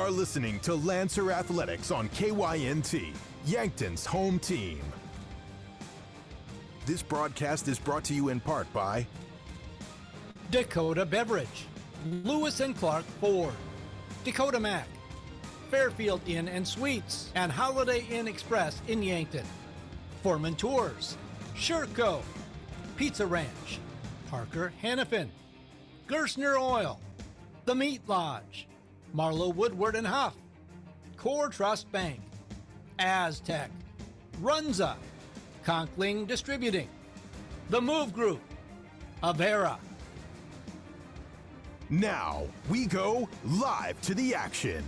are listening to Lancer Athletics on KYNT, Yankton's home team. This broadcast is brought to you in part by Dakota Beverage, Lewis and Clark Ford, Dakota Mac, Fairfield Inn and Suites, and Holiday Inn Express in Yankton, Foreman Tours, Sherco, Pizza Ranch, Parker Hannafin, Gerstner Oil, The Meat Lodge, Marlowe Woodward and Huff, Core Trust Bank, Aztec, Runza, Conkling Distributing, The Move Group, Avera. Now, we go live to the action.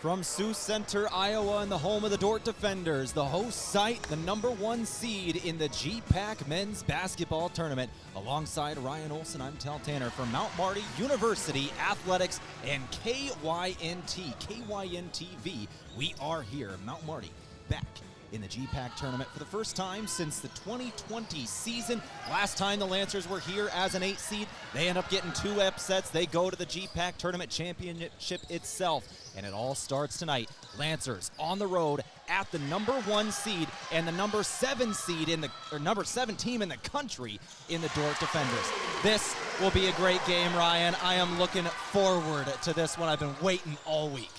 From Sioux Center, Iowa, and the home of the Dordt Defenders, the host site, the #1 seed in the GPAC men's basketball tournament. Alongside Ryan Olson, I'm Tehl Tanner from Mount Marty University Athletics and KYNT, KYNTV. We are here, Mount Marty, back in the GPAC tournament for the first time since the 2020 season. Last time the Lancers were here as an 8 seed, they end up getting 2 upsets. They go to the GPAC tournament championship itself, and it all starts tonight. Lancers on the road at the #1 seed and the #7 seed in the, or #7 team in the country in the Dordt Defenders. This will be a great game, Ryan. I am looking forward to this one. I've been waiting all week.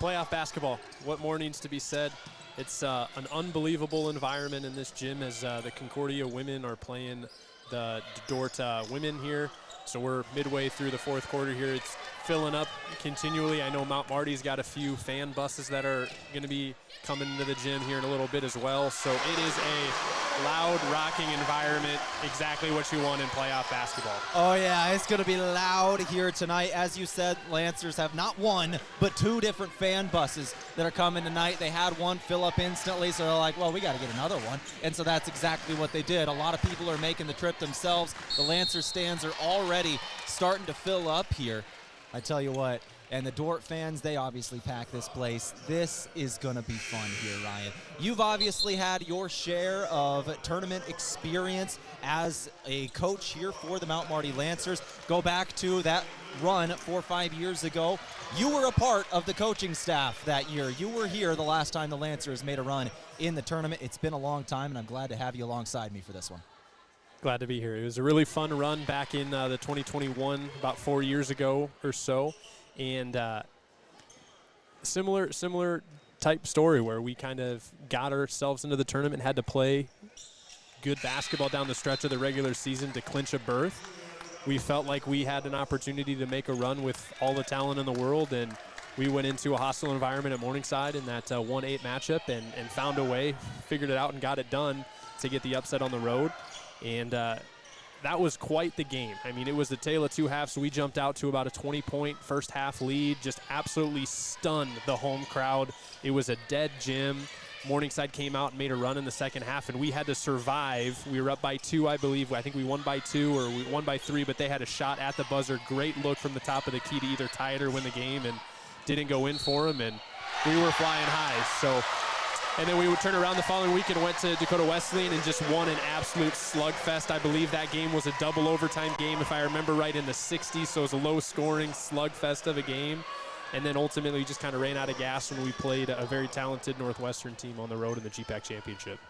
Playoff basketball, what more needs to be said? It's an unbelievable environment in this gym as the Concordia women are playing the Dordt women here. So we're midway through the 4th quarter here. It's filling up continually. I know Mount Marty's got a few fan buses that are going to be coming into the gym here in a little bit as well. So it is a loud, rocking environment, exactly what you want in playoff basketball. Oh yeah, it's going to be loud here tonight. As you said, Lancers have not one, but 2 different fan buses that are coming tonight. They had one fill up instantly, so they're like, well, we got to get another one. And so that's exactly what they did. A lot of people are making the trip themselves. The Lancers stands are already starting to fill up here. I tell you what, and the Dordt fans, they obviously pack this place. This is going to be fun here, Ryan. You've obviously had your share of tournament experience as a coach here for the Mount Marty Lancers. Go back to that run 4 or 5 years ago. You were a part of the coaching staff that year. You were here the last time the Lancers made a run in the tournament. It's been a long time, and I'm glad to have you alongside me for this one. Glad to be here. It was a really fun run back in the 2021, about 4 years ago or so. And similar type story where we kind of got ourselves into the tournament, had to play good basketball down the stretch of the regular season to clinch a berth. We felt like we had an opportunity to make a run with all the talent in the world, and we went into a hostile environment at Morningside in that 1-8 matchup and found a way, figured it out and got it done to get the upset on the road. And that was quite the game. I mean, it was the tale of 2 halves. We jumped out to about a 20-point first half lead, just absolutely stunned the home crowd. It was a dead gym. Morningside came out and made a run in the second half, and we had to survive. We were up by 2, I believe. I think we won by 2 or we won by 3, but they had a shot at the buzzer. Great look from the top of the key to either tie it or win the game, and didn't go in for them, and we were flying high. So. And then we would turn around the following week and went to Dakota Wesleyan and just won an absolute slugfest. I believe that game was a double overtime game, if I remember right, in the 60s. So it was a low-scoring slugfest of a game. And then ultimately we just kind of ran out of gas when we played a very talented Northwestern team on the road in the GPAC championship.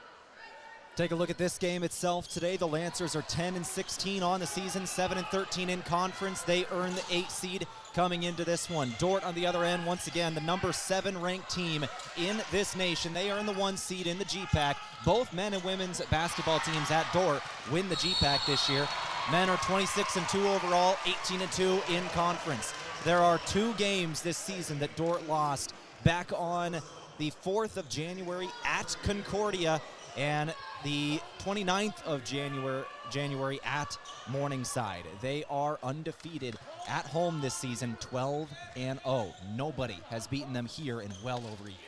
Take a look at this game itself today. The Lancers are 10-16 on the season, 7-13 in conference. They earned the 8 seed coming into this one. Dordt on the other end, once again, the #7 ranked team in this nation. They earn the 1 seed in the GPAC. Both men and women's basketball teams at Dordt win the GPAC this year. Men are 26-2 overall, 18-2 in conference. There are 2 games this season that Dordt lost back on the 4th of January at Concordia and the 29th of January at Morningside. They are undefeated at home this season, 12-0. Nobody has beaten them here in well over a year.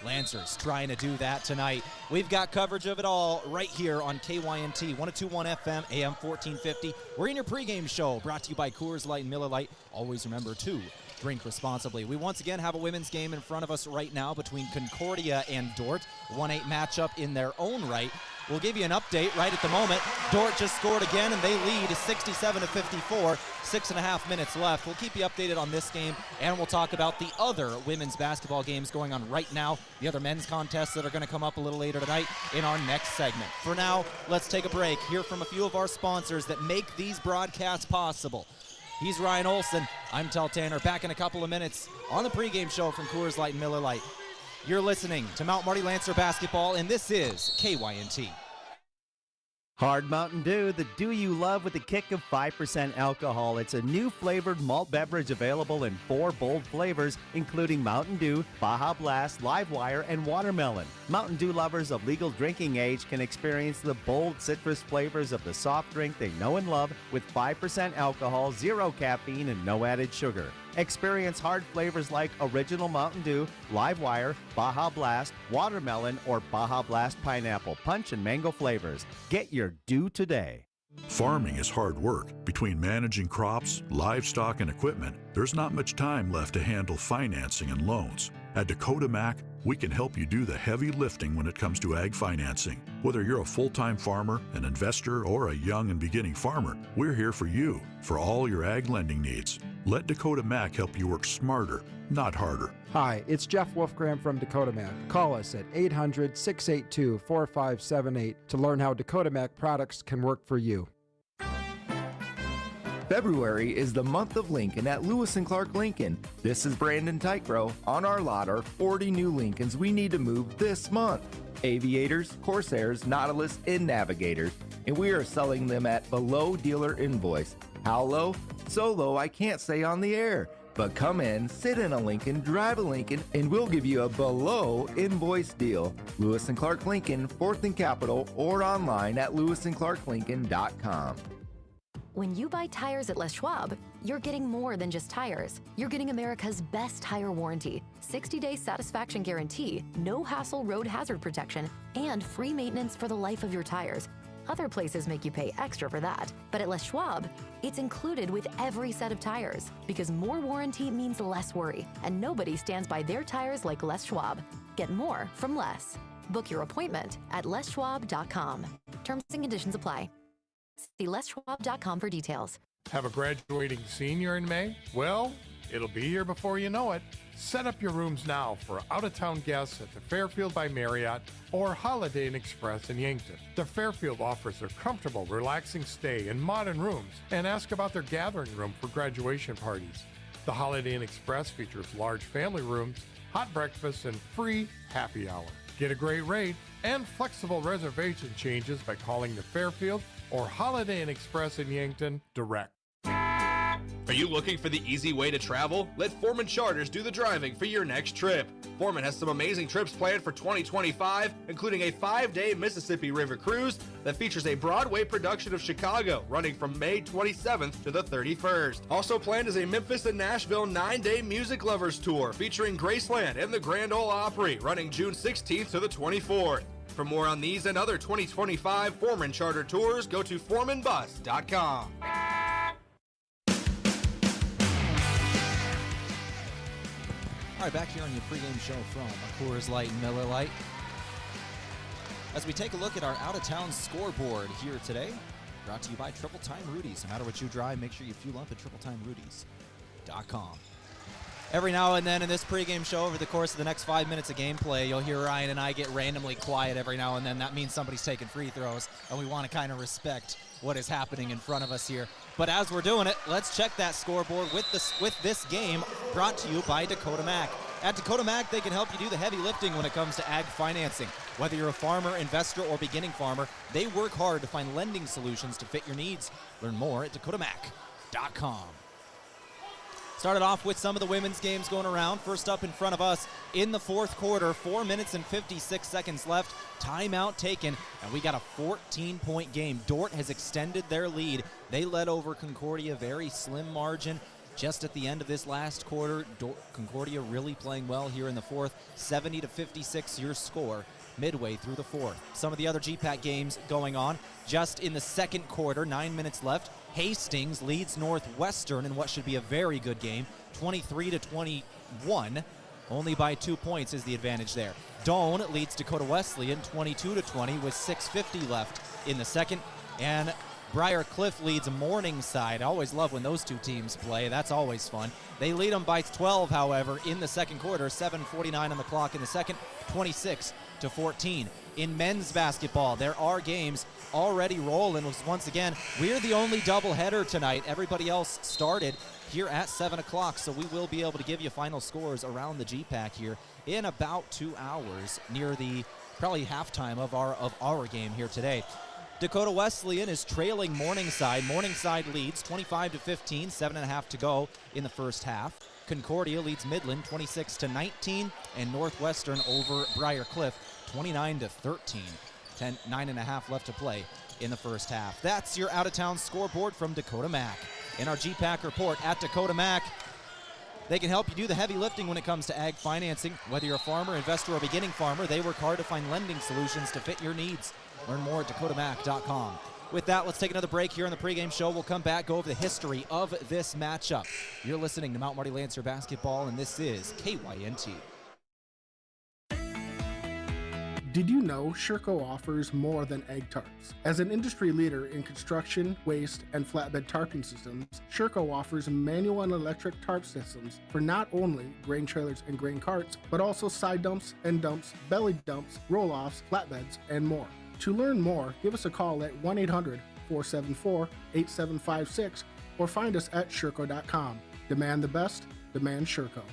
Lancers trying to do that tonight. We've got coverage of it all right here on KYNT 102.1 FM, AM 1450. We're in your pregame show, brought to you by Coors Light and Miller Lite. Always remember to drink responsibly. We once again have a women's game in front of us right now between Concordia and Dordt. 1-8 matchup in their own right. We'll give you an update right at the moment. Dordt just scored again, and they lead 67-54. 6.5 minutes left. We'll keep you updated on this game, and we'll talk about the other women's basketball games going on right now, the other men's contests that are going to come up a little later tonight in our next segment. For now, let's take a break, hear from a few of our sponsors that make these broadcasts possible. He's Ryan Olson. I'm Tehl Tanner. Back in a couple of minutes on the pregame show from Coors Light and Miller Lite. You're listening to Mount Marty Lancer Basketball, and this is KYNT. Hard Mountain Dew, the dew you love with a kick of 5% alcohol. It's a new flavored malt beverage available in 4 bold flavors, including Mountain Dew, Baja Blast, Live Wire, and Watermelon. Mountain Dew lovers of legal drinking age can experience the bold citrus flavors of the soft drink they know and love with 5% alcohol, 0 caffeine, and no added sugar. Experience hard flavors like Original Mountain Dew, Live Wire, Baja Blast, Watermelon, or Baja Blast Pineapple Punch and Mango flavors. Get your Dew today. Farming is hard work. Between managing crops, livestock, and equipment, there's not much time left to handle financing and loans. At Dakota Mac, we can help you do the heavy lifting when it comes to ag financing. Whether you're a full-time farmer, an investor, or a young and beginning farmer, we're here for you for all your ag lending needs. Let Dakota Mac help you work smarter, not harder. Hi, it's Jeff Wolfgram from Dakota Mac. Call us at 800-682-4578 to learn how Dakota Mac products can work for you. February is the month of Lincoln at Lewis & Clark Lincoln. This is Brandon Tykrow. On our lot are 40 new Lincolns we need to move this month. Aviators, Corsairs, Nautilus, and Navigators. And we are selling them at below dealer invoice. How low? So low I can't say on the air. But come in, sit in a Lincoln, drive a Lincoln, and we'll give you a below invoice deal. Lewis & Clark Lincoln, 4th and Capitol, or online at lewisandclarklincoln.com. When you buy tires at Les Schwab, you're getting more than just tires. You're getting America's best tire warranty, 60-day satisfaction guarantee, no hassle road hazard protection, and free maintenance for the life of your tires. Other places make you pay extra for that, but at Les Schwab, it's included with every set of tires, because more warranty means less worry, and nobody stands by their tires like Les Schwab. Get more from less. Book your appointment at leschwab.com. Terms and conditions apply. See leschwab.com for details. Have a graduating senior in May? Well, it'll be here before you know it. Set up your rooms now for out-of-town guests at the Fairfield by Marriott or Holiday Inn Express in Yankton. The Fairfield offers a comfortable, relaxing stay in modern rooms, and ask about their gathering room for graduation parties. The Holiday Inn Express features large family rooms, hot breakfast, and free happy hour. Get a great rate and flexible reservation changes by calling the Fairfield or Holiday Inn Express in Yankton direct. Are you looking for the easy way to travel? Let Foreman Charters do the driving for your next trip. Foreman has some amazing trips planned for 2025, including a 5-day Mississippi River cruise that features a Broadway production of Chicago, running from May 27th to the 31st. Also planned is a Memphis and Nashville 9-day Music Lovers tour featuring Graceland and the Grand Ole Opry, running June 16th to the 24th. For more on these and other 2025 Foreman Charter tours, go to foremanbus.com. All right, back here on your pregame show from Coors Light and Miller Lite. As we take a look at our out-of-town scoreboard here today, brought to you by Triple Time Rudy's. No matter what you drive, make sure you fuel up at TripleTimeRudy's.com. Every now and then in this pregame show, over the course of the next 5 minutes of gameplay, you'll hear Ryan and I get randomly quiet every now and then. That means somebody's taking free throws, and we want to kind of respect what is happening in front of us here. But as we're doing it, let's check that scoreboard with this game brought to you by Dakota Mac. At Dakota Mac, they can help you do the heavy lifting when it comes to ag financing. Whether you're a farmer, investor, or beginning farmer, they work hard to find lending solutions to fit your needs. Learn more at dakotamac.com. Started off with some of the women's games going around. First up in front of us in the fourth quarter, 4 minutes and 56 seconds left. Timeout taken, and we got a 14-point game. Dordt has extended their lead. They led over Concordia, very slim margin. Just at the end of this last quarter, Concordia really playing well here in the fourth. 70-56 your score midway through the fourth. Some of the other GPAC games going on just in the second quarter, 9 minutes left. Hastings leads Northwestern in what should be a very good game, 23-21. Only by 2 points is the advantage there. Doane leads Dakota Wesleyan 22-20 with 6:50 left in the second. And Briar Cliff leads Morningside. I always love when those two teams play. That's always fun. They lead them by 12, however, in the second quarter. 7:49 on the clock in the second, 26-14. In men's basketball, there are games already rolling. Once again, we're the only doubleheader tonight. Everybody else started here at 7 o'clock, so we will be able to give you final scores around the GPAC here in about 2 hours, near the probably halftime of our game here today. Dakota Wesleyan is trailing Morningside. Morningside leads 25-15, 7.5 to go in the first half. Concordia leads Midland 26-19, and Northwestern over Briar Cliff 29-13. 9.5 left to play in the first half. That's your out-of-town scoreboard from Dakota Mac. In our GPAC report at Dakota Mac, they can help you do the heavy lifting when it comes to ag financing. Whether you're a farmer, investor, or beginning farmer, they work hard to find lending solutions to fit your needs. Learn more at dakotamac.com. With that, let's take another break here on the pregame show. We'll come back, go over the history of this matchup. You're listening to Mount Marty Lancer Basketball, and this is KYNT. Did you know Sherco offers more than egg tarps? As an industry leader in construction, waste, and flatbed tarping systems, Sherco offers manual and electric tarp systems for not only grain trailers and grain carts, but also side dumps, end dumps, belly dumps, roll-offs, flatbeds, and more. To learn more, give us a call at 1-800-474-8756 or find us at Sherco.com. Demand the best, demand Sherco.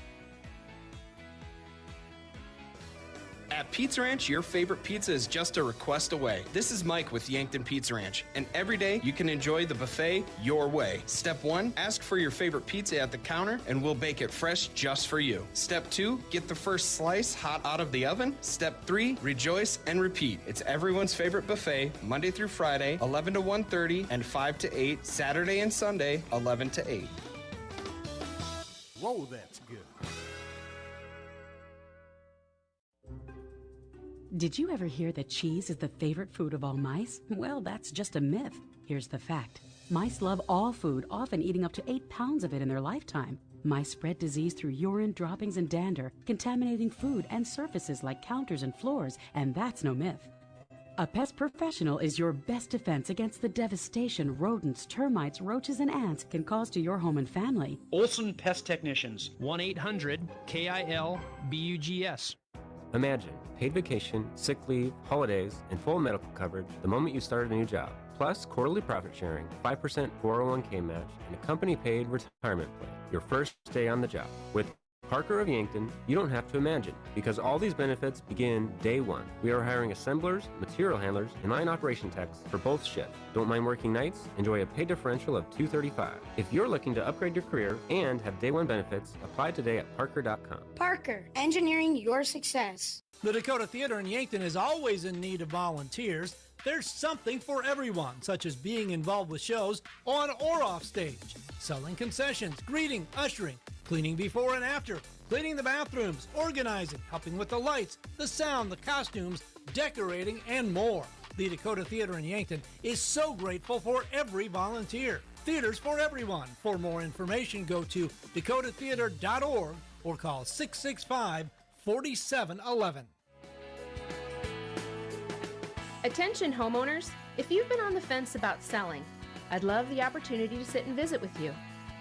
At Pizza Ranch, your favorite pizza is just a request away. This is Mike with Yankton Pizza Ranch, and every day you can enjoy the buffet your way. Step 1, ask for your favorite pizza at the counter, and we'll bake it fresh just for you. Step 2, get the first slice hot out of the oven. Step 3, rejoice and repeat. It's everyone's favorite buffet, Monday through Friday, 11 to 1:30 and 5 to 8, Saturday and Sunday, 11 to 8. Whoa, that's good. Did you ever hear that cheese is the favorite food of all mice? Well, that's just a myth. Here's the fact. Mice love all food, often eating up to 8 pounds of it in their lifetime. Mice spread disease through urine, droppings, and dander, contaminating food and surfaces like counters and floors, and that's no myth. A pest professional is your best defense against the devastation rodents, termites, roaches, and ants can cause to your home and family. Olson Pest Technicians, 1-800-KIL-BUGS. Imagine paid vacation, sick leave, holidays, and full medical coverage the moment you start a new job. Plus quarterly profit sharing, 5% 401k match, and a company-paid retirement plan your first day on the job. With Parker of Yankton, you don't have to imagine, because all these benefits begin day one. We are hiring assemblers, material handlers, and line operation techs for both shifts. Don't mind working nights? Enjoy a pay differential of $235. If you're looking to upgrade your career and have day one benefits, apply today at Parker.com. Parker, engineering your success. The Dakota Theater in Yankton is always in need of volunteers. There's something for everyone, such as being involved with shows on or off stage, selling concessions, greeting, ushering, cleaning before and after, cleaning the bathrooms, organizing, helping with the lights, the sound, the costumes, decorating, and more. The Dakota Theater in Yankton is so grateful for every volunteer. Theaters for everyone. For more information, go to dakotatheater.org or call 665-4711. Attention homeowners, if you've been on the fence about selling, I'd love the opportunity to sit and visit with you.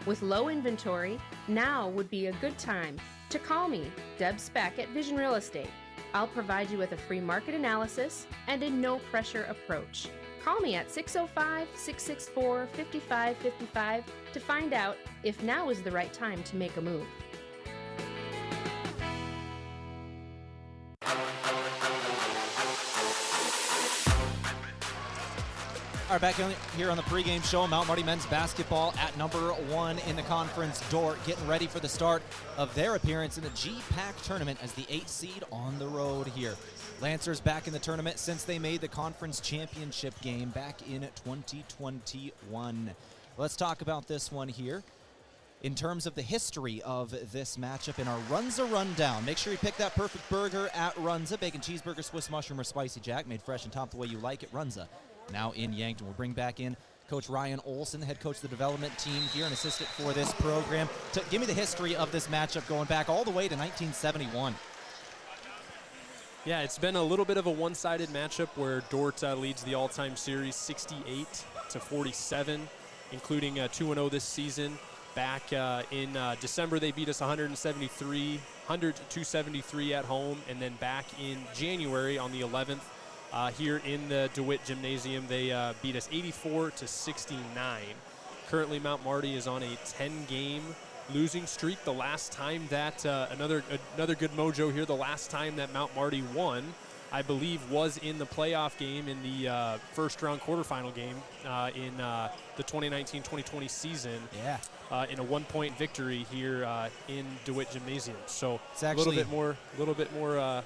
With low inventory, now would be a good time to call me, Deb Speck at Vision Real Estate. I'll provide you with a free market analysis and a no-pressure approach. Call me at 605-664-5555 to find out if now is the right time to make a move. All right, back here on the pregame show, Mount Marty men's basketball at number 1 in the conference, Dordt, getting ready for the start of their appearance in the GPAC tournament as the 8th seed on the road here. Lancers back in the tournament since they made the conference championship game back in 2021. Let's talk about this one here. In terms of the history of this matchup in our Runza Rundown, make sure you pick that perfect burger at Runza. Bacon cheeseburger, Swiss mushroom, or spicy jack, made fresh and topped the way you like it. Runza, now in Yankton. We'll bring back in Coach Ryan Olson, the head coach of the development team here, an assistant for this program. Give me the history of this matchup going back all the way to 1971. Yeah, it's been a little bit of a one-sided matchup where Dordt leads the all-time series 68-47, including 2-0 this season. Back in December, they beat us 100-273 at home, and then back in January on the 11th, here in the DeWitt Gymnasium, they beat us 84-69. Currently, Mount Marty is on a 10-game losing streak. The last time that another good mojo here. The last time that Mount Marty won, I believe, was in the playoff game in the first round quarterfinal game in the 2019-2020 season. Yeah. In a 1-point victory here in DeWitt Gymnasium. So it's actually a little bit more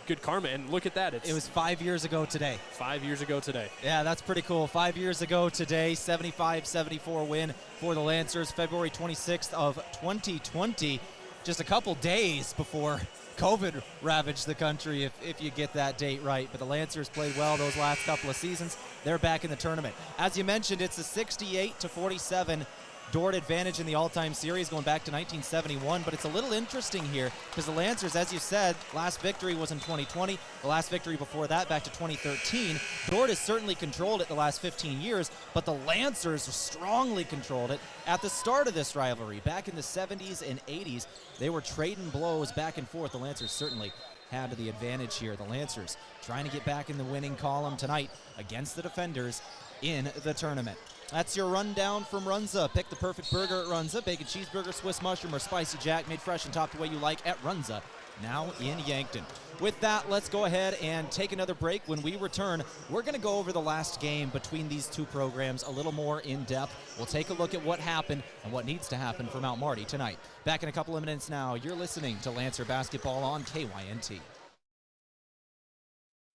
good karma. And look at that. It was 5 years ago today. 5 years ago today. Yeah, that's pretty cool. 5 years ago today, 75-74 win for the Lancers, February 26th of 2020. Just a couple days before COVID ravaged the country, if you get that date right. But the Lancers played well those last couple of seasons. They're back in the tournament. As you mentioned, it's a 68-47 Dordt advantage in the all-time series going back to 1971, but it's a little interesting here because the Lancers, as you said, last victory was in 2020. The last victory before that back to 2013. Dordt has certainly controlled it the last 15 years, but the Lancers strongly controlled it at the start of this rivalry. Back in the 70s and 80s, they were trading blows back and forth. The Lancers certainly had the advantage here. The Lancers trying to get back in the winning column tonight against the defenders in the tournament. That's your rundown from Runza. Pick the perfect burger at Runza. Bacon cheeseburger, Swiss mushroom, or spicy jack, made fresh and topped the way you like at Runza, now in Yankton. With that, let's go ahead and take another break. When we return, we're going to go over the last game between these two programs a little more in depth. We'll take a look at what happened and what needs to happen for Mount Marty tonight. Back in a couple of minutes now. You're listening to Lancer Basketball on KYNT.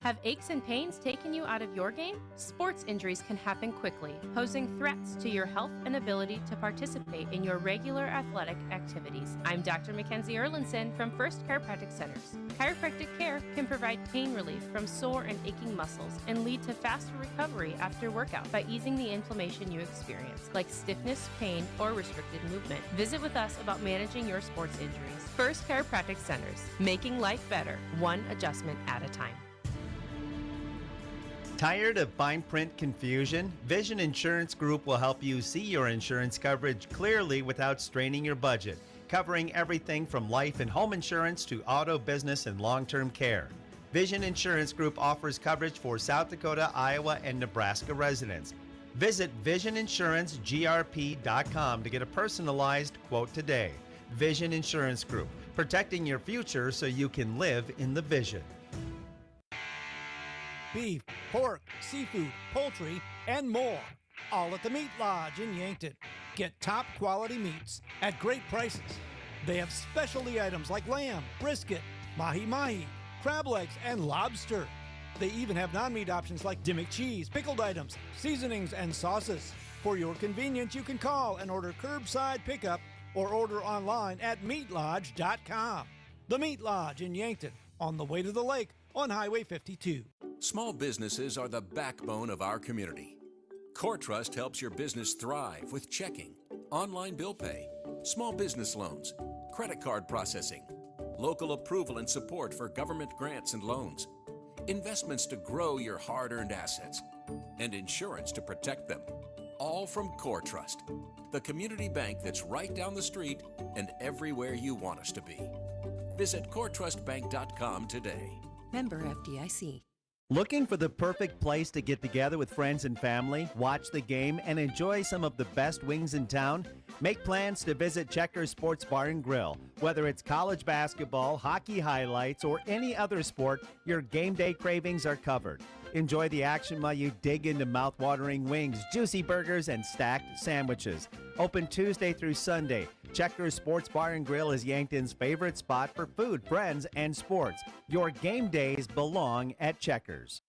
Have aches and pains taken you out of your game? Sports injuries can happen quickly, posing threats to your health and ability to participate in your regular athletic activities. I'm Dr. Mackenzie Erlinson from First Chiropractic Centers. Chiropractic care can provide pain relief from sore and aching muscles and lead to faster recovery after workout by easing the inflammation you experience, like stiffness, pain, or restricted movement. Visit with us about managing your sports injuries. First Chiropractic Centers, making life better, one adjustment at a time. Tired of fine print confusion? Vision Insurance Group will help you see your insurance coverage clearly without straining your budget, covering everything from life and home insurance to auto, business, and long-term care. Vision Insurance Group offers coverage for South Dakota, Iowa, and Nebraska residents. Visit VisionInsuranceGRP.com to get a personalized quote today. Vision Insurance Group, protecting your future so you can live in the vision. Beef, pork, seafood, poultry, and more. All at the Meat Lodge in Yankton. Get top quality meats at great prices. They have specialty items like lamb, brisket, mahi-mahi, crab legs, and lobster. They even have non-meat options like Dimmick cheese, pickled items, seasonings, and sauces. For your convenience, you can call and order curbside pickup or order online at meatlodge.com. The Meat Lodge in Yankton, on the way to the lake on Highway 52. Small businesses are the backbone of our community. CoreTrust helps your business thrive with checking, online bill pay, small business loans, credit card processing, local approval and support for government grants and loans, investments to grow your hard-earned assets, and insurance to protect them. All from CoreTrust, the community bank that's right down the street and everywhere you want us to be. Visit CoreTrustBank.com today. Member FDIC. Looking for the perfect place to get together with friends and family, watch the game, and enjoy some of the best wings in town? Make plans to visit Checkers Sports Bar and Grill. Whether it's college basketball, hockey highlights, or any other sport, your game day cravings are covered. Enjoy the action while you dig into mouth-watering wings, juicy burgers, and stacked sandwiches. Open Tuesday through Sunday. Checkers Sports Bar and Grill is Yankton's favorite spot for food, friends, and sports. Your game days belong at Checkers.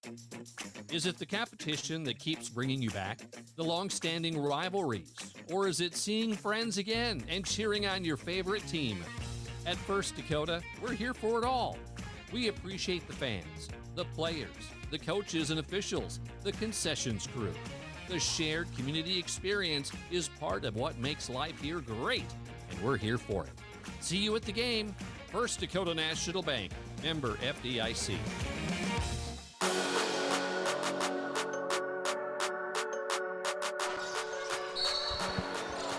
Is it the competition that keeps bringing you back? The long-standing rivalries? Or is it seeing friends again and cheering on your favorite team? At First Dakota, we're here for it all. We appreciate the fans, the players, the coaches and officials, the concessions crew. The shared community experience is part of what makes life here great, and we're here for it. See you at the game. First Dakota National Bank, member FDIC.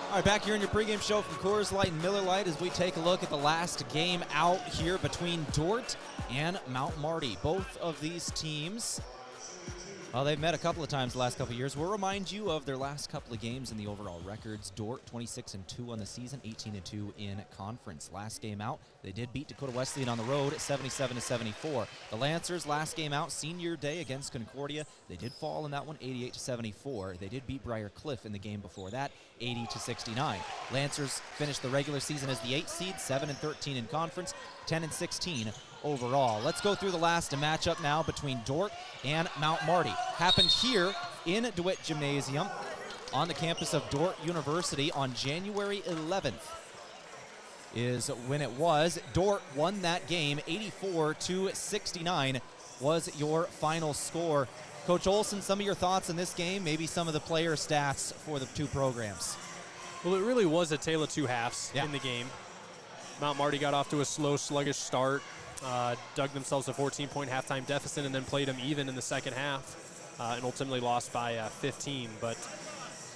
All right, back here in your pregame show from Coors Light and Miller Lite as we take a look at the last game out here between Dordt and Mount Marty. Both of these teams, well, they've met a couple of times the last couple of years. We'll remind you of their last couple of games in the overall records. Dordt 26-2 on the season, 18-2 in conference. Last game out, they did beat Dakota Wesleyan on the road at 77-74. The Lancers last game out, senior day against Concordia, they did fall in that one, 88-74. They did beat Briar Cliff in the game before that, 80-69. Lancers finished the regular season as the 8th seed, 7-13 in conference, 10-16 overall. Let's go through the last matchup now between Dordt and Mount Marty. Happened here in DeWitt Gymnasium on the campus of Dordt University on January 11th is when it was. Dordt won that game 84-69 was your final score. Coach Olson, some of your thoughts on this game, maybe some of the player stats for the two programs. Well, it really was a tale of two halves in the game. Mount Marty got off to a slow, sluggish start, dug themselves a 14-point halftime deficit, and then played them even in the second half, and ultimately lost by 15. But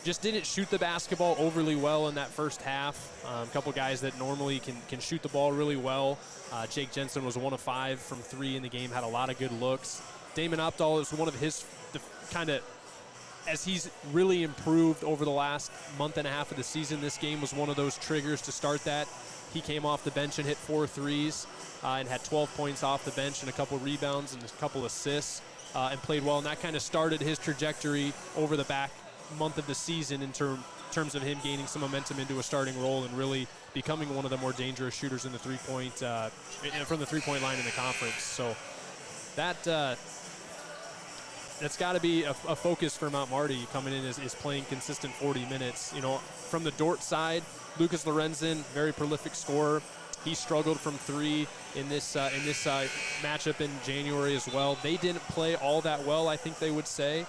just didn't shoot the basketball overly well in that first half. A couple guys that normally can shoot the ball really well. Jake Jensen was 1 of 5 from 3 in the game, had a lot of good looks. Damon Opdahl is one of his kind of, as he's really improved over the last month and a half of the season, this game was one of those triggers to start that. He came off the bench and hit 4 threes and had 12 points off the bench and a couple rebounds and a couple assists and played well. And that kind of started his trajectory over the back month of the season in terms of him gaining some momentum into a starting role and really becoming one of the more dangerous shooters in the three-point from the three-point line in the conference. So that's got to be a focus for Mount Marty coming in is playing consistent 40 minutes. You know, from the Dordt side, Lucas Lorenzen, very prolific scorer. He struggled from 3 in this matchup in January as well. They didn't play all that well, I think they would say.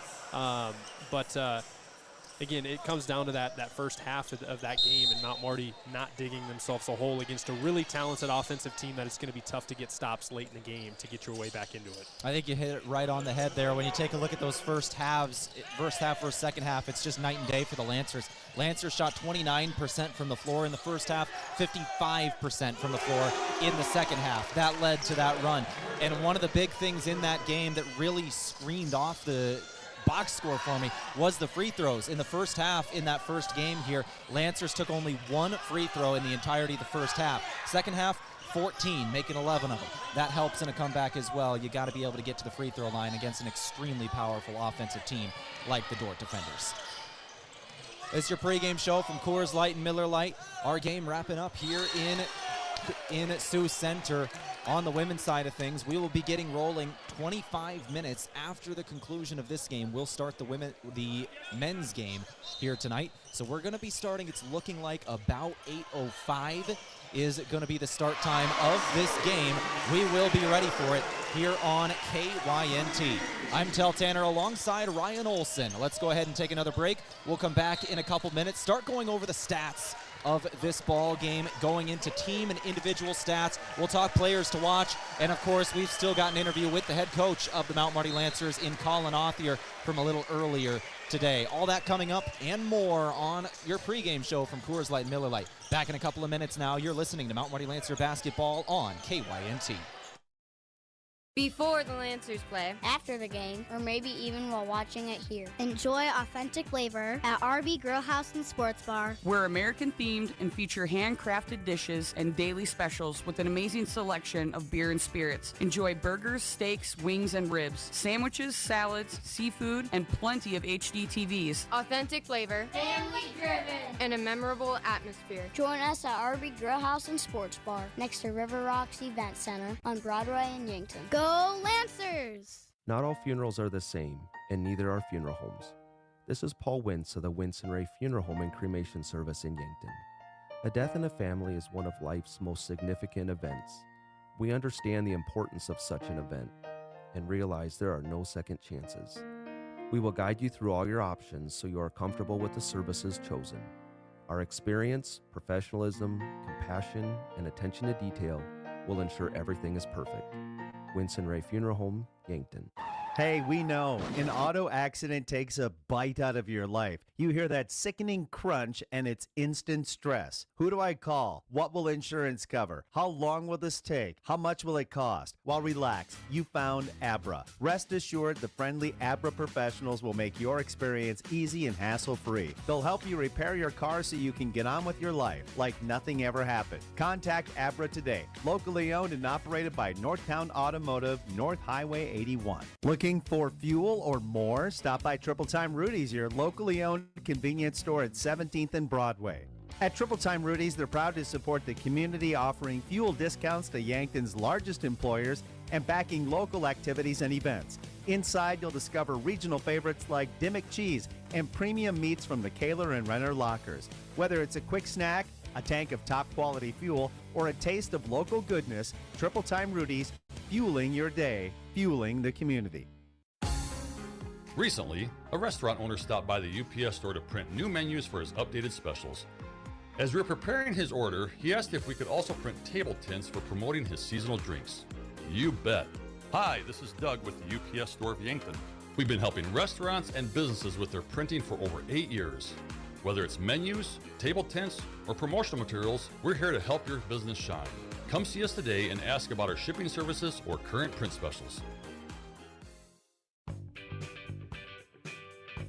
Again, it comes down to that first half of that game and Mount Marty not digging themselves a hole against a really talented offensive team that it's going to be tough to get stops late in the game to get your way back into it. I think you hit it right on the head there. When you take a look at those first halves, first half versus second half, it's just night and day for the Lancers. Lancers shot 29% from the floor in the first half, 55% from the floor in the second half. That led to that run. And one of the big things in that game that really screamed off the box score for me was the free throws. In the first half, in that first game here, Lancers took only 1 free throw in the entirety of the first half. Second half, 14, making 11 of them. That helps in a comeback as well. You got to be able to get to the free throw line against an extremely powerful offensive team like the Dordt defenders. It's your pregame show from Coors Light and Miller Lite. Our game wrapping up here in Sioux Center. On the women's side of things, we will be getting rolling 25 minutes after the conclusion of this game. We'll start the men's game here tonight. So we're going to be starting, it's looking like about 8:05 is going to be the start time of this game. We will be ready for it here on KYNT. I'm Tehl Tanner alongside Ryan Olson. Let's go ahead and take another break. We'll come back in a couple minutes, start going over the stats of this ball game, going into team and individual stats. We'll talk players to watch, and of course, we've still got an interview with the head coach of the Mount Marty Lancers in Colin Othier from a little earlier today. All that coming up and more on your pregame show from Coors Light and Miller Lite. Back in a couple of minutes now. You're listening to Mount Marty Lancer basketball on KYNT. Before the Lancers play, After the game, or maybe even while watching it here. enjoy authentic flavor At RB Grill House and Sports Bar. We're American themed and feature handcrafted dishes and daily specials with an amazing selection of beer and spirits. Enjoy burgers, steaks, wings, and ribs, sandwiches, salads, seafood, and plenty of HD TVs. authentic flavor, Family driven. and a memorable atmosphere. Join us at RB Grill House and Sports Bar next to River Rocks Event Center on Broadway in Yankton. Go Lancers! Not all funerals are the same, and neither are funeral homes. This is Paul Wentz of the Wentz and Ray Funeral Home and Cremation Service in Yankton. A death in a family is one of life's most significant events. We understand the importance of such an event and realize there are no second chances. We will guide you through all your options so you are comfortable with the services chosen. Our experience, professionalism, compassion, and attention to detail will ensure everything is perfect. Winston Ray Funeral Home, Yankton. Hey, we know an auto accident takes a bite out of your life. You hear that sickening crunch and it's instant stress. Who do I call? What will insurance cover? How long will this take? How much will it cost? Well, relax. You found Abra. Rest assured, the friendly Abra professionals will make your experience easy and hassle-free. They'll help you repair your car so you can get on with your life like nothing ever happened. Contact Abra today. Locally owned and operated by Northtown Automotive, North Highway 81. Looking for fuel or more? Stop by Triple Time Rudy's, your locally owned convenience store at 17th and Broadway. At Triple Time Rudy's, they're proud to support the community, offering fuel discounts to Yankton's largest employers and backing local activities and events. Inside, you'll discover regional favorites like Dimmick cheese and premium meats from the Kaler and Renner lockers. Whether it's a quick snack, a tank of top-quality fuel, or a taste of local goodness, Triple Time Rudy's, fueling your day, fueling the community. Recently, a restaurant owner stopped by the UPS store to print new menus for his updated specials. As we were preparing his order, he asked if we could also print table tints for promoting his seasonal drinks. You bet. Hi, this is Doug with the UPS store of Yankton. We've been helping restaurants and businesses with their printing for over 8 years. Whether it's menus, table tints, or promotional materials, we're here to help your business shine. Come see us today and ask about our shipping services or current print specials.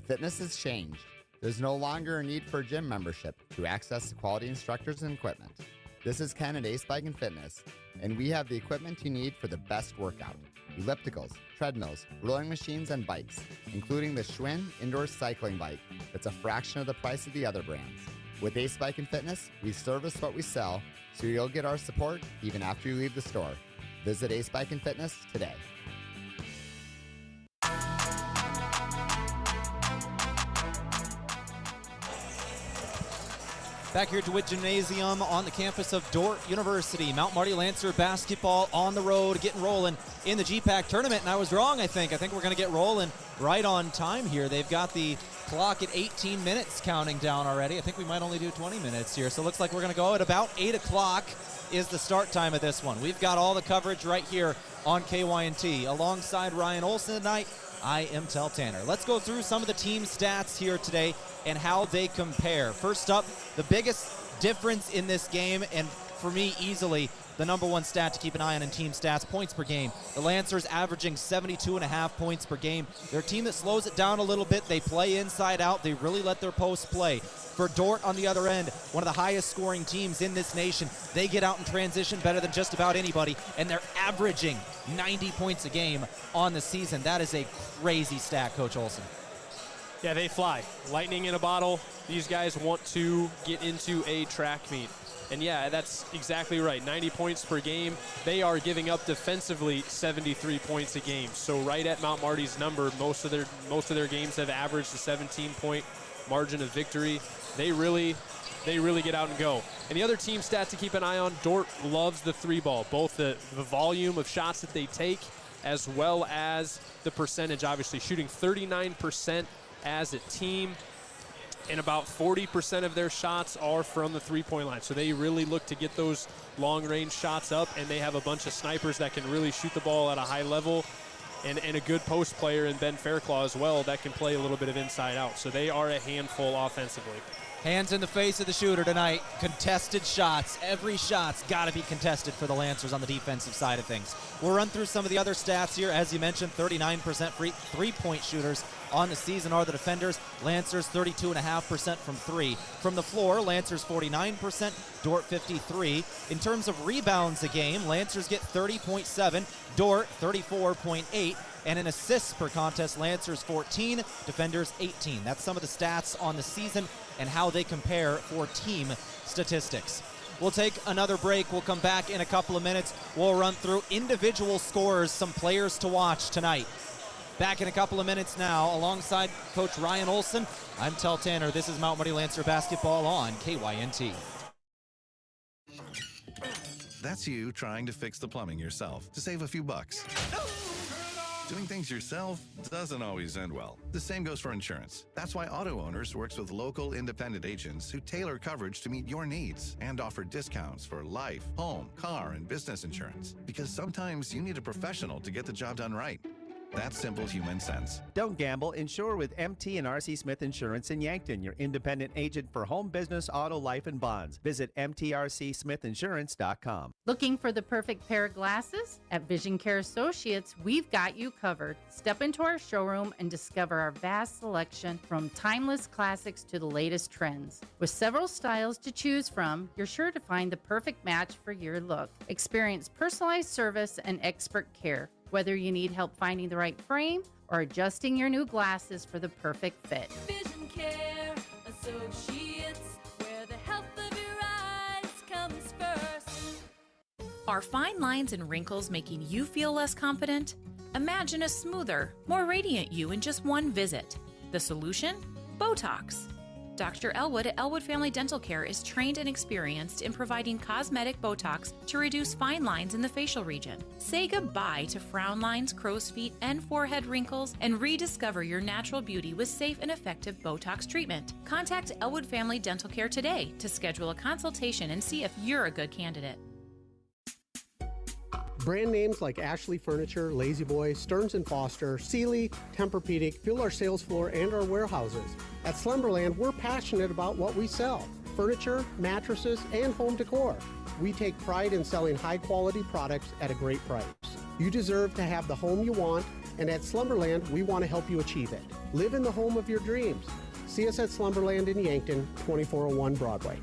Fitness has changed. There's no longer a need for a gym membership to access quality instructors and equipment. This is Ken at Ace Bike and Fitness, and we have the equipment you need for the best workout. Ellipticals, treadmills, rowing machines, and bikes, including the Schwinn indoor cycling bike that's a fraction of the price of the other brands. With Ace Bike and Fitness, we service what we sell, so you'll get our support even after you leave the store. Visit Ace Bike and Fitness today. Back here at DeWitt Gymnasium on the campus of Dordt University. Mount Marty Lancer basketball on the road, getting rolling in the GPAC tournament. And I was wrong, I think. I think we're going to get rolling right on time here. They've got the clock at 18 minutes counting down already. I think we might only do 20 minutes here. So it looks like we're going to go at about 8 o'clock is the start time of this one. We've got all the coverage right here on KYNT. Alongside Ryan Olson tonight, I am Tehl Tanner. Let's go through some of the team stats here today and how they compare. First up, the biggest difference in this game, and for me easily the number one stat to keep an eye on in team stats, points per game. The Lancers averaging 72.5 points per game. They're a team that slows it down a little bit. They play inside out. They really let their posts play. For Dordt on the other end, one of the highest scoring teams in this nation, they get out in transition better than just about anybody, and they're averaging 90 points a game on the season. That is a crazy stat, Coach Olson. Yeah, they fly. Lightning in a bottle. These guys want to get into a track meet. And yeah, that's exactly right. 90 points per game. They are giving up defensively 73 points a game. So right at Mount Marty's number, most of their games have averaged a 17-point margin of victory. They really get out and go. And the other team stat to keep an eye on, Dordt loves the three ball, both the volume of shots that they take as well as the percentage, obviously shooting 39% as a team, and about 40% of their shots are from the three-point line. So they really look to get those long-range shots up, and they have a bunch of snipers that can really shoot the ball at a high level, and a good post player in Ben Fairclaw as well that can play a little bit of inside out. So they are a handful offensively. Hands in the face of the shooter tonight. Contested shots. Every shot's got to be contested for the Lancers on the defensive side of things. We'll run through some of the other stats here. As you mentioned, 39% free three-point shooters on the season are the defenders. Lancers 32.5% from three. From the floor, Lancers 49%, Dordt 53%. In terms of rebounds a game, Lancers get 30.7, Dordt 34.8. And in assists per contest, Lancers 14, defenders 18. That's some of the stats on the season and how they compare for team statistics. We'll take another break. We'll come back in a couple of minutes. We'll run through individual scores, some players to watch tonight. Back in a couple of minutes now, alongside Coach Ryan Olson. I'm Tehl Tanner. This is Mount Marty Lancer basketball on KYNT. That's you trying to fix the plumbing yourself to save a few bucks. Doing things yourself doesn't always end well. The same goes for insurance. That's why Auto Owners works with local independent agents who tailor coverage to meet your needs and offer discounts for life, home, car, and business insurance. Because sometimes you need a professional to get the job done right. That's simple human sense. Don't gamble. Insure with MT and RC Smith Insurance in Yankton, your independent agent for home, business, auto, life, and bonds. Visit mtrcsmithinsurance.com. Looking for the perfect pair of glasses? At Vision Care Associates, we've got you covered. Step into our showroom and discover our vast selection from timeless classics to the latest trends. With several styles to choose from, you're sure to find the perfect match for your look. Experience personalized service and expert care. Whether you need help finding the right frame or adjusting your new glasses for the perfect fit. Vision Care Associates, where the health of your eyes comes first. Are fine lines and wrinkles making you feel less confident? Imagine a smoother, more radiant you in just one visit. The solution? Botox. Dr. Elwood at Elwood Family Dental Care is trained and experienced in providing cosmetic Botox to reduce fine lines in the facial region. Say goodbye to frown lines, crow's feet, and forehead wrinkles, and rediscover your natural beauty with safe and effective Botox treatment. Contact Elwood Family Dental Care today to schedule a consultation and see if you're a good candidate. Brand names like Ashley Furniture, Lazy Boy, Stearns & Foster, Sealy, Tempur-Pedic fill our sales floor and our warehouses. At Slumberland, we're passionate about what we sell: furniture, mattresses, and home decor. We take pride in selling high-quality products at a great price. You deserve to have the home you want, and at Slumberland, we want to help you achieve it. Live in the home of your dreams. See us at Slumberland in Yankton, 2401 Broadway.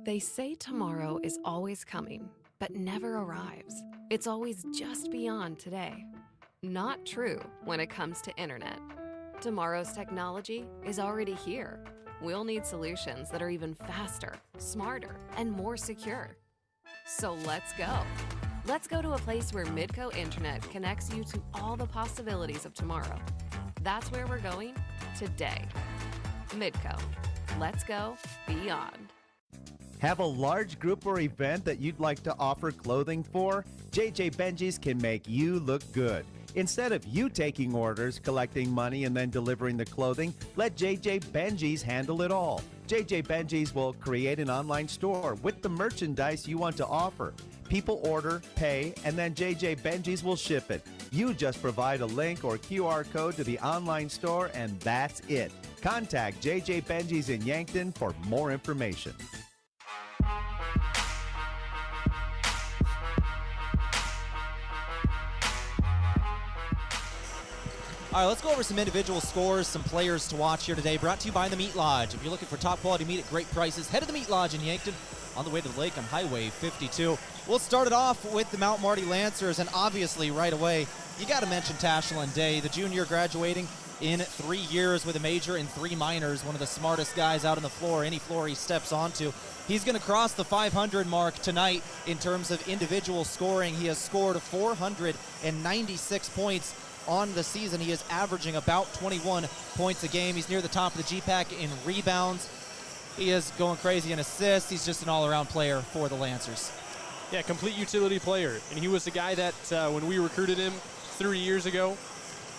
They say tomorrow is always coming, but never arrives. It's always just beyond today. Not true when it comes to internet. Tomorrow's technology is already here. We'll need solutions that are even faster, smarter, and more secure. So let's go. Let's go to a place where Midco Internet connects you to all the possibilities of tomorrow. That's where we're going today. Midco. Let's go beyond. Have a large group or event that you'd like to offer clothing for? JJ Benji's can make you look good. Instead of you taking orders, collecting money, and then delivering the clothing, let JJ Benji's handle it all. JJ Benji's will create an online store with the merchandise you want to offer. People order, pay, and then JJ Benji's will ship it. You just provide a link or QR code to the online store, and that's it. Contact JJ Benji's in Yankton for more information. All right, let's go over some individual scores, some players to watch here today. Brought to you by the Meat Lodge. If you're looking for top quality meat at great prices, head to the Meat Lodge in Yankton on the way to the lake on Highway 52. We'll start it off with the Mount Marty Lancers, and obviously right away, you got to mention Tashlin Day, the junior graduating in 3 years with a major and 3 minors, one of the smartest guys out on the floor, any floor he steps onto. He's going to cross the 500 mark tonight in terms of individual scoring. He has scored 496 points on the season. He is averaging about 21 points a game. He's near the top of the GPAC in rebounds. He is going crazy in assists. He's just an all-around player for the Lancers. Yeah, complete utility player. And he was the guy that when we recruited him 3 years ago,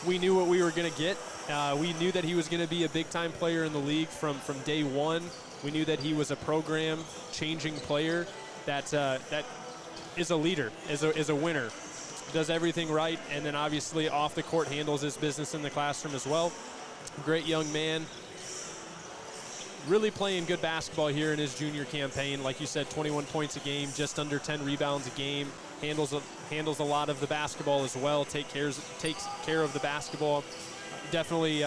we knew what we were going to get. We knew that he was going to be a big-time player in the league from day one. We knew that he was a program-changing player that is a leader, is a winner, does everything right, and then obviously off the court handles his business in the classroom as well. Great young man. Really playing good basketball here in his junior campaign. Like you said, 21 points a game, just under 10 rebounds a game. Handles a lot of the basketball as well. Takes care of the basketball. Definitely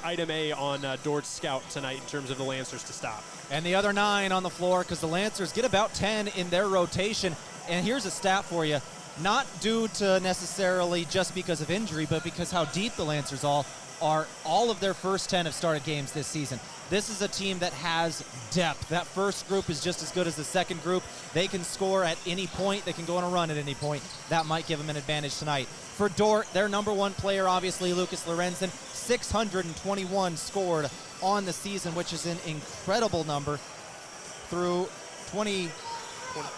item A on Dordt's scout tonight in terms of the Lancers to stop. And the other 9 on the floor, because the Lancers get about 10 in their rotation. And here's a stat for you, not due to necessarily just because of injury, but because how deep the Lancers are. All of their first 10 have started games this season. This is a team that has depth. That first group is just as good as the second group. They can score at any point. They can go on a run at any point. That might give them an advantage tonight. For Dordt, their number 1 player, obviously, Lucas Lorenzen, 621 scored on the season, which is an incredible number through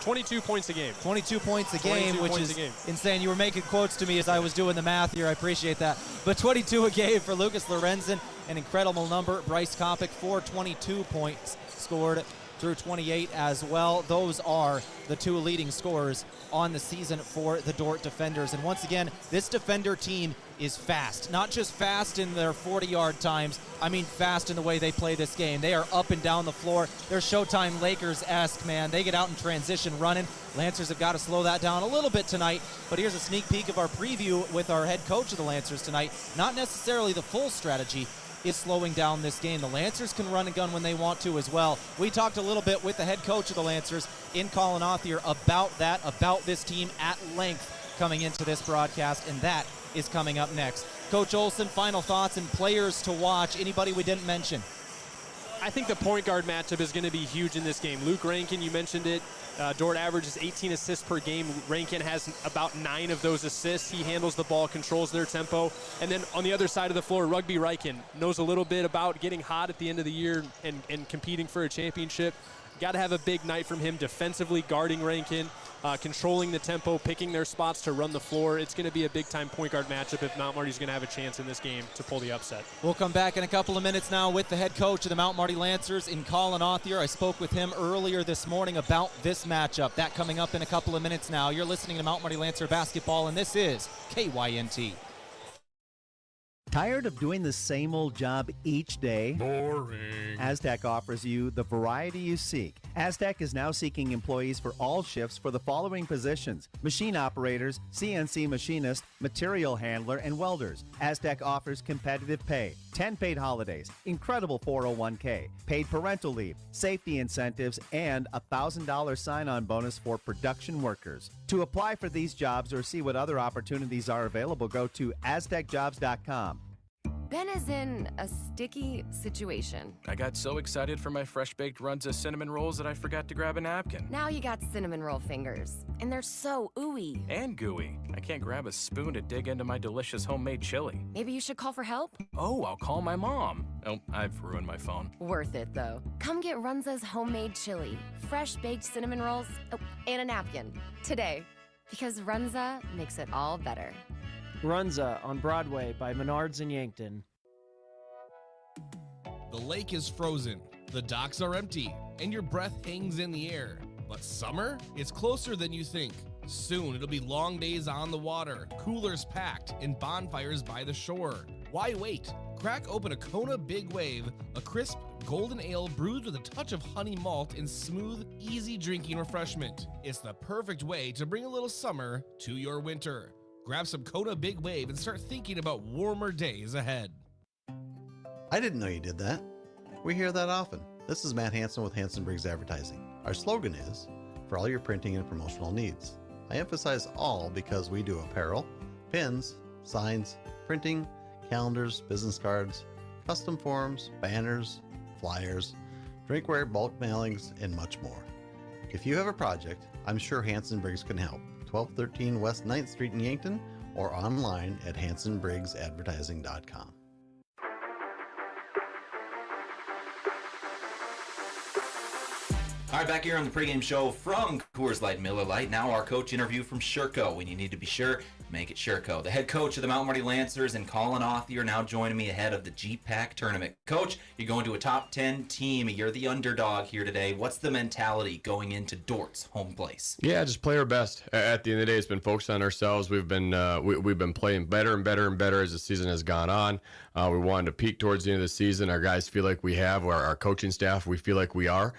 22 points a game. 22 points a game, 22 which points is a game. insane. You were making quotes to me as I was doing the math here. I appreciate that. But 22 a game for Lucas Lorenzen, an incredible number. Bryce Kopic, 422 points scored through 28 as well. Those are the two leading scorers on the season for the Dordt defenders. And once again, this defender team is fast. Not just fast in their 40-yard times, I mean fast in the way they play this game. They are up and down the floor. They're Showtime Lakers-esque, man. They get out in transition running. Lancers have got to slow that down a little bit tonight, but here's a sneak peek of our preview with our head coach of the Lancers tonight. Not necessarily the full strategy is slowing down this game. The Lancers can run and gun when they want to as well. We talked a little bit with the head coach of the Lancers in Colin Othier about that, about this team at length coming into this broadcast, and that is coming up next. Coach Olson, final thoughts and players to watch. Anybody we didn't mention? I think the point guard matchup is going to be huge in this game. Luke Rankin, you mentioned it. Dordt averages 18 assists per game. Rankin has about 9 of those assists. He handles the ball, controls their tempo. And then on the other side of the floor, Rugby Ryken knows a little bit about getting hot at the end of the year and competing for a championship. Got to have a big night from him defensively, guarding Rankin, controlling the tempo, picking their spots to run the floor. It's going to be a big-time point guard matchup. If not, Marty's going to have a chance in this game to pull the upset. We'll come back in a couple of minutes now with the head coach of the Mount Marty Lancers in Colin Othier. I spoke with him earlier this morning about this matchup. That coming up in a couple of minutes now. You're listening to Mount Marty Lancer basketball, and this is KYNT. Tired of doing the same old job each day? Boring. Aztec offers you the variety you seek. Aztec is now seeking employees for all shifts for the following positions: machine operators, CNC machinist, material handler, and welders. Aztec offers competitive pay, 10 paid holidays, incredible 401k, paid parental leave, safety incentives, and a $1,000 sign-on bonus for production workers. To apply for these jobs or see what other opportunities are available, go to aztecjobs.com. Ben is in a sticky situation. I got so excited for my fresh-baked Runza cinnamon rolls that I forgot to grab a napkin. Now you got cinnamon roll fingers, and they're so ooey. And gooey. I can't grab a spoon to dig into my delicious homemade chili. Maybe you should call for help? Oh, I'll call my mom. Oh, I've ruined my phone. Worth it, though. Come get Runza's homemade chili, fresh-baked cinnamon rolls, and a napkin today, because Runza makes it all better. Runza on Broadway by Menards in Yankton. The lake is frozen, the docks are empty, and your breath hangs in the air. But summer? It's closer than you think. Soon it'll be long days on the water, coolers packed, and bonfires by the shore. Why wait? Crack open a Kona Big Wave, a crisp golden ale brewed with a touch of honey malt and smooth, easy drinking refreshment. It's the perfect way to bring a little summer to your winter. Grab some Kona Big Wave and start thinking about warmer days ahead. I didn't know you did that. We hear that often. This is Matt Hansen with Hansen Briggs Advertising. Our slogan is, for all your printing and promotional needs. I emphasize all because we do apparel, pins, signs, printing, calendars, business cards, custom forms, banners, flyers, drinkware, bulk mailings, and much more. If you have a project, I'm sure Hansen Briggs can help. 1213 West 9th Street in Yankton, or online at hansenbriggsadvertising.com. All right, back here on the pregame show from Coors Light Miller Lite. Now our coach interview from Sherco. When you need to be sure, make it Sherco. The head coach of the Mount Marty Lancers and Colin Othier now joining me ahead of the GPAC tournament. Coach, you're going to a top 10 team. You're the underdog here today. What's the mentality going into Dordt's home place? Yeah, just play our best. At the end of the day, it's been focused on ourselves. We've been playing better and better and better as the season has gone on. We wanted to peak towards the end of the season. Our guys feel like we have, or our coaching staff, we feel like we are.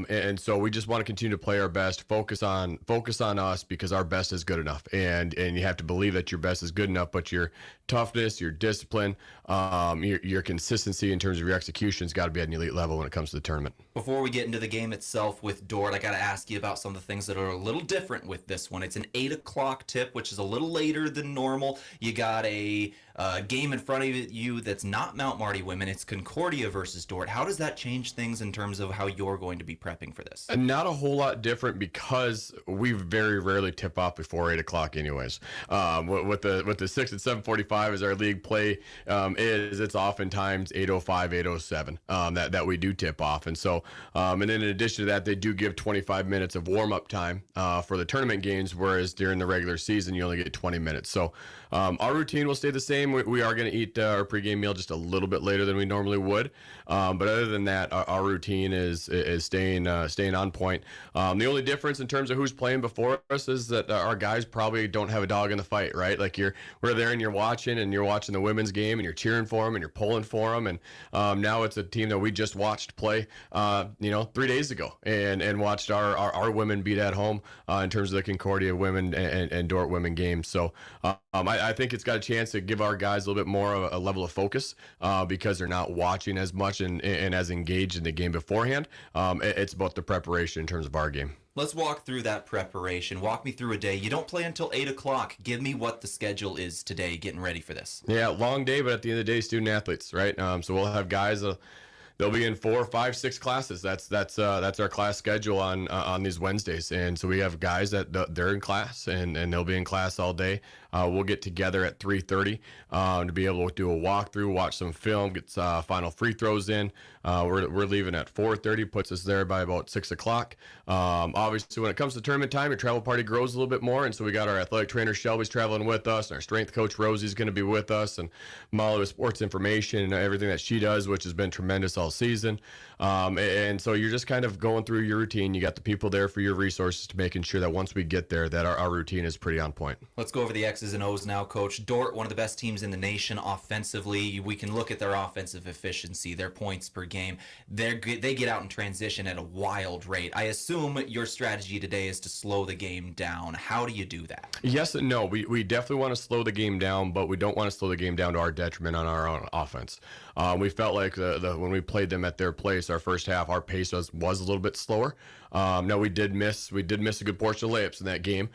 And so we just want to continue to play our best, focus on us, because our best is good enough. And you have to believe that your best is good enough, but your toughness, your discipline, your consistency in terms of your execution has got to be at an elite level when it comes to the tournament. Before we get into the game itself with Dordt, I got to ask you about some of the things that are a little different with this one. It's an 8 o'clock tip, which is a little later than normal. You got a game in front of you that's not Mount Marty women. It's Concordia versus Dordt. How does that change things in terms of how you're going to be prepping for this? Not a whole lot different because we very rarely tip off before 8 o'clock anyways. With the 6 and 7:45 as our league play it's oftentimes 8:05, 8:07 that we do tip off. And so, and then in addition to that, they do give 25 minutes of warm-up time for the tournament games, whereas during the regular season, you only get 20 minutes. So our routine will stay the same. We are going to eat our pregame meal just a little bit later than we normally would. But other than that, our routine is staying on point. The only difference in terms of who's playing before us is that our guys probably don't have a dog in the fight, right? Like we're there and you're watching the women's game and you're cheering for them and you're pulling for them. And now it's a team that we just watched play, 3 days ago and watched our women beat at home in terms of the Concordia women and Dordt women games. So I think it's got a chance to give our guys a little bit more of a level of focus because they're not watching as much and as engaged in the game beforehand. It's about the preparation in terms of our game. Let's walk through that preparation. Walk me through a day. You don't play until 8 o'clock. Give me what the schedule is today getting ready for this. Yeah, long day, but at the end of the day, student athletes, right? So we'll have guys, they'll be in 4, 5, 6 classes. That's our class schedule on these Wednesdays. And so we have guys that they're in class and they'll be in class all day. We'll get together at 3:30 to be able to do a walkthrough, watch some film, get final free throws in. We're leaving at 4:30, puts us there by about 6 o'clock. Obviously, when it comes to tournament time, your travel party grows a little bit more. And so we got our athletic trainer, Shelby's traveling with us, and our strength coach, Rosie's going to be with us, and Molly with sports information and everything that she does, which has been tremendous all season. And so you're just kind of going through your routine. You got the people there for your resources to making sure that once we get there, that our routine is pretty on point. Let's go over the X's and O's now, Coach. Dordt, one of the best teams in the nation offensively. We can look at their offensive efficiency, their points per game. They get out in transition at a wild rate. I assume your strategy today is to slow the game down. How do you do that? Yes and no. We definitely want to slow the game down, but we don't want to slow the game down to our detriment on our own offense. We felt like when we played them at their place, our first half, our pace was a little bit slower. Now we did miss a good portion of layups in that game,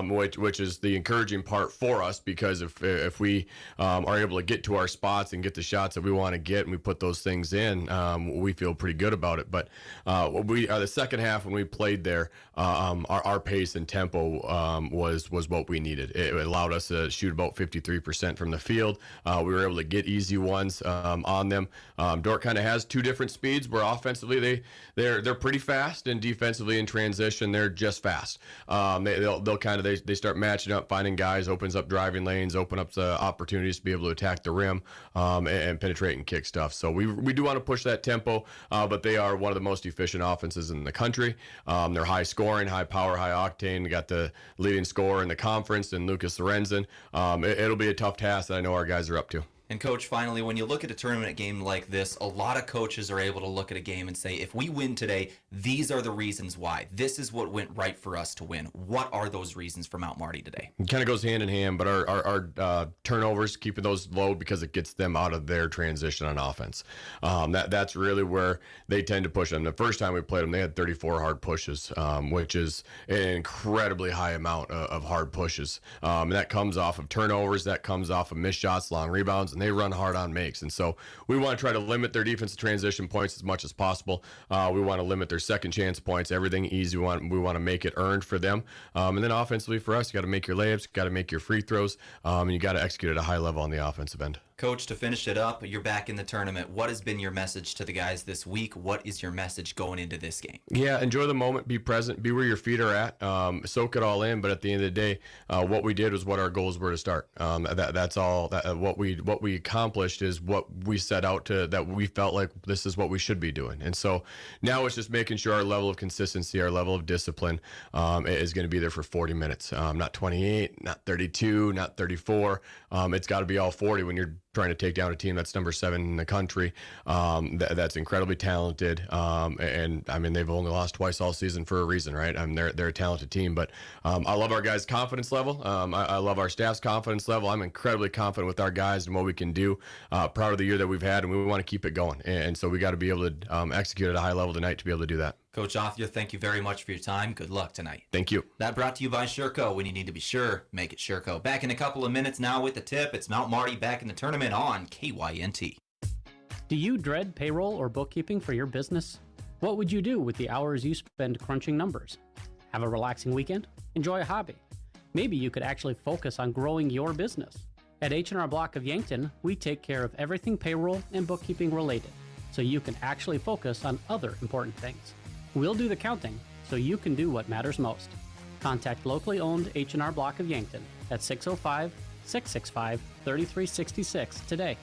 which is the encouraging part for us, because if we are able to get to our spots and get the shots that we want to get and we put those things in, we feel pretty good about it. But the second half when we played there, our pace and tempo was what we needed. It allowed us to shoot about 53% from the field. We were able to get easy ones on them. Dordt kind of has two different speeds, where offensively they're pretty fast, and defensively in transition they're just fast. They start matching up, finding guys, opens up driving lanes, open up the opportunities to be able to attack the rim and penetrate and kick stuff. So we do want to push that tempo, but they are one of the most efficient offenses in the country. They're high scoring, high power, high octane. We got the leading scorer in the conference in Lucas Lorenzen. It'll be a tough task that I know our guys are up to. And Coach, finally, when you look at a tournament game like this, a lot of coaches are able to look at a game and say, if we win today, these are the reasons why. This is what went right for us to win. What are those reasons for Mount Marty today? It kind of goes hand in hand, but our turnovers, keeping those low because it gets them out of their transition on offense. That's really where they tend to push them. The first time we played them, they had 34 hard pushes, which is an incredibly high amount of hard pushes. And that comes off of turnovers, that comes off of missed shots, long rebounds, and they run hard on makes. And so we want to try to limit their defensive transition points as much as possible. We want to limit their second chance points, everything easy. We want to make it earned for them. And then offensively for us, you got to make your layups, got to make your free throws, and you got to execute at a high level on the offensive end. Coach, to finish it up, you're back in the tournament. What has been your message to the guys this week? What is your message going into this game? Yeah, enjoy the moment, be present, be where your feet are at, soak it all in. But at the end of the day, what we did was what our goals were to start. That's all. What we accomplished is what we set out to, that we felt like this is what we should be doing. And so now it's just making sure our level of consistency, our level of discipline is going to be there for 40 minutes. Not 28, not 32, not 34. It's got to be all 40 when you're trying to take down a team that's number 7 in the country, that's incredibly talented, and I mean they've only lost twice all season for a reason, right? They're a talented team, but I love our guys' confidence level. I love our staff's confidence level. I'm incredibly confident with our guys and what we can do. Proud of the year that we've had, and we want to keep it going. And so we got to be able to execute at a high level tonight to be able to do that. Coach Othia, thank you very much for your time. Good luck tonight. Thank you. That brought to you by Sherco. When you need to be sure, make it Sherco. Back in a couple of minutes now with the tip. It's Mount Marty back in the tournament on KYNT. Do you dread payroll or bookkeeping for your business? What would you do with the hours you spend crunching numbers? Have a relaxing weekend? Enjoy a hobby? Maybe you could actually focus on growing your business. At H&R Block of Yankton, we take care of everything payroll and bookkeeping related, so you can actually focus on other important things. We'll do the counting, so you can do what matters most. Contact locally owned H&R Block of Yankton at 605-665-3366 today.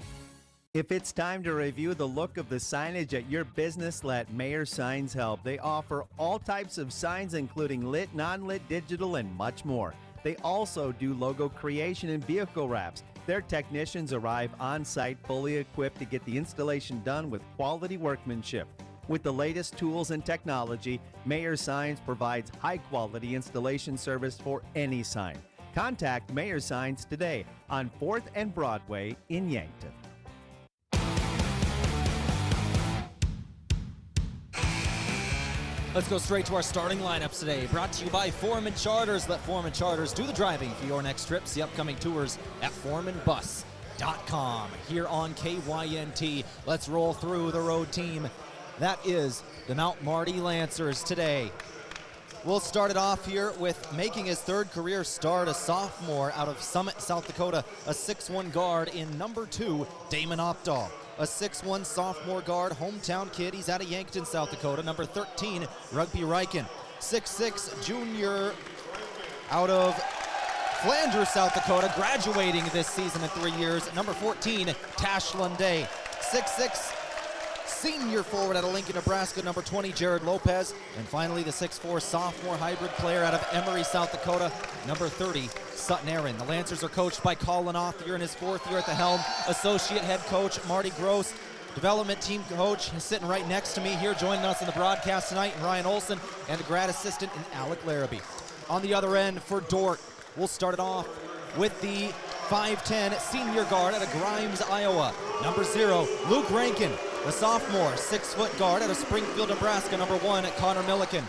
If it's time to review the look of the signage at your business, let Mayor Signs help. They offer all types of signs, including lit, non-lit, digital, and much more. They also do logo creation and vehicle wraps. Their technicians arrive on site fully equipped to get the installation done with quality workmanship. With the latest tools and technology, Mayor Signs provides high-quality installation service for any sign. Contact Mayor Signs today on 4th and Broadway in Yankton. Let's go straight to our starting lineups today. Brought to you by Foreman Charters. Let Foreman Charters do the driving for your next trips. The upcoming tours at foremanbus.com. Here on KYNT, let's roll through the road team. That is the Mount Marty Lancers today. We'll start it off here with making his third career start, a sophomore out of Summit, South Dakota, a 6'1 guard in number 2, Damon Opdahl. A 6'1 sophomore guard, hometown kid. He's out of Yankton, South Dakota. Number 13, Rugby Riken. 6'6 junior out of Flanders, South Dakota, graduating this season in 3 years. Number 14, Tash Lunday. 6'6 senior forward out of Lincoln, Nebraska. Number 20, Jared Lopez. And finally, the 6'4 sophomore hybrid player out of Emory, South Dakota. Number 30, Sutton Aaron. The Lancers are coached by Colin Othyer in his 4th year at the helm. Associate head coach Marty Gross. Development team coach is sitting right next to me here, joining us in the broadcast tonight, and Ryan Olson, and the grad assistant in Alec Larrabee. On the other end for Dordt, we'll start it off with the 5'10 senior guard out of Grimes, Iowa. Number 0, Luke Rankin. A sophomore, 6-foot guard out of Springfield, Nebraska. Number 1, Connor Milliken.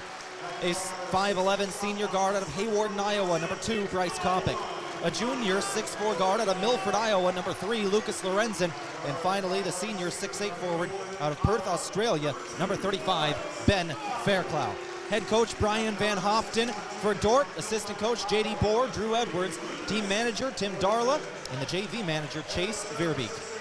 A 5'11 senior guard out of Haywarden, Iowa. Number 2, Bryce Kopic. A junior, 6'4 guard out of Milford, Iowa. Number 3, Lucas Lorenzen. And finally, the senior, 6'8 forward out of Perth, Australia. Number 35, Ben Fairclough. Head coach Brian Van Hoften for Dordt. Assistant coach J.D. Bohr, Drew Edwards. Team manager Tim Darla. And the JV manager Chase Verbeek.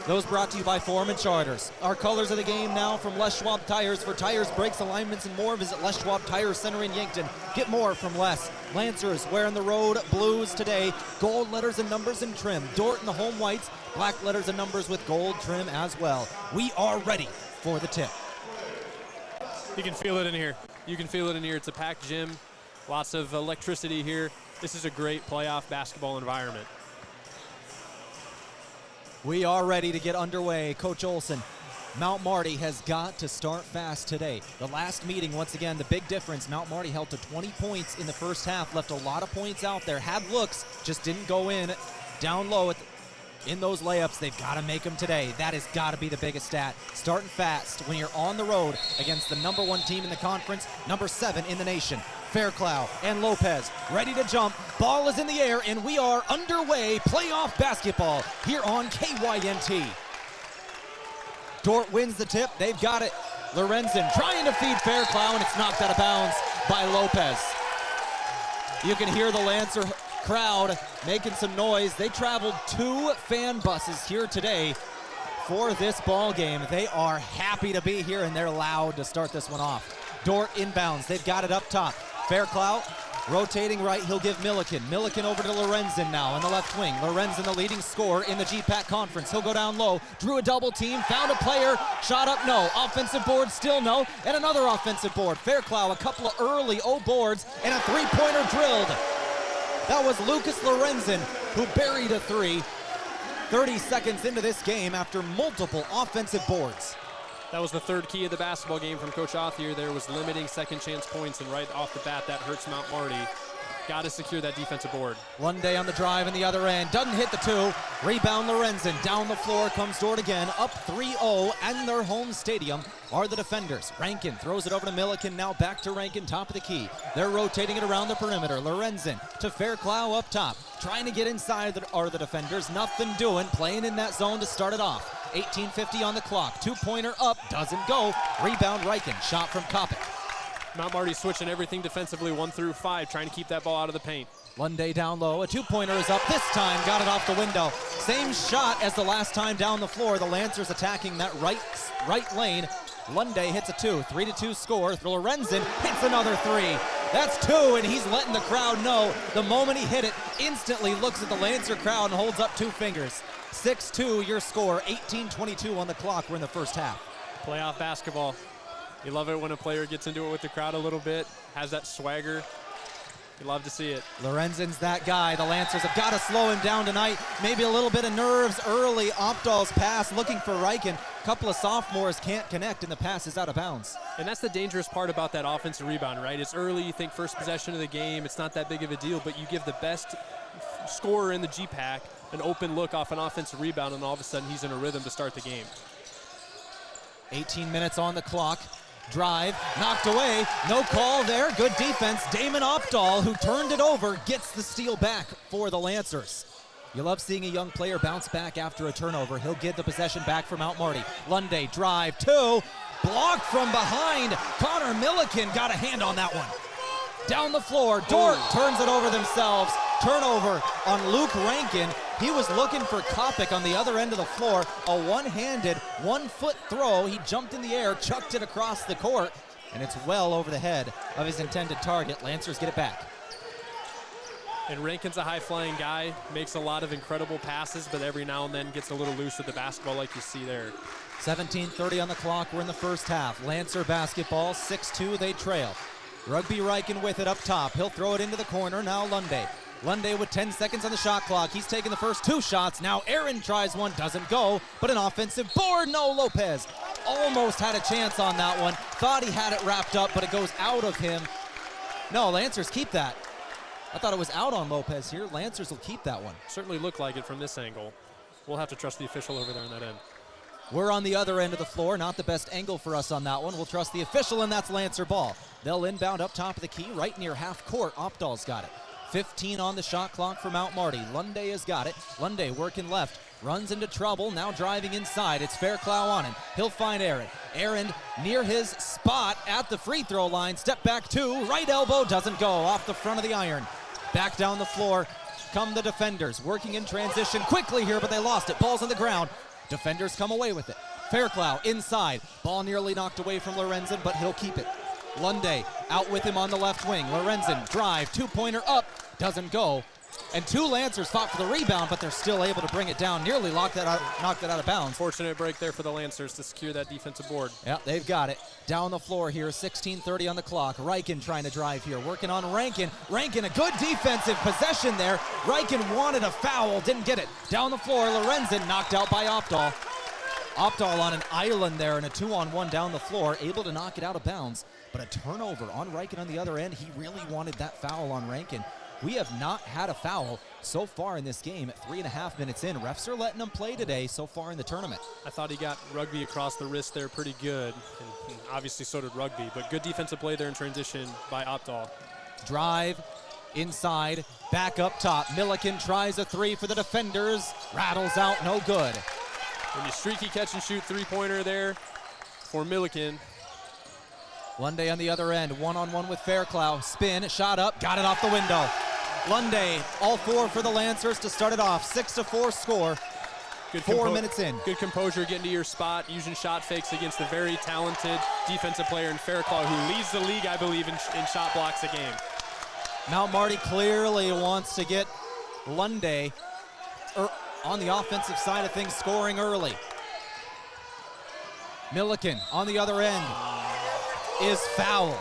Those brought to you by Foreman Charters. Our colors of the game now from Les Schwab Tires. For tires, brakes, alignments, and more, visit Les Schwab Tire Center in Yankton. Get more from Les. Lancers wearing the road blues today. Gold letters and numbers and trim. Dordt in the home whites. Black letters and numbers with gold trim as well. We are ready for the tip. You can feel it in here. You can feel it in here. It's a packed gym. Lots of electricity here. This is a great playoff basketball environment. We are ready to get underway. Coach Olson, Mount Marty has got to start fast today. The last meeting, once again, the big difference, Mount Marty held to 20 points in the first half, left a lot of points out there, had looks, just didn't go in. Down low in those layups, they've got to make them today. That has got to be the biggest stat. Starting fast when you're on the road against the number 1 team in the conference, number 7 in the nation. Fairclough and Lopez ready to jump. Ball is in the air, and we are underway. Playoff basketball here on KYNT. Dordt wins the tip. They've got it. Lorenzen trying to feed Fairclough, and it's knocked out of bounds by Lopez. You can hear the Lancer crowd making some noise. They traveled 2 fan buses here today for this ball game. They are happy to be here, and they're loud to start this one off. Dordt inbounds. They've got it up top. Fairclough rotating right. He'll give Milliken. Milliken over to Lorenzen now on the left wing. Lorenzen, the leading scorer in the GPAC conference. He'll go down low. Drew a double team. Found a player. Shot up, no. Offensive board, still no. And another offensive board. Fairclough, a couple of early boards, and a three-pointer drilled. That was Lucas Lorenzen who buried a 3. 30 seconds into this game after multiple offensive boards. That was the third key of the basketball game from Coach Othyer. There was limiting second chance points, and right off the bat, that hurts Mount Marty. Got to secure that defensive board. Lunday on the drive in the other end. Doesn't hit the 2. Rebound Lorenzen. Down the floor comes Dordt again. Up 3-0, and their home stadium are the defenders. Rankin throws it over to Milliken. Now back to Rankin, top of the key. They're rotating it around the perimeter. Lorenzen to Fairclough up top. Trying to get inside are the defenders. Nothing doing. Playing in that zone to start it off. 18:50 on the clock. 2-pointer up. Doesn't go. Rebound Rankin. Shot from Kopic. Mount Marty switching everything defensively 1 through 5, trying to keep that ball out of the paint. Lunday down low. A 2-pointer is up. This time got it off the window. Same shot as the last time down the floor. The Lancers attacking that right lane. Lunday hits a 2. 3-2 score. Lorenzen hits another 3. That's 2, and he's letting the crowd know. The moment he hit it, instantly looks at the Lancer crowd and holds up 2 fingers. 6-2 your score. 18:22 on the clock. We're in the first half. Playoff basketball. You love it when a player gets into it with the crowd a little bit, has that swagger. You love to see it. Lorenzen's that guy. The Lancers have got to slow him down tonight. Maybe a little bit of nerves early. Opdahl's pass looking for Riken. A couple of sophomores can't connect, and the pass is out of bounds. And that's the dangerous part about that offensive rebound, right? It's early. You think first possession of the game. It's not that big of a deal, but you give the best scorer in the GPAC an open look off an offensive rebound, and all of a sudden he's in a rhythm to start the game. 18 minutes on the clock. Drive, knocked away, no call there, good defense. Damon Opdahl, who turned it over, gets the steal back for the Lancers. You love seeing a young player bounce back after a turnover. He'll get the possession back for Mount Marty. Lunday, drive, 2, blocked from behind. Connor Milliken got a hand on that one. Down the floor, Dordt turns it over themselves. Turnover on Luke Rankin. He was looking for Kopic on the other end of the floor. A one-handed, 1-foot throw. He jumped in the air, chucked it across the court, and it's well over the head of his intended target. Lancers get it back. And Rankin's a high-flying guy, makes a lot of incredible passes, but every now and then gets a little loose with the basketball like you see there. 17:30 on the clock. We're in the first half. Lancer basketball, 6-2, they trail. Rugby Riken with it up top. He'll throw it into the corner. Now Lunday. Lunday with 10 seconds on the shot clock. He's taking the first 2 shots. Now Aaron tries one, doesn't go, but an offensive board. No, Lopez almost had a chance on that one. Thought he had it wrapped up, but it goes out of him. No, Lancers keep that. I thought it was out on Lopez here. Lancers will keep that one. Certainly looked like it from this angle. We'll have to trust the official over there on that end. We're on the other end of the floor. Not the best angle for us on that one. We'll trust the official, and that's Lancer ball. They'll inbound up top of the key, right near half court. Opdahl's got it. 15 on the shot clock for Mount Marty. Lunday has got it. Lunday working left. Runs into trouble. Now driving inside. It's Fairclough on him. He'll find Aaron. Aaron near his spot at the free throw line. Step back 2. Right elbow doesn't go. Off the front of the iron. Back down the floor come the defenders. Working in transition quickly here, but they lost it. Ball's on the ground. Defenders come away with it. Fairclough inside. Ball nearly knocked away from Lorenzen, but he'll keep it. Lunday out with him on the left wing. Lorenzen drive, 2-pointer up, doesn't go. And 2 Lancers fought for the rebound, but they're still able to bring it down. Nearly knocked that out of bounds. Fortunate break there for the Lancers to secure that defensive board. Yeah, they've got it. Down the floor here, 16:30 on the clock. Riken trying to drive here, working on Rankin. Rankin, a good defensive possession there. Riken wanted a foul, didn't get it. Down the floor, Lorenzen knocked out by Opdahl. Opdahl on an island there in a 2-on-1 down the floor, able to knock it out of bounds. But a turnover on Riken on the other end. He really wanted that foul on Rankin. We have not had a foul so far in this game at 3.5 minutes in. Refs are letting them play today so far in the tournament. I thought he got Rugby across the wrist there pretty good, and obviously so did Rugby, but good defensive play there in transition by Opdahl. Drive inside, back up top. Milliken tries a 3 for the defenders. Rattles out, no good. And you streaky catch and shoot 3-pointer there for Milliken. Lunday on the other end, 1-on-1 with Fairclough. Spin, shot up, got it off the window. Lunday, all 4 for the Lancers to start it off. 6-4 score. Good 4 minutes in. Good composure, getting to your spot, using shot fakes against a very talented defensive player in Fairclough, who leads the league, I believe, in shot blocks a game. Mount Marty clearly wants to get Lunday on the offensive side of things, scoring early. Milliken on the other end is fouled.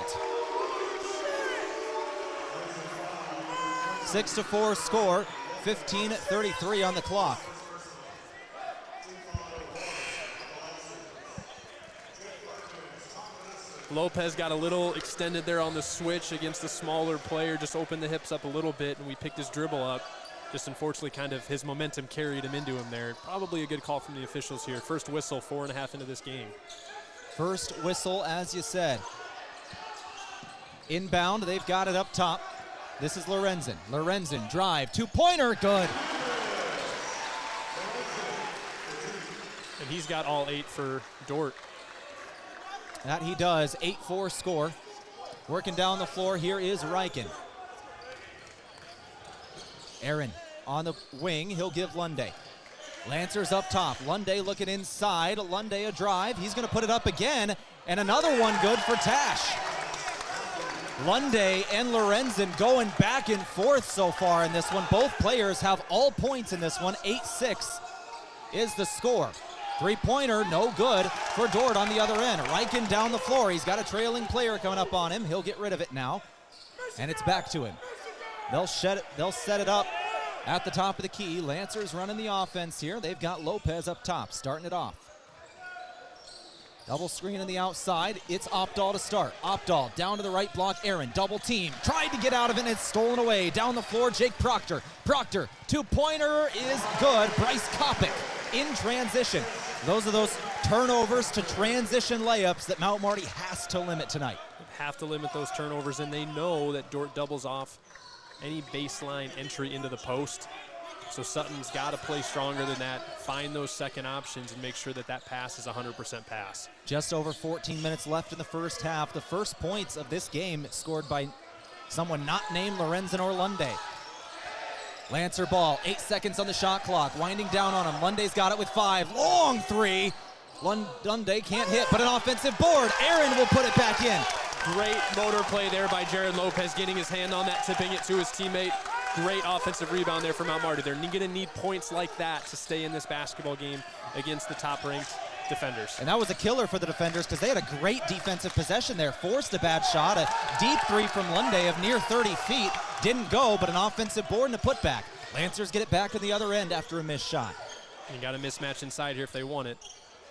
6-4 score, 15:33 on the clock. Lopez got a little extended there on the switch against the smaller player, just opened the hips up a little bit, and we picked his dribble up. Just unfortunately kind of his momentum carried him into him there. Probably a good call from the officials here. First whistle, 4.5 into this game. First whistle, as you said. Inbound, they've got it up top. This is Lorenzen. Lorenzen, drive, two-pointer, good. And he's got all 8 for Dordt. That he does, 8-4 score. Working down the floor, here is Riken. Aaron on the wing, he'll give Lunday. Lancers up top, Lunday looking inside, Lunday a drive, he's gonna put it up again, and another one good for Tash. Lunday and Lorenzen going back and forth so far in this one. Both players have all points in this one, 8-6 is the score. Three-pointer, no good for Dordt on the other end. Riken down the floor, he's got a trailing player coming up on him, he'll get rid of it now, and it's back to him. They'll set it up at the top of the key. Lancers running the offense here. They've got Lopez up top, starting it off. Double screen on the outside. It's Opdahl to start. Opdahl down to the right block. Aaron, double team. Tried to get out of it, and it's stolen away. Down the floor, Jake Proctor. Proctor, two-pointer is good. Bryce Kopic in transition. Those are those turnovers to transition layups that Mount Marty has to limit tonight. Have to limit those turnovers, and they know that Dordt doubles off any baseline entry into the post. So Sutton's got to play stronger than that, find those second options, and make sure that that pass is 100% pass. Just over 14 minutes left in the first half. The first points of this game scored by someone not named Lorenzen or Lunday. Lancer ball, 8 seconds on the shot clock, winding down on him. Lunday's got it with 5, long three. Lunday can't hit, but an offensive board. Aaron will put it back in. Great motor play there by Jared Lopez, getting his hand on that, tipping it to his teammate. Great offensive rebound there for Mount Marty. They're going to need points like that to stay in this basketball game against the top-ranked defenders. And that was a killer for the defenders because they had a great defensive possession there. Forced a bad shot, a deep three from Lunday of near 30 feet. Didn't go, but an offensive board and a putback. Lancers get it back on the other end after a missed shot. You got a mismatch inside here if they want it.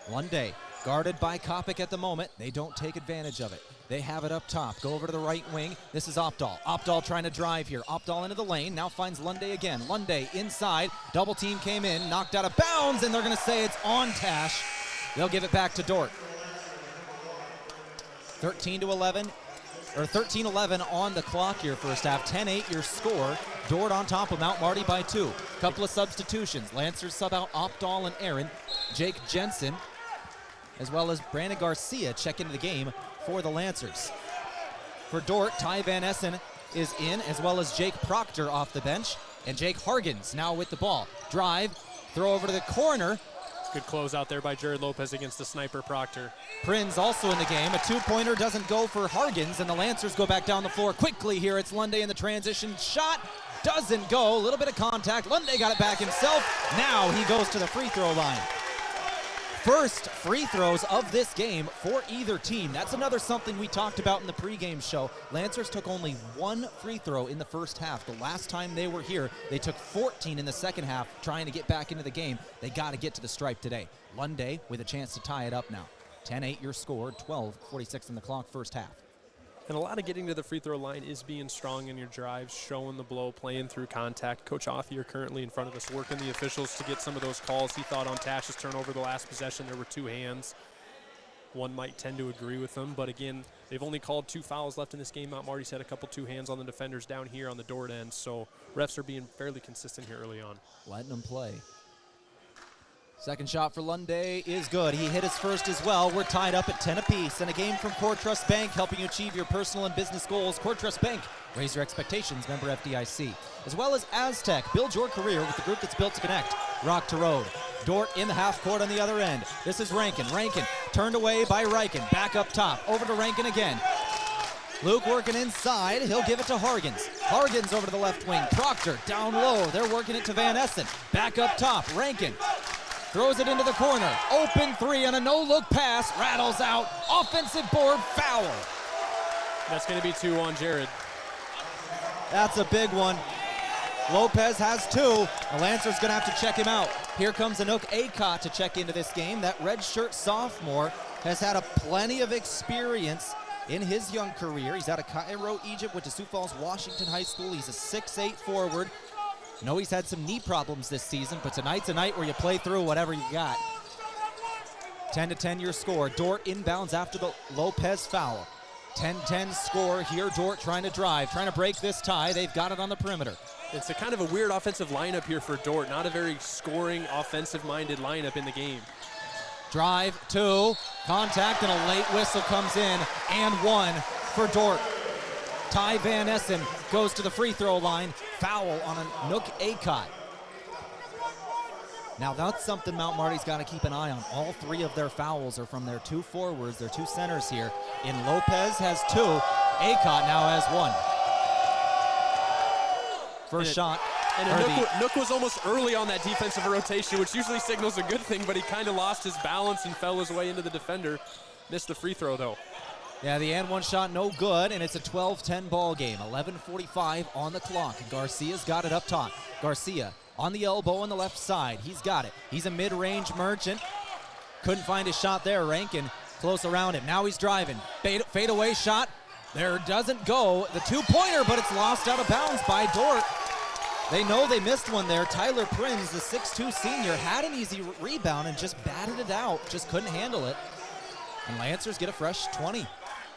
Lunday guarded by Kopic at the moment. They don't take advantage of it. They have it up top. Go over to the right wing. This is Opdahl. Opdahl trying to drive here. Opdahl into the lane. Now finds Lunday again. Lunday inside. Double team came in. Knocked out of bounds, and they're going to say it's on Tash. They'll give it back to Dordt. 13-11 on the clock here first half. 10-8 your score. Dordt on top of Mount Marty by 2. Couple of substitutions. Lancers sub out Opdahl and Aaron. Jake Jensen, as well as Brandon Garcia check into the game for the Lancers. For Dordt, Ty Van Essen is in, as well as Jake Proctor off the bench. And Jake Hargens now with the ball. Drive, throw over to the corner. Good close out there by Jared Lopez against the sniper Proctor. Prinz also in the game. A two-pointer doesn't go for Hargens, and the Lancers go back down the floor quickly here. It's Lunday in the transition. Shot doesn't go. A little bit of contact. Lunday got it back himself. Now he goes to the free throw line. First free throws of this game for either team. That's another something we talked about in the pregame show. Lancers took only 1 free throw in the first half. The last time they were here, they took 14 in the second half trying to get back into the game. They got to get to the stripe today. Lunday with a chance to tie it up now. 10-8 your score, 12:46 on the clock first half. And a lot of getting to the free throw line is being strong in your drives, showing the blow, playing through contact. Coach Othier currently in front of us working the officials to get some of those calls. He thought on Tash's turnover the last possession there were 2 hands. One might tend to agree with them, but again, they've only called 2 fouls left in this game. Mount Marty's had a couple 2 hands on the defenders down here on the Dordt end, so refs are being fairly consistent here early on. Letting them play. Second shot for Lunday is good. He hit his first as well. We're tied up at 10 apiece. And a game from Core Trust Bank, helping you achieve your personal and business goals. Core Trust Bank, raise your expectations, member FDIC. As well as Aztec, build your career with the group that's built to connect. Rock to road. Dordt in the half court on the other end. This is Rankin. Rankin turned away by Riken. Back up top. Over to Rankin again. Luke working inside. He'll give it to Hargens. Hargens over to the left wing. Proctor down low. They're working it to Van Essen. Back up top. Rankin throws it into the corner. Open 3 on a no-look pass. Rattles out. Offensive board foul. That's going to be 2 on Jared. That's a big one. Lopez has 2. The Lancers going to have to check him out. Here comes Anook Akot to check into this game. That redshirt sophomore has had plenty of experience in his young career. He's out of Cairo, Egypt, went to Sioux Falls, Washington High School. He's a 6'8 forward. I know he's had some knee problems this season, but tonight's a night where you play through whatever you got. 10-10 your score. Dordt inbounds after the Lopez foul. 10-10 score here. Dordt trying to drive, trying to break this tie. They've got it on the perimeter. It's a kind of a weird offensive lineup here for Dordt. Not a very scoring, offensive-minded lineup in the game. Drive, 2, contact, and a late whistle comes in, and 1 for Dordt. Ty Van Essen goes to the free throw line. Foul on a Nook Acott. Now that's something Mount Marty's got to keep an eye on. All 3 of their fouls are from their 2 forwards, their 2 centers here. And Lopez has 2. Acott now has 1. First shot. And Nook was almost early on that defensive rotation, which usually signals a good thing, but he kind of lost his balance and fell his way into the defender. Missed the free throw, though. Yeah, the and 1 shot no good, and it's a 12-10 ball game. 11:45 on the clock. Garcia's got it up top. Garcia on the elbow on the left side. He's got it. He's a mid-range merchant. Couldn't find his shot there. Rankin close around him. Now he's driving. Fade away shot. There doesn't go. The 2-pointer, but it's lost out of bounds by Dordt. They know they missed one there. Tyler Prinz, the 6'2 senior, had an easy rebound and just batted it out. Just couldn't handle it. And Lancers get a fresh 20.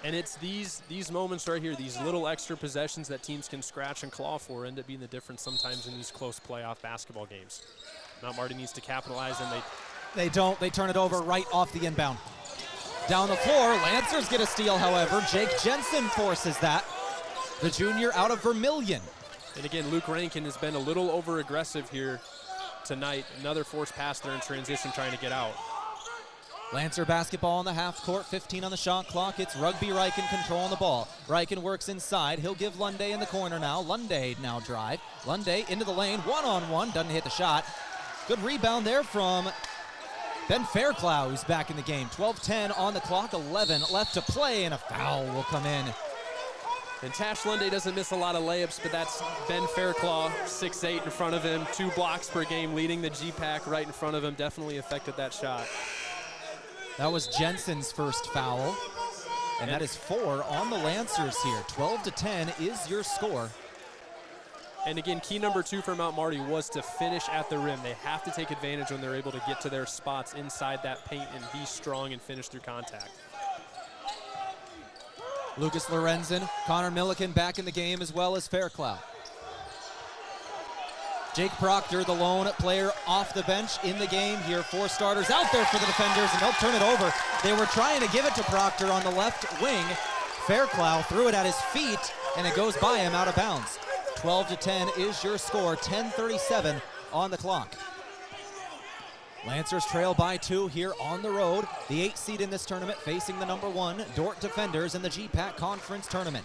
And it's these moments right here, these little extra possessions that teams can scratch and claw for, end up being the difference sometimes in these close playoff basketball games. Mount Marty needs to capitalize, and they don't. They turn it over right off the inbound. Down the floor, Lancers get a steal, however. Jake Jensen forces that. The junior out of Vermilion. And again, Luke Rankin has been a little over-aggressive here tonight. Another forced pass there in transition trying to get out. Lancer basketball on the half court, 15 on the shot clock. It's Rugby Reichen controlling the ball. Reichen works inside. He'll give Lunday in the corner now. Lunday now drive. Lunday into the lane, one-on-one, doesn't hit the shot. Good rebound there from Ben Fairclough, who's back in the game. 12-10 on the clock, 11 left to play, and a foul will come in. And Tash Lunday doesn't miss a lot of layups, but that's Ben Fairclough, 6'8", in front of him. 2 blocks per game, leading the GPAC right in front of him. Definitely affected that shot. That was Jensen's first foul, and that is 4 on the Lancers here. 12-10 is your score. And again, key number 2 for Mount Marty was to finish at the rim. They have to take advantage when they're able to get to their spots inside that paint and be strong and finish through contact. Lucas Lorenzen, Connor Milliken back in the game, as well as Fairclough. Jake Proctor, the lone player off the bench in the game here. 4 starters out there for the defenders, and they'll turn it over. They were trying to give it to Proctor on the left wing. Fairclough threw it at his feet, and it goes by him out of bounds. 12-10 is your score. 10:37 on the clock. Lancers trail by 2 here on the road. The 8th seed in this tournament facing the number 1 Dordt defenders in the GPAC Conference Tournament.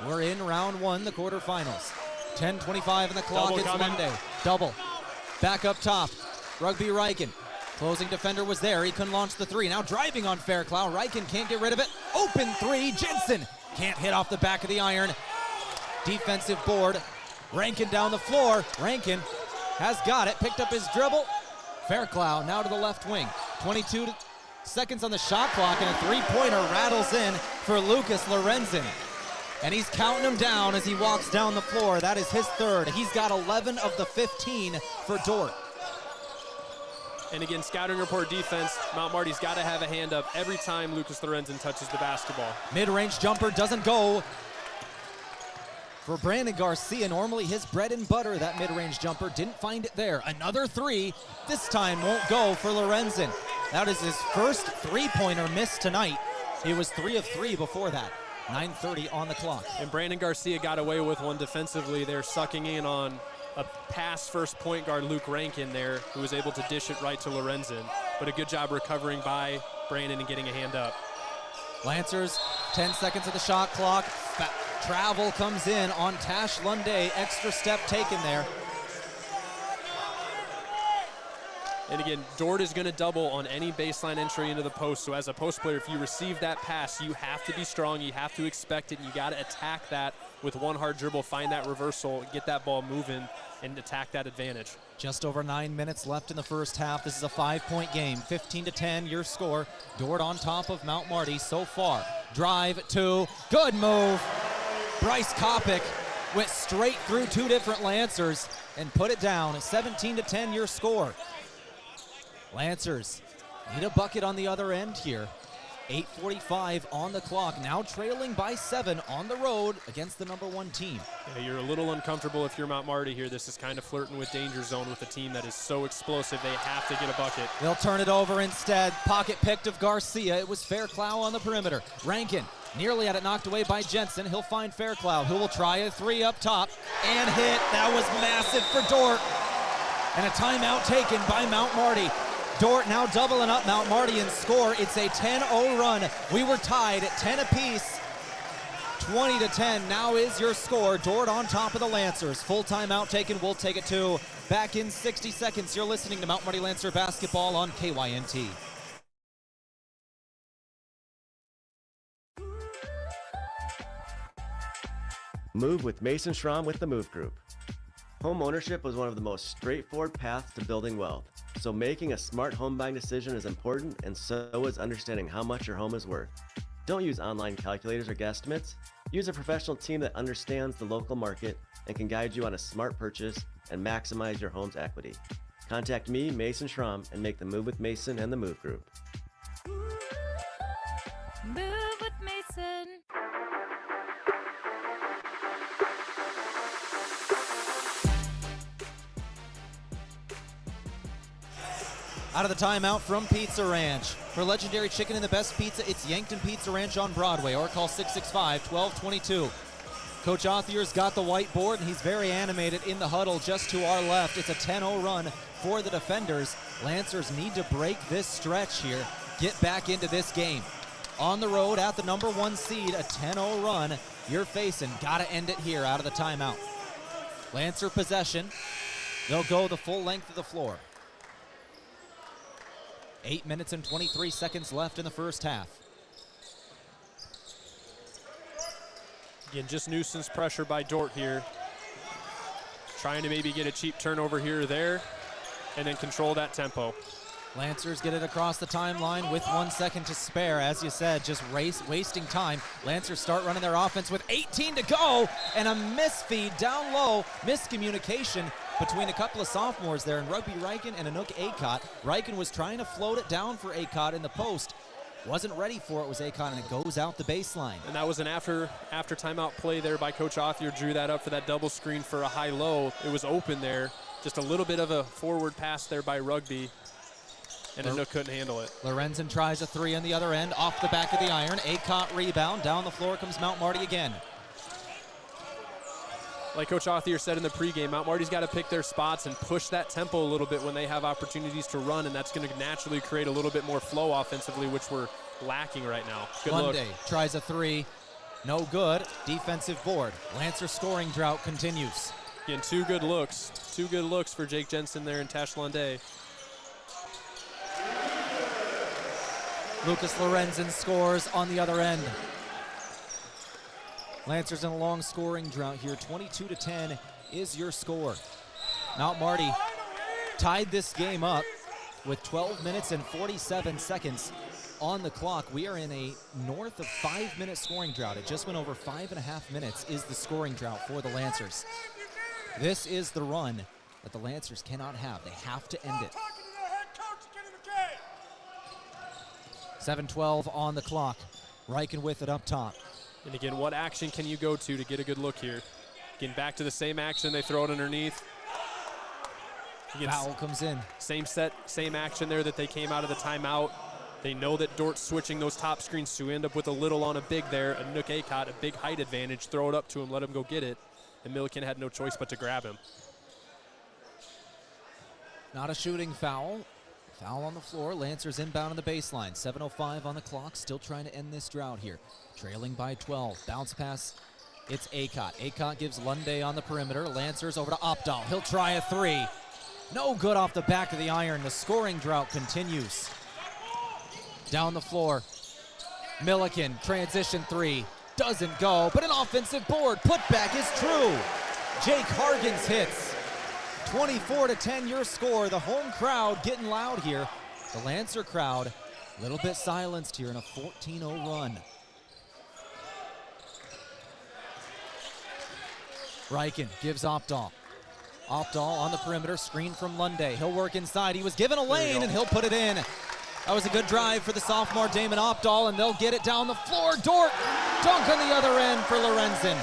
We're in round 1, the quarterfinals. 10:25 on the clock. Double it's coming. Monday. Double. Back up top. Rugby Reichen. Closing defender was there. He couldn't launch the 3. Now driving on Fairclough. Reichen can't get rid of it. Open 3. Jensen can't hit off the back of the iron. Defensive board. Rankin down the floor. Rankin has got it. Picked up his dribble. Fairclough now to the left wing. 22 seconds on the shot clock, and a 3-pointer rattles in for Lucas Lorenzen. And he's counting them down as he walks down the floor. That is his 3rd. He's got 11 of the 15 for Dordt. And again, scouting report defense, Mount Marty's got to have a hand up every time Lucas Lorenzen touches the basketball. Mid-range jumper doesn't go for Brandon Garcia. Normally his bread and butter, that mid-range jumper. Didn't find it there. Another 3. This time won't go for Lorenzen. That is his first 3-pointer miss tonight. He was 3 of 3 before that. 9:30 on the clock. And Brandon Garcia got away with one defensively. They're sucking in on a pass first point guard, Luke Rankin there, who was able to dish it right to Lorenzen. But a good job recovering by Brandon and getting a hand up. Lancers, 10 seconds of the shot clock. Travel comes in on Tash Lunday. Extra step taken there. And again, Dordt is going to double on any baseline entry into the post. So as a post player, if you receive that pass, you have to be strong. You have to expect it. And you got to attack that with one hard dribble, find that reversal, get that ball moving, and attack that advantage. Just over 9 minutes left in the first half. This is a 5-point game. 15-10, your score. Dordt on top of Mount Marty so far. Drive to, good move. Bryce Kopic went straight through two different Lancers and put it down. 17-10, your score. Lancers need a bucket on the other end here. 8:45 on the clock, now trailing by 7 on the road against the #1 team. Yeah, you're a little uncomfortable if you're Mount Marty here. This is kind of flirting with danger zone with a team that is so explosive. They have to get a bucket. They'll turn it over instead. Pocket picked of Garcia. It was Fairclough on the perimeter. Rankin nearly had it knocked away by Jensen. He'll find Fairclough, who will try a three up top and hit. That was massive for Dordt. And a timeout taken by Mount Marty. Dordt now doubling up Mount Marty and score. It's a 10-0 run. We were tied at 10 apiece. 20-10 now is your score. Dordt on top of the Lancers. Full timeout taken. We'll take it to back in 60 seconds. You're listening to Mount Marty Lancer basketball on KYNT. Move with Mason Schramm with the Move Group. Home ownership was one of the most straightforward paths to building wealth. So making a smart home buying decision is important, and so is understanding how much your home is worth. Don't use online calculators or guesstimates. Use a professional team that understands the local market and can guide you on a smart purchase and maximize your home's equity. Contact me, Mason Schramm, and make the move with Mason and the Move Group. Move with Mason. Out of the timeout from Pizza Ranch. For legendary chicken and the best pizza, it's Yankton Pizza Ranch on Broadway, or call 665-1222. Coach Authier's got the whiteboard, and he's very animated in the huddle just to our left. It's a 10-0 run for the defenders. Lancers need to break this stretch here, get back into this game. On the road at the #1 seed, a 10-0 run. You're facing, gotta end it here out of the timeout. Lancer possession. They'll go the full length of the floor. 8 minutes and 23 seconds left in the first half. Again, just nuisance pressure by Dordt here. Trying to maybe get a cheap turnover here or there and then control that tempo. Lancers get it across the timeline with 1 second to spare. As you said, just wasting time. Lancers start running their offense with 18 to go, and a misfeed down low, miscommunication between a couple of sophomores there in Rugby Riken and Anook Acott. Riken was trying to float it down for Acott in the post. Wasn't ready for it, was Acott, and it goes out the baseline. And that was an after timeout play there by Coach Authier. Drew that up for that double screen for a high-low. It was open there. Just a little bit of a forward pass there by Rugby, and Anook couldn't handle it. Lorenzen tries a three on the other end, off the back of the iron. Acott rebound, down the floor comes Mount Marty again. Like Coach Authier said in the pregame, Mount Marty's got to pick their spots and push that tempo a little bit when they have opportunities to run, and that's going to naturally create a little bit more flow offensively, which we're lacking right now. Good Monday look. Tries a three, no good. Defensive board. Lancer scoring drought continues. Again, two good looks for Jake Jensen there and Tash Lunde. Lucas Lorenzen scores on the other end. Lancers in a long scoring drought here. 22-10 is your score. Mount Marty tied this game up with 12 minutes and 47 seconds on the clock. We are in a north of 5-minute scoring drought. It just went over 5.5 minutes is the scoring drought for the Lancers. This is the run that the Lancers cannot have. They have to end it. 7:12 on the clock. Riken with it up top. And again, what action can you go to get a good look here? Again, back to the same action. They throw it underneath. Again, foul comes in. Same set, same action there that they came out of the timeout. They know that Dordt's switching those top screens to end up with a little on a big there. A Nook Acott, a big height advantage. Throw it up to him, let him go get it. And Milliken had no choice but to grab him. Not a shooting foul. Foul on the floor. Lancers inbound on the baseline. 7:05 on the clock. Still trying to end this drought here. Trailing by 12. Bounce pass. It's Acott. Acott gives Lunde on the perimeter. Lancers over to Opdahl. He'll try a three. No good off the back of the iron. The scoring drought continues. Down the floor. Milliken, transition three. Doesn't go, but an offensive board. Putback is true. Jake Hargens hits. 24-10 your score. The home crowd getting loud here. The Lancer crowd a little bit silenced here in a 14-0 run. Reichen gives Opdahl. Opdahl on the perimeter, screen from Lunday. He'll work inside. He was given a lane, and he'll put it in. That was a good drive for the sophomore Damon Opdahl, and they'll get it down the floor. Dordt, dunk on the other end for Lorenzen.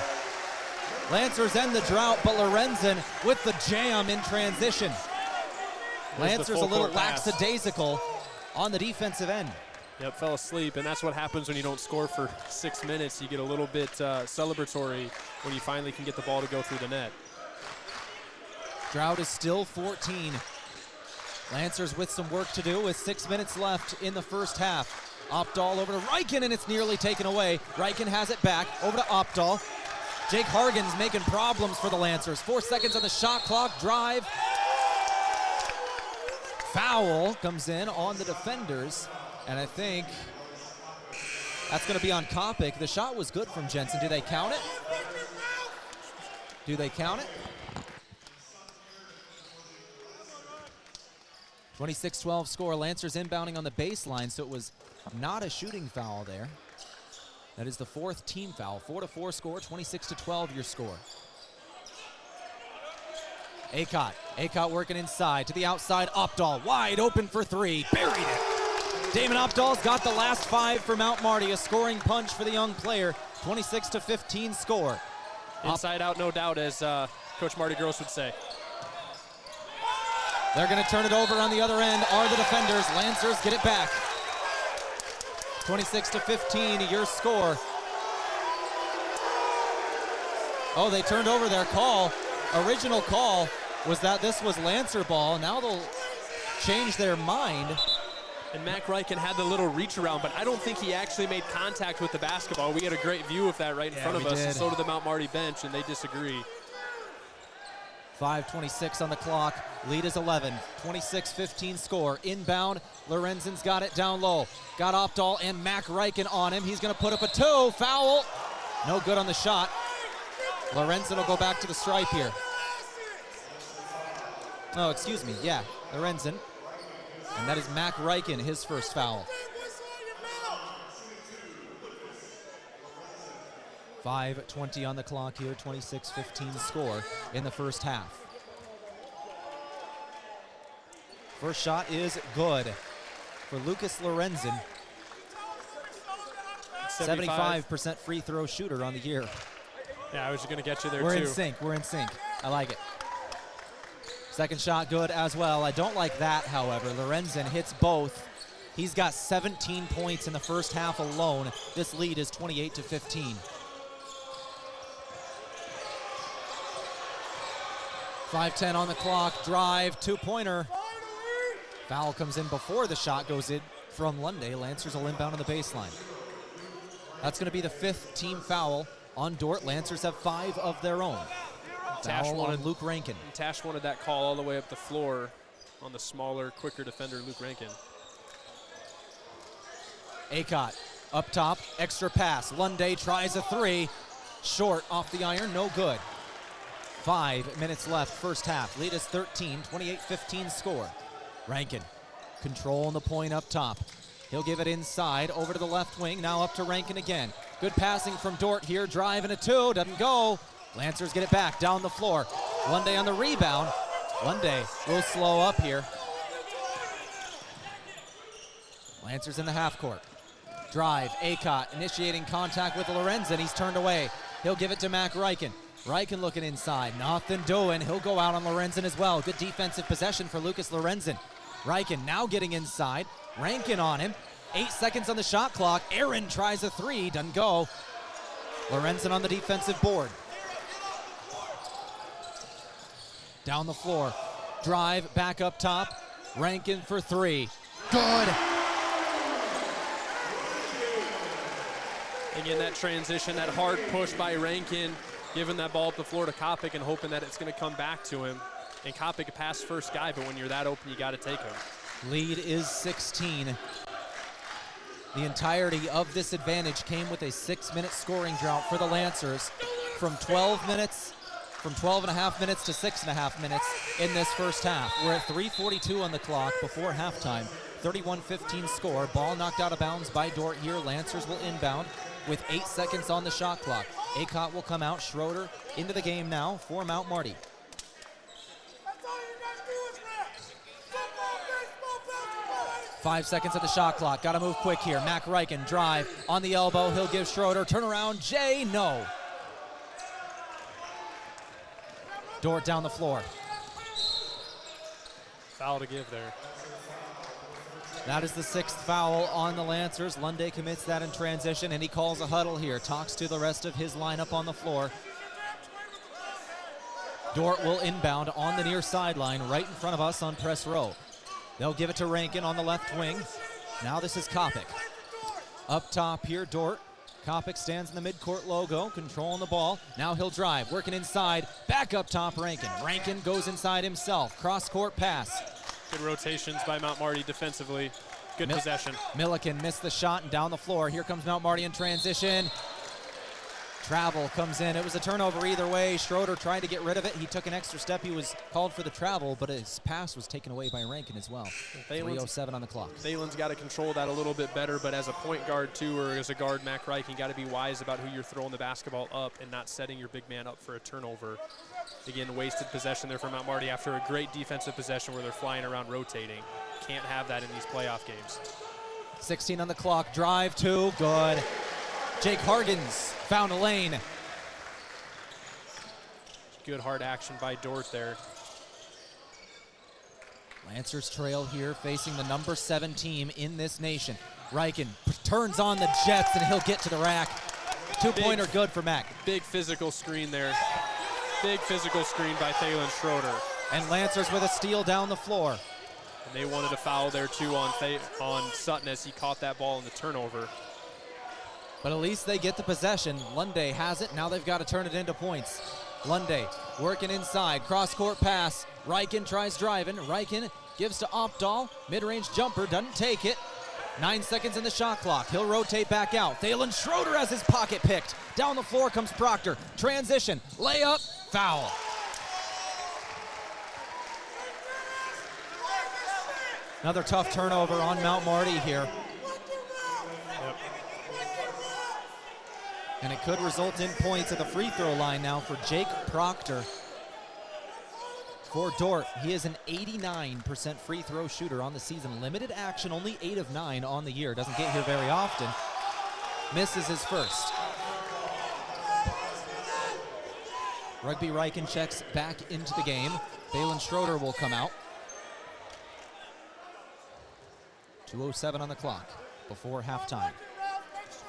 Lancers end the drought, but Lorenzen with the jam in transition. Lancers a little lackadaisical on the defensive end. Yep, fell asleep, and that's what happens when you don't score for 6 minutes. You get a little bit celebratory when you finally can get the ball to go through the net. Drought is still 14. Lancers with some work to do with 6 minutes left in the first half. Opdahl over to Reichen, and it's nearly taken away. Reichen has it back, over to Opdahl. Jake Hargens making problems for the Lancers. 4 seconds on the shot clock, drive. Foul comes in on the defenders, and I think that's gonna be on Kopic. The shot was good from Jensen. Do they count it? Do they count it? 26-12 score. Lancers inbounding on the baseline, so it was not a shooting foul there. That is the 4th team foul. 4-4 score, 26-12 your score. Acott working inside to the outside. Opdahl wide open for three. Buried it. Damon Opdahl's got the last 5 for Mount Marty. A scoring punch for the young player. 26-15 score. Inside out, no doubt, as Coach Marty Gross would say. They're going to turn it over on the other end are the defenders. Lancers get it back. 26-15, your score. Oh, they turned over their call. Original call was that this was Lancer ball. Now they'll change their mind. And Mac Reichen had the little reach around, but I don't think he actually made contact with the basketball. We had a great view of that right in front of us, and so did the Mount Marty bench, and they disagree. 5:26 on the clock. Lead is 11. 26-15 score. Inbound. Lorenzen's got it down low. Got Opdahl and Mac Reichen on him. He's going to put up a 2. Foul. No good on the shot. Lorenzen will go back to the stripe here. Oh, excuse me. Yeah, Lorenzen. And that is Mac Reichen, his first foul. 5:20 on the clock here, 26-15 score in the first half. First shot is good for Lucas Lorenzen. 75% free throw shooter on the year. Yeah, I was going to get you there We're too. in sync, we're in sync. I like it. Second shot good as well. I don't like that, however. Lorenzen hits both. He's got 17 points in the first half alone. This lead is 28-15. 5:10 on the clock, drive, 2-pointer. Foul comes in before the shot goes in from Lunday. Lancers will inbound on the baseline. That's going to be the 5th team foul on Dordt. Lancers have 5 of their own. Foul on Luke Rankin. Tash wanted that call all the way up the floor on the smaller, quicker defender, Luke Rankin. Acott up top, extra pass. Lunday tries a 3. Short off the iron, no good. 5 minutes left, first half. Lead is 13, 28-15 score. Rankin controlling the point up top. He'll give it inside, over to the left wing, now up to Rankin again. Good passing from Dordt here, drive and a 2, doesn't go. Lancers get it back, down the floor. Lunday on the rebound. Lunday will slow up here. Lancers in the half court. Drive, Acott initiating contact with Lorenzen. He's turned away. He'll give it to Mac Reichen. Reichen looking inside, nothing doing. He'll go out on Lorenzen as well. Good defensive possession for Lucas Lorenzen. Reichen now getting inside. Rankin on him. 8 seconds on the shot clock. Aaron tries a 3, doesn't go. Lorenzen on the defensive board. Down the floor. Drive, back up top. Rankin for 3. Good. Again, that transition, that hard push by Rankin, giving that ball up the floor to Kopic and hoping that it's going to come back to him. And Kopic a pass first guy, but when you're that open, you got to take him. Lead is 16. The entirety of this advantage came with a 6-minute scoring drought for the Lancers from 12 minutes, from 12.5 minutes to 6.5 minutes in this first half. We're at 3:42 on the clock before halftime. 31-15 score. Ball knocked out of bounds by Dordt here. Lancers will inbound with 8 seconds on the shot clock. Acott will come out. Schroeder into the game now for Mount Marty. Five seconds at the shot clock. Got to move quick here. Mac Ryken drive on the elbow. He'll give Schroeder. Turn around. Jay, no. Dordt down the floor. Foul to give there. That is the 6th foul on the Lancers. Lunde commits that in transition, and he calls a huddle here. Talks to the rest of his lineup on the floor. Dordt will inbound on the near sideline right in front of us on press row. They'll give it to Rankin on the left wing. Now this is Kopic. Up top here, Dordt. Kopic stands in the midcourt logo, controlling the ball. Now he'll drive, working inside. Back up top, Rankin. Rankin goes inside himself. Cross-court pass. Good rotations by Mount Marty defensively. Good possession. Milliken missed the shot and down the floor. Here comes Mount Marty in transition. Travel comes in. It was a turnover either way. Schroeder tried to get rid of it. He took an extra step. He was called for the travel, but his pass was taken away by Rankin as well. 3:07 on the clock. Thalen's got to control that a little bit better, but as a point guard too, or as a guard, Mac Ryken, got to be wise about who you're throwing the basketball up and not setting your big man up for a turnover. Again, wasted possession there for Mount Marty after a great defensive possession where they're flying around rotating. Can't have that in these playoff games. 16 on the clock. Drive two. Good. Jake Hargens found a lane. Good hard action by Dordt there. Lancers trail here, facing the number 7 team in this nation. Ryken turns on the Jets, and he'll get to the rack. Two-pointer good for Mac. Big physical screen there. Big physical screen by Tehl Schroeder. And Lancers with a steal down the floor. And they wanted a foul there too on Sutton as he caught that ball in the turnover. But at least they get the possession. Lunde has it. Now they've got to turn it into points. Lunde working inside. Cross-court pass. Ryken tries driving. Ryken gives to Opdahl. Mid-range jumper. Doesn't take it. 9 seconds in the shot clock. He'll rotate back out. Tehl Schroeder has his pocket picked. Down the floor comes Proctor. Transition. Layup. Foul. Another tough turnover on Mount Marty here. And it could result in points at the free throw line now for Jake Proctor. For Dordt, he is an 89% free throw shooter on the season. Limited action, only 8 of 9 on the year. Doesn't get here very often. Misses his first. Rugby Ryken checks back into the game. Tehl Schroeder will come out. 2:07 on the clock before halftime.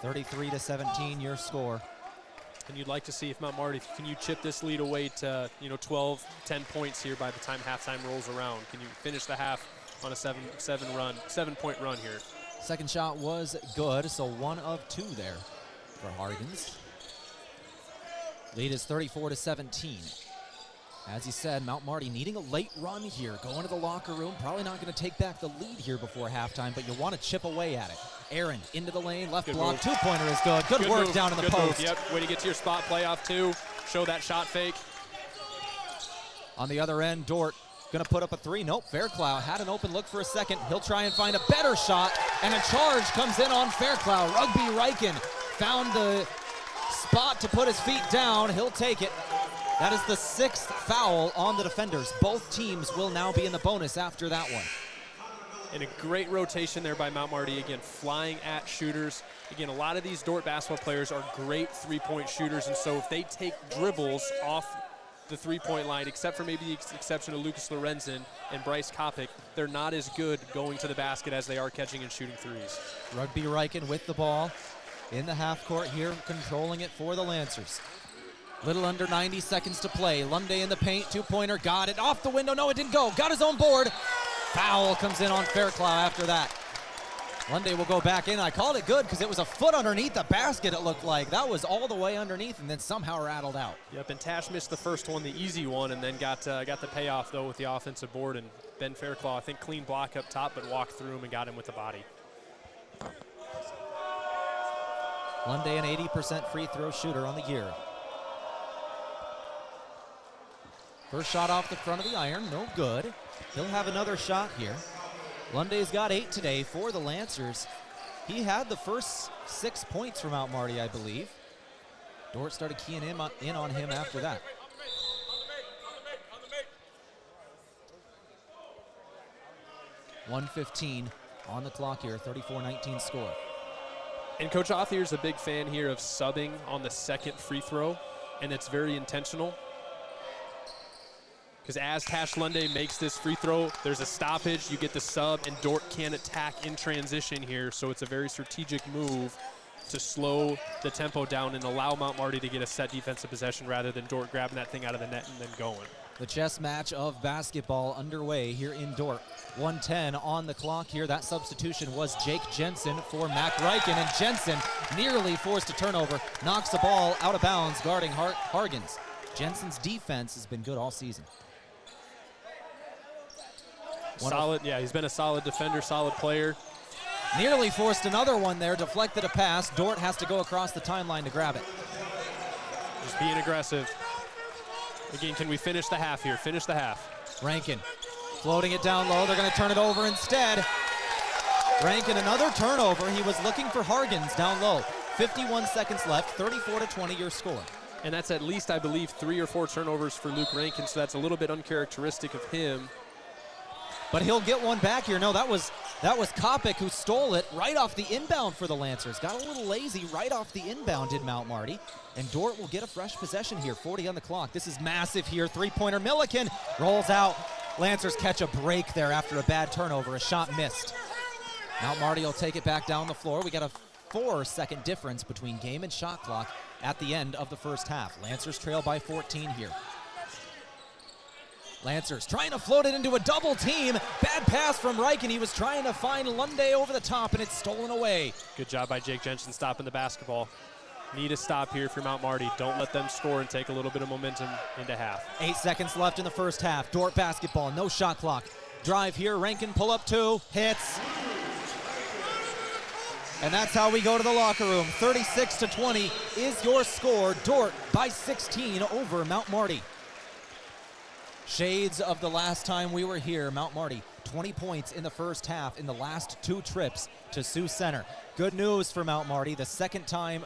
33-17 your score. And you'd like to see if Mount Marty, can you chip this lead away to 12, 10 points here by the time halftime rolls around? Can you finish the half on a 7-point run here? Second shot was good, so 1 of 2 there for Hargens. Lead is 34-17. As you said, Mount Marty needing a late run here. Going to the locker room. Probably not going to take back the lead here before halftime, but you want to chip away at it. Aaron into the lane, left Good block. Move. Two-pointer is good. Good work move. down in the Good post. Move. Yep, way to get to your spot playoff too. Show that shot fake. On the other end, Dordt going to put up a 3. Nope, Fairclough had an open look for a second. He'll try and find a better shot, and a charge comes in on Fairclough. Rugby Ryken found the spot to put his feet down. He'll take it. That is the 6th foul on the defenders. Both teams will now be in the bonus after that one. And a great rotation there by Mount Marty. Again, flying at shooters. Again, a lot of these Dordt basketball players are great three-point shooters, and so if they take dribbles off the three-point line, except for maybe the exception of Lucas Lorenzen and Bryce Kopic, they're not as good going to the basket as they are catching and shooting threes. Rugby Ryken with the ball in the half court here, controlling it for the Lancers. Little under 90 seconds to play. Lunde in the paint, two-pointer, got it off the window. No, it didn't go. Got his own board. Foul comes in on Fairclough after that. Lunday will go back in. I called it good because it was a foot underneath the basket, it looked like. That was all the way underneath and then somehow rattled out. Yep, and Tash missed the first one, the easy one, and then got the payoff, though, with the offensive board. And Ben Fairclaw, I think, clean block up top, but walked through him and got him with the body. Lunday, an 80% free throw shooter on the year. First shot off the front of the iron, no good. He'll have another shot here. Lunday's got 8 today for the Lancers. He had the first 6 points from Mount Marty, I believe. Dordt started keying in on him after that. .115 on the clock here, 34-19 score. And Coach Authier's a big fan here of subbing on the second free throw, and it's very intentional. Because as Tash Lunday makes this free throw, there's a stoppage, you get the sub, and Dordt can attack in transition here, so it's a very strategic move to slow the tempo down and allow Mount Marty to get a set defensive possession rather than Dordt grabbing that thing out of the net and then going. The chess match of basketball underway here in Dordt. 1:10 on the clock here. That substitution was Jake Jensen for Mac Reichen, and Jensen nearly forced a turnover, knocks the ball out of bounds guarding Hargens. Jensen's defense has been good all season. Solid, yeah, he's been a solid defender, solid player. Nearly forced another one there, deflected a pass. Dordt has to go across the timeline to grab it. Just being aggressive. Again, can we finish the half here? Finish the half. Rankin floating it down low. They're going to turn it over instead. Rankin, another turnover. He was looking for Hargens down low. 51 seconds left, 34-20 your score. And that's at least, I believe, 3 or 4 turnovers for Luke Rankin, so that's a little bit uncharacteristic of him. But he'll get one back here. No, that was Kopic who stole it right off the inbound for the Lancers. Got a little lazy right off the inbound, did Mount Marty. And Dordt will get a fresh possession here, 40 on the clock. This is massive here, three-pointer. Milliken rolls out. Lancers catch a break there after a bad turnover, a shot missed. Mount Marty will take it back down the floor. We got a 4-second difference between game and shot clock at the end of the first half. Lancers trail by 14 here. Lancers trying to float it into a double team. Bad pass from Reichen. He was trying to find Lunday over the top, and it's stolen away. Good job by Jake Jensen stopping the basketball. Need a stop here for Mount Marty. Don't let them score and take a little bit of momentum into half. 8 seconds left in the first half. Dordt basketball, no shot clock. Drive here, Rankin pull up 2, hits. And that's how we go to the locker room. 36-20 is your score. Dordt by 16 over Mount Marty. Shades of the last time we were here. Mount Marty, 20 points in the first half in the last 2 trips to Sioux Center. Good news for Mount Marty. The second time,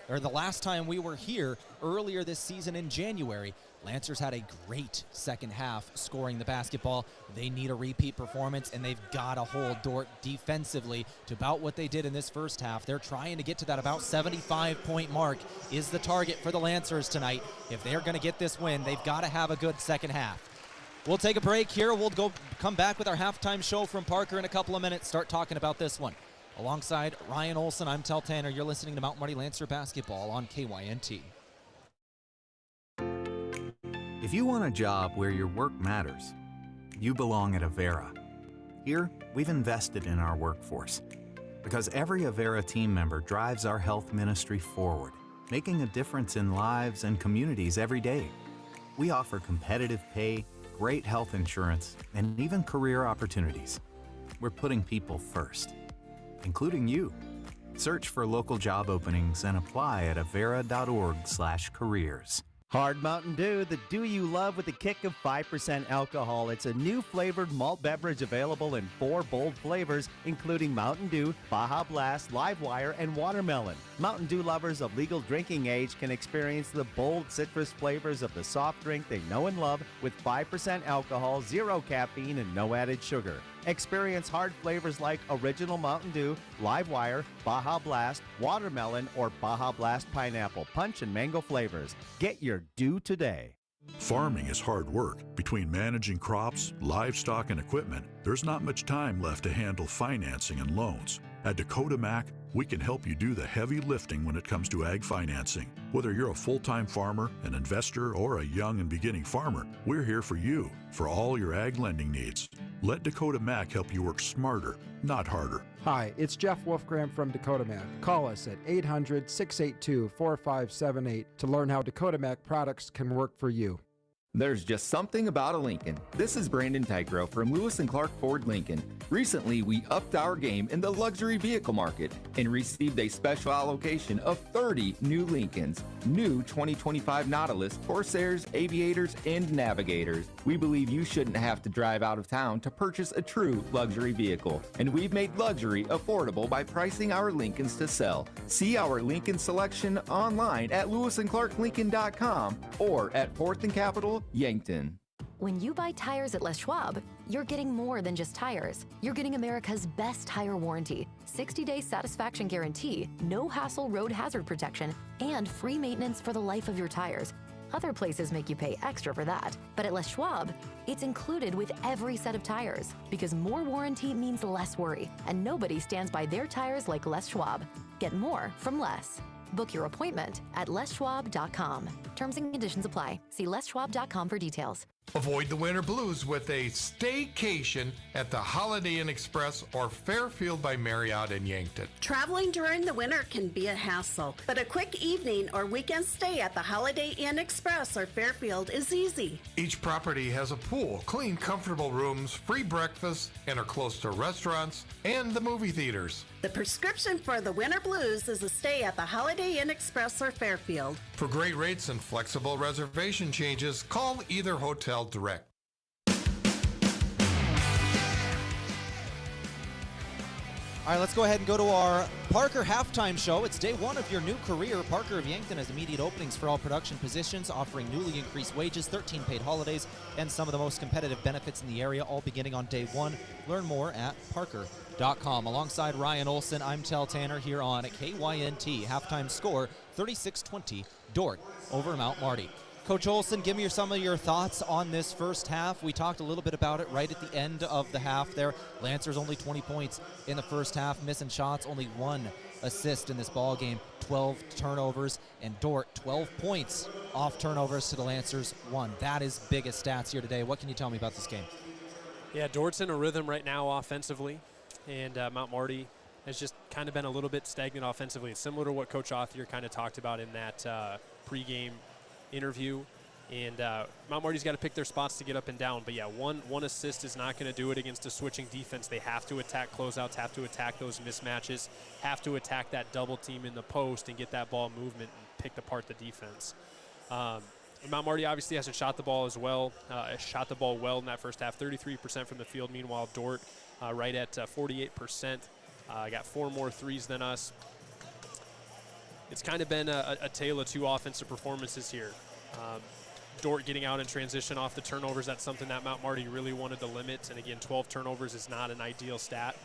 or the last time we were here earlier this season in January, Lancers had a great second half scoring the basketball. They need a repeat performance, and they've got to hold Dordt defensively to about what they did in this first half. They're trying to get to that about 75-point mark is the target for the Lancers tonight. If they're going to get this win, they've got to have a good second half. We'll take a break here. We'll come back with our halftime show from Parker in a couple of minutes, start talking about this one. Alongside Ryan Olson, I'm Tehl Tanner. You're listening to Mount Marty Lancer Basketball on KYNT. If you want a job where your work matters, you belong at Avera. Here, we've invested in our workforce because every Avera team member drives our health ministry forward, making a difference in lives and communities every day. We offer competitive pay, great health insurance, and even career opportunities. We're putting people first, including you. Search for local job openings and apply at avera.org/careers. Hard Mountain Dew, the dew you love with a kick of 5% alcohol. It's a new flavored malt beverage available in 4 bold flavors, including Mountain Dew, Baja Blast, Live Wire, and Watermelon. Mountain Dew lovers of legal drinking age can experience the bold citrus flavors of the soft drink they know and love with 5% alcohol, 0 caffeine, and no added sugar. Experience hard flavors like Original Mountain Dew, Live Wire, Baja Blast, Watermelon, or Baja Blast Pineapple, Punch, and Mango flavors. Get your Dew today. Farming is hard work. Between managing crops, livestock, and equipment, there's not much time left to handle financing and loans. At Dakota Mac, We can help you do the heavy lifting when it comes to ag financing. Whether you're a full-time farmer, an investor, or a young and beginning farmer, we're here for you for all your ag lending needs. Let Dakota Mac help you work smarter, not harder. Hi, it's Jeff Wolfgram from Dakota Mac. Call us at 800-682-4578 to learn how Dakota Mac products can work for you. There's just something about a Lincoln. This is Brandon Tigro from Lewis & Clark Ford Lincoln. Recently, we upped our game in the luxury vehicle market and received a special allocation of 30 new Lincolns, new 2025 Nautilus, Corsairs, Aviators, and Navigators. We believe you shouldn't have to drive out of town to purchase a true luxury vehicle, and we've made luxury affordable by pricing our Lincolns to sell. See our Lincoln selection online at lewisandclarklincoln.com or at 4th and Capitol, Yankton. When you buy tires at Les Schwab, you're getting more than just tires. You're getting America's best tire warranty, 60-day satisfaction guarantee, no hassle road hazard protection, and free maintenance for the life of your tires. Other places make you pay extra for that, but at Les Schwab, it's included with every set of tires, because more warranty means less worry, and nobody stands by their tires like Les Schwab. Get more from less. Book your appointment at leschwab.com. Terms and conditions apply. See leschwab.com for details. Avoid the winter blues with a staycation at the Holiday Inn Express or Fairfield by Marriott in Yankton. Traveling during the winter can be a hassle, but a quick evening or weekend stay at the Holiday Inn Express or Fairfield is easy. Each property has a pool, clean, comfortable rooms, free breakfast, and are close to restaurants and the movie theaters. The prescription for the winter blues is a stay at the Holiday Inn Express or Fairfield. For great rates and flexible reservation changes, call either hotel direct. All right, let's go ahead and go to our Parker halftime show. It's day one of your new career. Parker of Yankton has immediate openings for all production positions, offering newly increased wages, 13 paid holidays, and some of the most competitive benefits in the area, all beginning on day one. Learn more at parker.com. Alongside Ryan Olson, I'm Tehl Tanner here on KYNT. Halftime score, 36-20, Dordt over Mount Marty. Coach Olson, give me some of your thoughts on this first half. We talked a little bit about it right at the end of the half there. Lancers only 20 points in the first half, missing shots, only 1 assist in this ball game, 12 turnovers, and Dordt 12 points off turnovers to the Lancers 1. That is biggest stats here today. What can you tell me about this game? Yeah, Dordt's in a rhythm right now offensively, and Mount Marty has just kind of been a little bit stagnant offensively. It's similar to what Coach Othier kind of talked about in that pregame interview, and Mount Marty's got to pick their spots to get up and down. But yeah, one assist is not going to do it against a switching defense. They have to attack closeouts, have to attack those mismatches, have to attack that double team in the post and get that ball movement and pick apart the defense. Mount Marty obviously hasn't shot the ball as well. Shot the ball well in that first half, 33% from the field. Meanwhile, Dordt right at 48%. Got 4 more threes than us. It's kind of been a tale of 2 offensive performances here. Dordt getting out in transition off the turnovers, that's something that Mount Marty really wanted to limit. And again, 12 turnovers is not an ideal stat.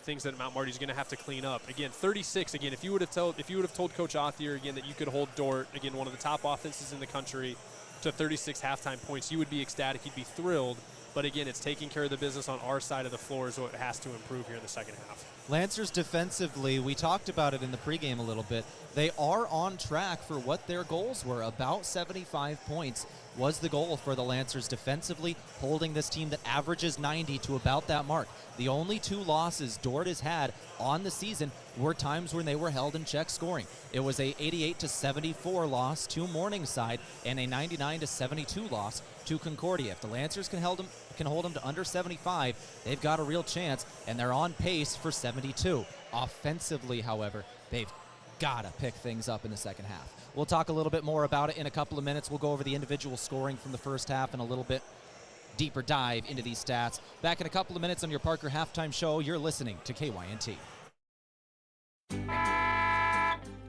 Things that Mount Marty's going to have to clean up. Again, 36. Again, if you would have told Coach Othier again that you could hold Dordt, again one of the top offenses in the country, to 36 halftime points, you would be ecstatic. You'd be thrilled. But again, it's taking care of the business on our side of the floor is what has to improve here in the second half. Lancers defensively, we talked about it in the pregame a little bit. They are on track for what their goals were. About 75 points was the goal for the Lancers defensively, holding this team that averages 90 to about that mark. The only 2 losses Dordt has had on the season were times when they were held in check scoring. It was a 88-74 loss to Morningside and a 99-72 loss to Concordia. If the Lancers can hold them to under 75, they've got a real chance, and they're on pace for 72. Offensively, however, they've got to pick things up in the second half. We'll talk a little bit more about it in a couple of minutes. We'll go over the individual scoring from the first half and a little bit deeper dive into these stats. Back in a couple of minutes on your Parker Halftime Show. You're listening to KYNT.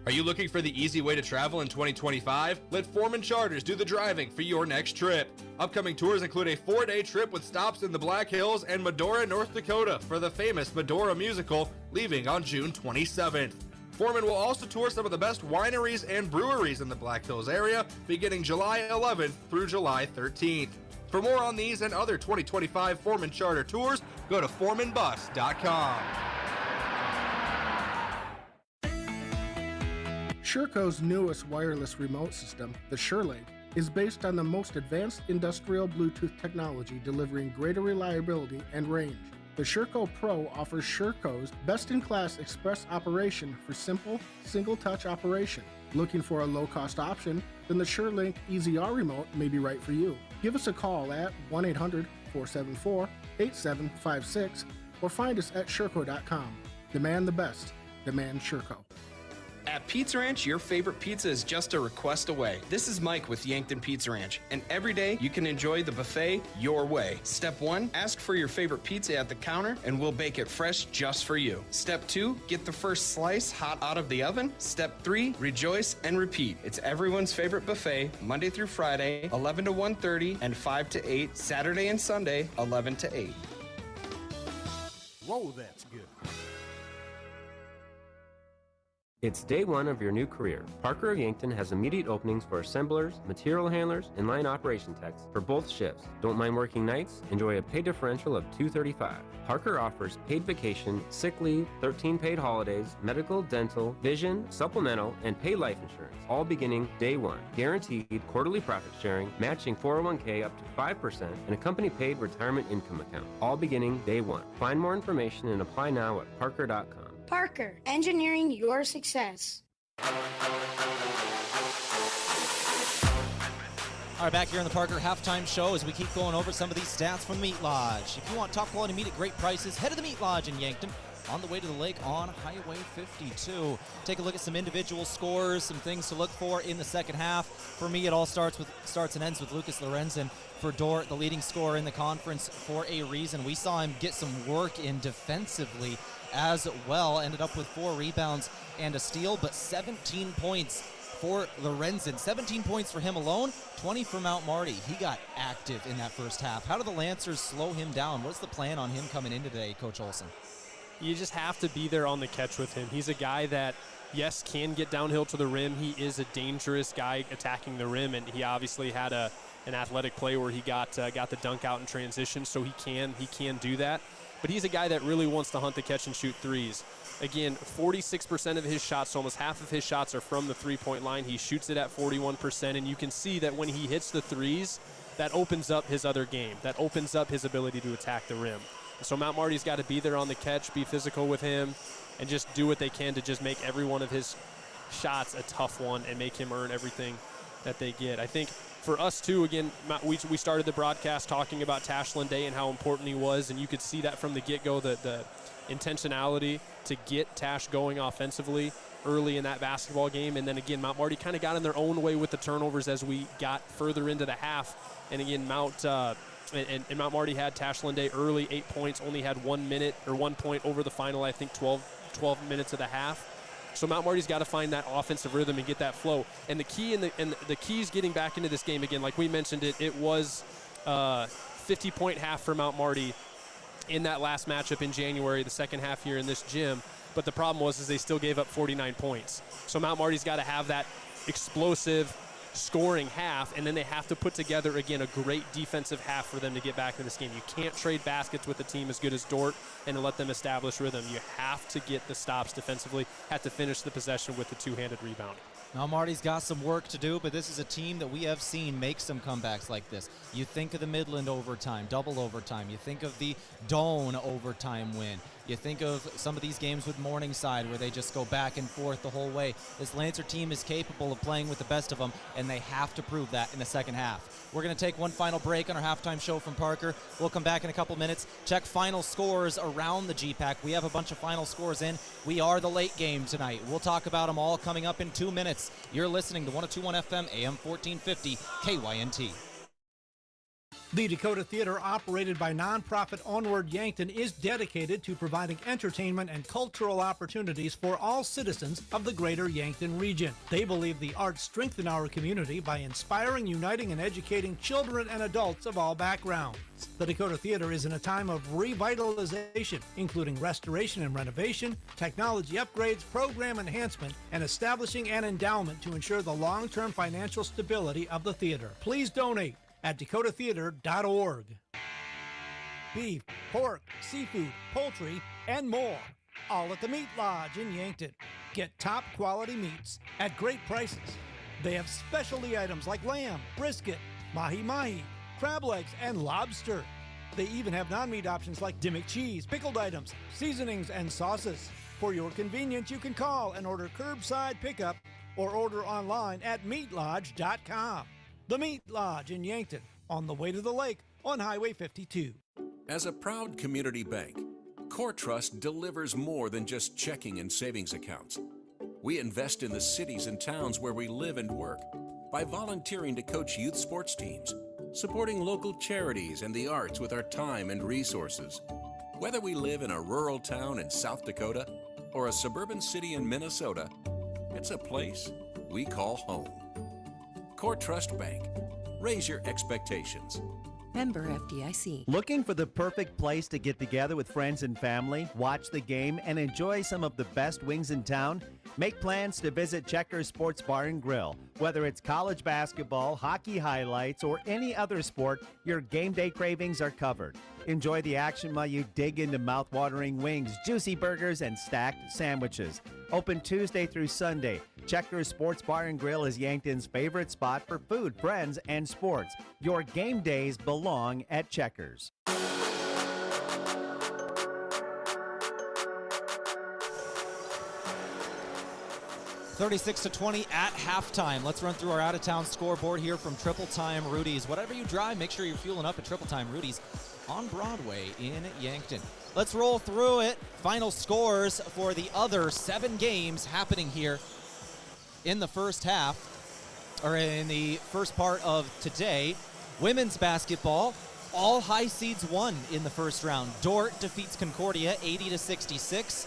Are you looking for the easy way to travel in 2025? Let Foreman Charters do the driving for your next trip. Upcoming tours include a 4-day trip with stops in the Black Hills and Medora, North Dakota for the famous Medora musical, leaving on June 27th. Foreman will also tour some of the best wineries and breweries in the Black Hills area, beginning July 11th through July 13th. For more on these and other 2025 Foreman Charter tours, go to foremanbus.com. SureCo's newest wireless remote system, the SureLink, is based on the most advanced industrial Bluetooth technology, delivering greater reliability and range. The SureCo Pro offers SureCo's best-in-class express operation for simple, single-touch operation. Looking for a low-cost option? Then the SureLink EZR remote may be right for you. Give us a call at 1-800-474-8756 or find us at SureCo.com. Demand the best. Demand SureCo. At Pizza Ranch, your favorite pizza is just a request away. This is Mike with Yankton Pizza Ranch, and every day you can enjoy the buffet your way. Step 1, ask for your favorite pizza at the counter, and we'll bake it fresh just for you. Step 2, get the first slice hot out of the oven. Step 3, rejoice and repeat. It's everyone's favorite buffet, Monday through Friday, 11 to 1:30, and 5 to 8, Saturday and Sunday, 11 to 8. Whoa, that's good. It's day one of your new career. Parker of Yankton has immediate openings for assemblers, material handlers, and line operation techs for both shifts. Don't mind working nights? Enjoy a pay differential of $235. Parker offers paid vacation, sick leave, 13 paid holidays, medical, dental, vision, supplemental, and paid life insurance, all beginning day one. Guaranteed quarterly profit sharing, matching 401k up to 5%, and a company-paid retirement income account, all beginning day one. Find more information and apply now at parker.com. Parker, engineering your success. All right, back here in the Parker Halftime Show as we keep going over some of these stats from the Meat Lodge. If you want top quality meat at great prices, head to the Meat Lodge in Yankton on the way to the lake on Highway 52. Take a look at some individual scores, some things to look for in the second half. For me, it all starts and ends with Lucas Lorenzen for Dordt, the leading scorer in the conference for a reason. We saw him get some work in defensively as well. Ended up with 4 rebounds and a steal, but 17 points for Lorenzen. 17 points for him alone, 20 for Mount Marty. He got active in that first half. How do the Lancers slow him down? What's the plan on him coming into today, Coach Olson? You just have to be there on the catch with him. He's a guy that, yes, can get downhill to the rim. He is a dangerous guy attacking the rim, and he obviously had an athletic play where he got the dunk out in transition, so he can do that. But he's a guy that really wants to hunt the catch and shoot threes. Again, 46% of his shots, so almost half of his shots are from the three-point line. He shoots it at 41%, and you can see that when he hits the threes, that opens up his other game. That opens up his ability to attack the rim. So Mount Marty's got to be there on the catch, be physical with him, and just do what they can to just make every one of his shots a tough one and make him earn everything that they get. I think for us, too, again, we started the broadcast talking about Tashlin Day and how important he was, and you could see that from the get-go, the intentionality to get Tash going offensively early in that basketball game. And then, again, Mount Marty kind of got in their own way with the turnovers as we got further into the half. And, again, Mount Marty had Tashlin Day early, 8 points, only had 1 minute or 1 point over the final, I think, 12 minutes of the half. So Mount Marty's got to find that offensive rhythm and get that flow. And the key the keys getting back into this game, again, like we mentioned it was 50-point half for Mount Marty in that last matchup in January, the second half here in this gym. But the problem was they still gave up 49 points. So Mount Marty's got to have that explosive scoring half, and then they have to put together, again, a great defensive half for them to get back in this game. You can't trade baskets with a team as good as Dordt and to let them establish rhythm. You have to get the stops defensively, have to finish the possession with the two-handed rebound. Now Marty's got some work to do, but this is a team that we have seen make some comebacks like this. You think of the Midland overtime, double overtime. You think of the Doane overtime win. You think of some of these games with Morningside where they just go back and forth the whole way. This Lancer team is capable of playing with the best of them, and they have to prove that in the second half. We're going to take one final break on our halftime show from Parker. We'll come back in a couple minutes, check final scores around the GPAC. We have a bunch of final scores in. We are the late game tonight. We'll talk about them all coming up in 2 minutes. You're listening to 102.1 FM, AM 1450, KYNT. The Dakota Theater, operated by nonprofit Onward Yankton, is dedicated to providing entertainment and cultural opportunities for all citizens of the greater Yankton region. They believe the arts strengthen our community by inspiring, uniting, and educating children and adults of all backgrounds. The Dakota Theater is in a time of revitalization, including restoration and renovation, technology upgrades, program enhancement, and establishing an endowment to ensure the long-term financial stability of the theater. Please donate at dakotatheater.org. Beef, pork, seafood, poultry, and more, all at the Meat Lodge in Yankton. Get top quality meats at great prices. They have specialty items like lamb, brisket, mahi-mahi, crab legs, and lobster. They even have non-meat options like Dimmick cheese, pickled items, seasonings, and sauces. For your convenience, you can call and order curbside pickup or order online at meatlodge.com. The Meat Lodge in Yankton, on the way to the lake on Highway 52. As a proud community bank, Core Trust delivers more than just checking and savings accounts. We invest in the cities and towns where we live and work by volunteering to coach youth sports teams, supporting local charities and the arts with our time and resources. Whether we live in a rural town in South Dakota or a suburban city in Minnesota, it's a place we call home. Core Trust Bank. Raise your expectations. Member FDIC. Looking for the perfect place to get together with friends and family, watch the game, and enjoy some of the best wings in town? Make plans to visit Checkers Sports Bar and Grill. Whether it's college basketball, hockey highlights, or any other sport, your game day cravings are covered. Enjoy the action while you dig into mouth-watering wings, juicy burgers, and stacked sandwiches. Open Tuesday through Sunday. Checkers Sports Bar and Grill is Yankton's favorite spot for food, friends, and sports. Your game days belong at Checkers. 36-20 at halftime. Let's run through our out-of-town scoreboard here from Triple Time Rudy's. Whatever you drive, make sure you're fueling up at Triple Time Rudy's on Broadway in Yankton. Let's roll through it. Final scores for the other 7 games happening here in the first half, or in the first part of today. Women's basketball, all high seeds won in the first round. Dordt defeats Concordia 80-66.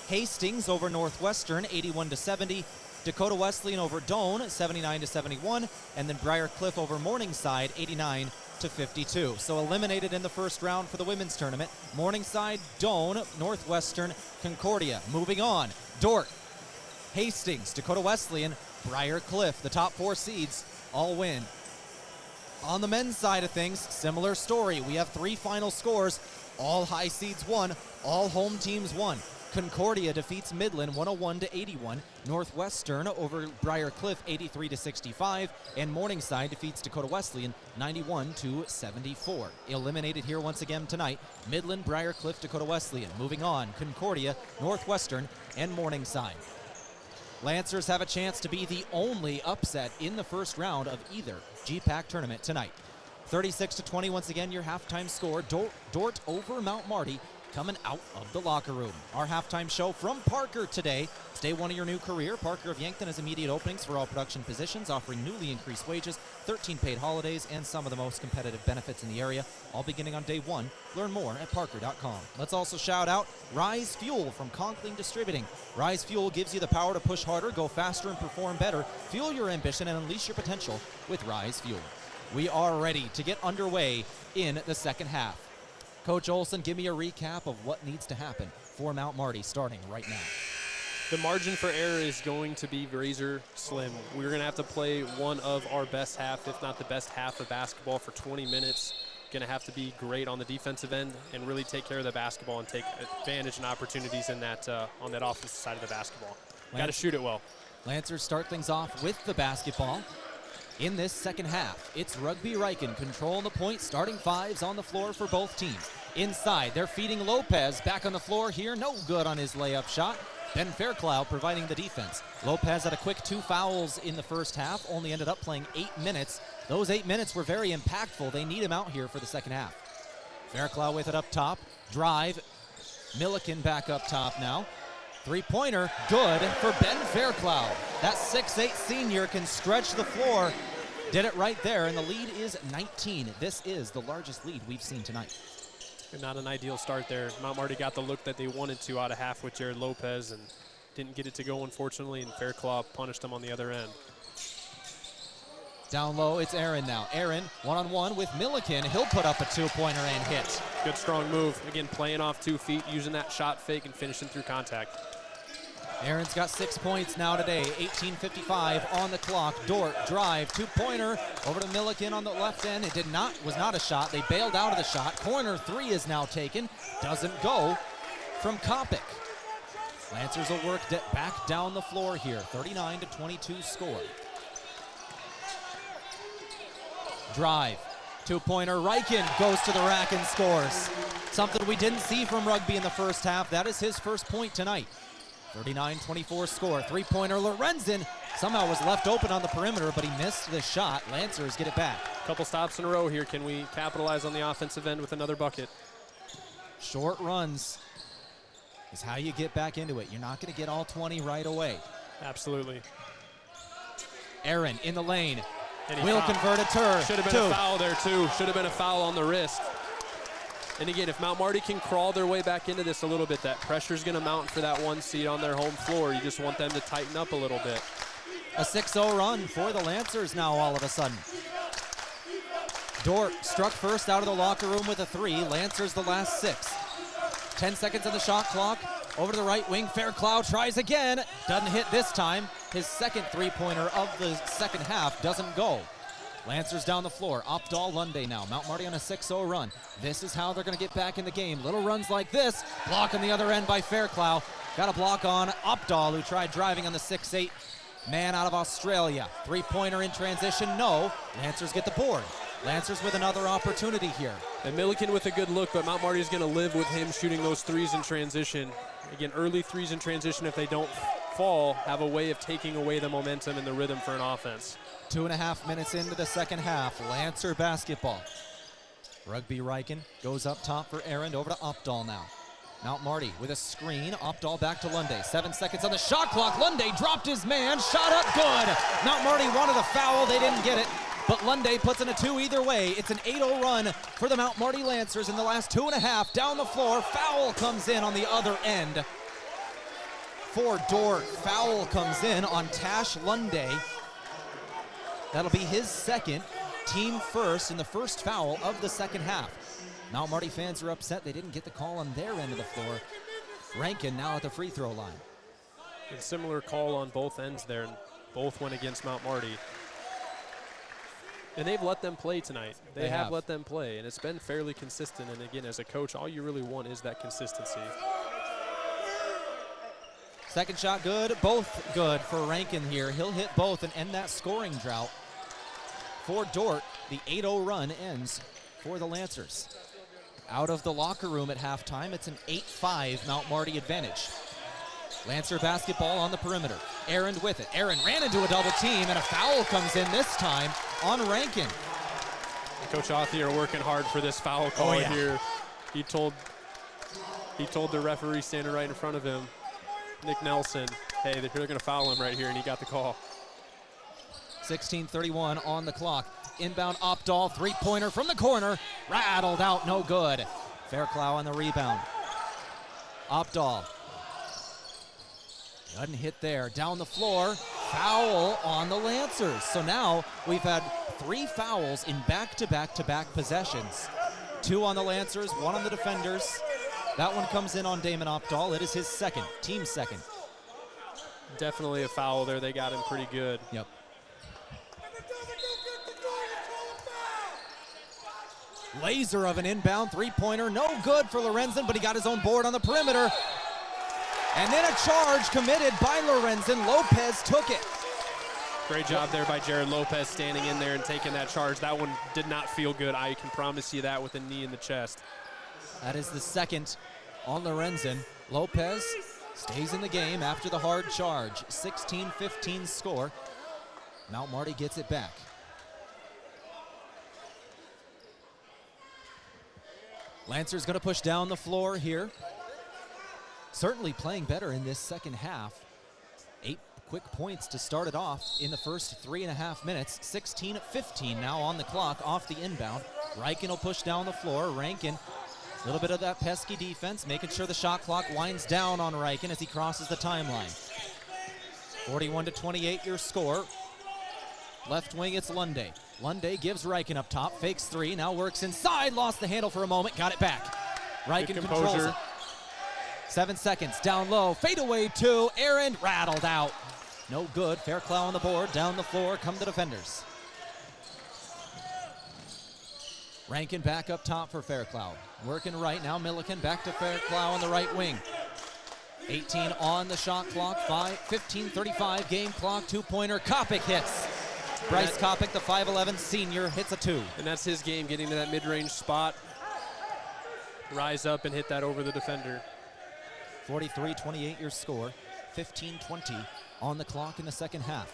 Hastings over Northwestern 81-70. Dakota Wesleyan over Doane 79-71. And then Briar Cliff over Morningside 89-52. So eliminated in the first round for the women's tournament. Morningside, Doane, Northwestern, Concordia. Moving on, Dordt, Hastings, Dakota Wesleyan, Briar Cliff. The top 4 seeds all win. On the men's side of things, similar story. We have 3 final scores. All high seeds won. All home teams won. Concordia defeats Midland 101-81. Northwestern over Briar Cliff 83-65. And Morningside defeats Dakota Wesleyan 91-74. Eliminated here once again tonight, Midland, Briar Cliff, Dakota Wesleyan. Moving on, Concordia, Northwestern, and Morningside. Lancers have a chance to be the only upset in the first round of either GPAC tournament tonight. 36-20 once again, your halftime score. Dordt over Mount Marty coming out of the locker room. Our halftime show from Parker today. It's day 1 of your new career. Parker of Yankton has immediate openings for all production positions, offering newly increased wages, 13 paid holidays, and some of the most competitive benefits in the area, all beginning on day 1. Learn more at parker.com. Let's also shout out Rise Fuel from Conkling Distributing. Rise Fuel gives you the power to push harder, go faster, and perform better. Fuel your ambition and unleash your potential with Rise Fuel. We are ready to get underway in the second half. Coach Olson, give me a recap of what needs to happen for Mount Marty starting right now. The margin for error is going to be razor slim. We're going to have to play one of our best half, if not the best half of basketball for 20 minutes. Going to have to be great on the defensive end and really take care of the basketball and take advantage and opportunities in that on that offensive side of the basketball. Got to shoot it well. Lancers start things off with the basketball. In this second half, it's Rugby Riken controlling the point, starting 5s on the floor for both teams. Inside, they're feeding Lopez back on the floor here. No good on his layup shot. Ben Fairclough providing the defense. Lopez had a quick 2 fouls in the first half, only ended up playing 8 minutes. Those 8 minutes were very impactful. They need him out here for the second half. Fairclough with it up top. Drive. Milliken back up top now. 3-pointer, good for Ben Fairclough. That 6'8 senior can stretch the floor. Did it right there, and the lead is 19. This is the largest lead we've seen tonight. Not an ideal start there. Mount Marty got the look that they wanted to out of half with Jared Lopez and didn't get it to go, unfortunately, and Fairclough punished them on the other end. Down low, it's Aaron now. Aaron, one-on-one with Milliken. He'll put up a 2-pointer and hit. Good, strong move. Again, playing off 2 feet, using that shot fake and finishing through contact. Aaron's got 6 points now today, 18:55 on the clock. Dordt drive, 2-pointer over to Milliken on the left end. It was not a shot. They bailed out of the shot. Corner 3 is now taken. Doesn't go from Kopic. Lancers will work back down the floor here. 39-22 score. Drive. Two-pointer. Reichen goes to the rack and scores. Something we didn't see from Rugby in the first half. That is his first point tonight. 39-24 score. Three-pointer. Lorenzen somehow was left open on the perimeter, but he missed the shot. Lancers get it back. Couple stops in a row here. Can we capitalize on the offensive end with another bucket? Short runs is how you get back into it. You're not going to get all 20 right away. Absolutely. Aaron in the lane. And will convert a turn. Should have been a foul there too. Should have been a foul on the wrist. And again, if Mount Marty can crawl their way back into this a little bit, that pressure's going to mount for that 1 seed on their home floor. You just want them to tighten up a little bit. A 6-0 run for the Lancers now all of a sudden. Dordt struck first out of the locker room with a 3. Lancers the last 6. 10 seconds on the shot clock. Over to the right wing. Fairclough tries again. Doesn't hit this time. His second three-pointer of the second half doesn't go. Lancers down the floor. Opdahl Lunday now. Mount Marty on a 6-0 run. This is how they're going to get back in the game. Little runs like this. Block on the other end by Fairclough. Got a block on Opdahl, who tried driving on the 6'8 man out of Australia. Three-pointer in transition, no. Lancers get the board. Lancers with another opportunity here. And Milliken with a good look, but Mount Marty is going to live with him shooting those threes in transition. Again, early threes in transition, if they don't fall, have a way of taking away the momentum and the rhythm for an offense. 2.5 minutes into the second half. Lancer basketball. Rugby Reichen goes up top for Aaron. Over to Opdahl now. Mount Marty with a screen. Opdahl back to Lunday. 7 seconds on the shot clock. Lunday dropped his man. Shot up good. Mount Marty wanted a foul. They didn't get it. But Lunday puts in a 2 either way. It's an 8-0 run for the Mount Marty Lancers in the last 2.5. Down the floor. Foul comes in on the other end. For Dordt, foul comes in on Tash Lunday. That'll be his second, team first, in the first foul of the second half. Mount Marty fans are upset they didn't get the call on their end of the floor. Rankin now at the free throw line. A similar call on both ends there, and both went against Mount Marty. And they've let them play tonight. They have let them play, and it's been fairly consistent. And again, as a coach, all you really want is that consistency. Second shot good, both good for Rankin here. He'll hit both and end that scoring drought. For Dordt, the 8-0 run ends for the Lancers. Out of the locker room at halftime, it's an 8-5 Mount Marty advantage. Lancer basketball on the perimeter. Aaron with it. Aaron ran into a double team, and a foul comes in this time on Rankin. Coach Othier working hard for this foul call here. He told the referee standing right in front of him, Nick Nelson, hey, they're going to foul him right here, and he got the call. 16:31 on the clock. Inbound Opdahl, three-pointer from the corner. Rattled out, no good. Fairclough on the rebound. Opdahl. Doesn't hit there. Down the floor. Foul on the Lancers. So now we've had 3 fouls in back-to-back-to-back possessions. 2 on the Lancers, 1 on the defenders. That one comes in on Damon Opdahl. It is his second, team second. Definitely a foul there. They got him pretty good. Yep. Laser of an inbound three-pointer. No good for Lorenzen, but he got his own board on the perimeter. And then a charge committed by Lorenzen. Lopez took it. Great job there by Jared Lopez standing in there and taking that charge. That one did not feel good. I can promise you that with a knee in the chest. That is the second on Lorenzen. Lopez stays in the game after the hard charge. 16-15 score. Mount Marty gets it back. Lancer's going to push down the floor here. Certainly playing better in this second half. 8 quick points to start it off in the first 3.5 minutes. 16-15 now on the clock off the inbound. Reichen will push down the floor. Rankin, a little bit of that pesky defense, making sure the shot clock winds down on Reichen as he crosses the timeline. 41-28 your score. Left wing, it's Lunday. Lunday gives Reichen up top, fakes 3, now works inside, lost the handle for a moment, got it back. Reichen controls it. 7 seconds, down low, fade away 2, Aaron rattled out. No good, Fairclough on the board, down the floor, come the defenders. Rankin back up top for Fairclough. Working right, now Milliken back to Fairclough on the right wing. 18 on the shot clock, 15:35 game clock, two-pointer. Kopic hits. Bryce Kopic, the 5'11 senior, hits a two. And that's his game, getting to that mid-range spot, rise up and hit that over the defender. 43-28 your score, 15:20 on the clock in the second half.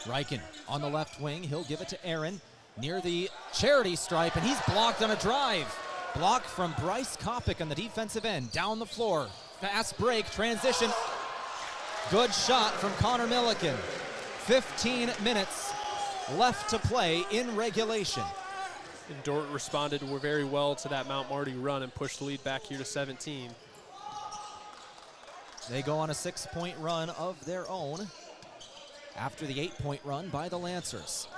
Reichen on the left wing, he'll give it to Aaron near the charity stripe, and he's blocked on a drive. Block from Bryce Kopic on the defensive end, down the floor. Fast break, transition. Good shot from Connor Milliken. 15 minutes left to play in regulation. And Dordt responded very well to that Mount Marty run and pushed the lead back here to 17. They go on a 6-point run of their own after the 8-point run by the Lancers.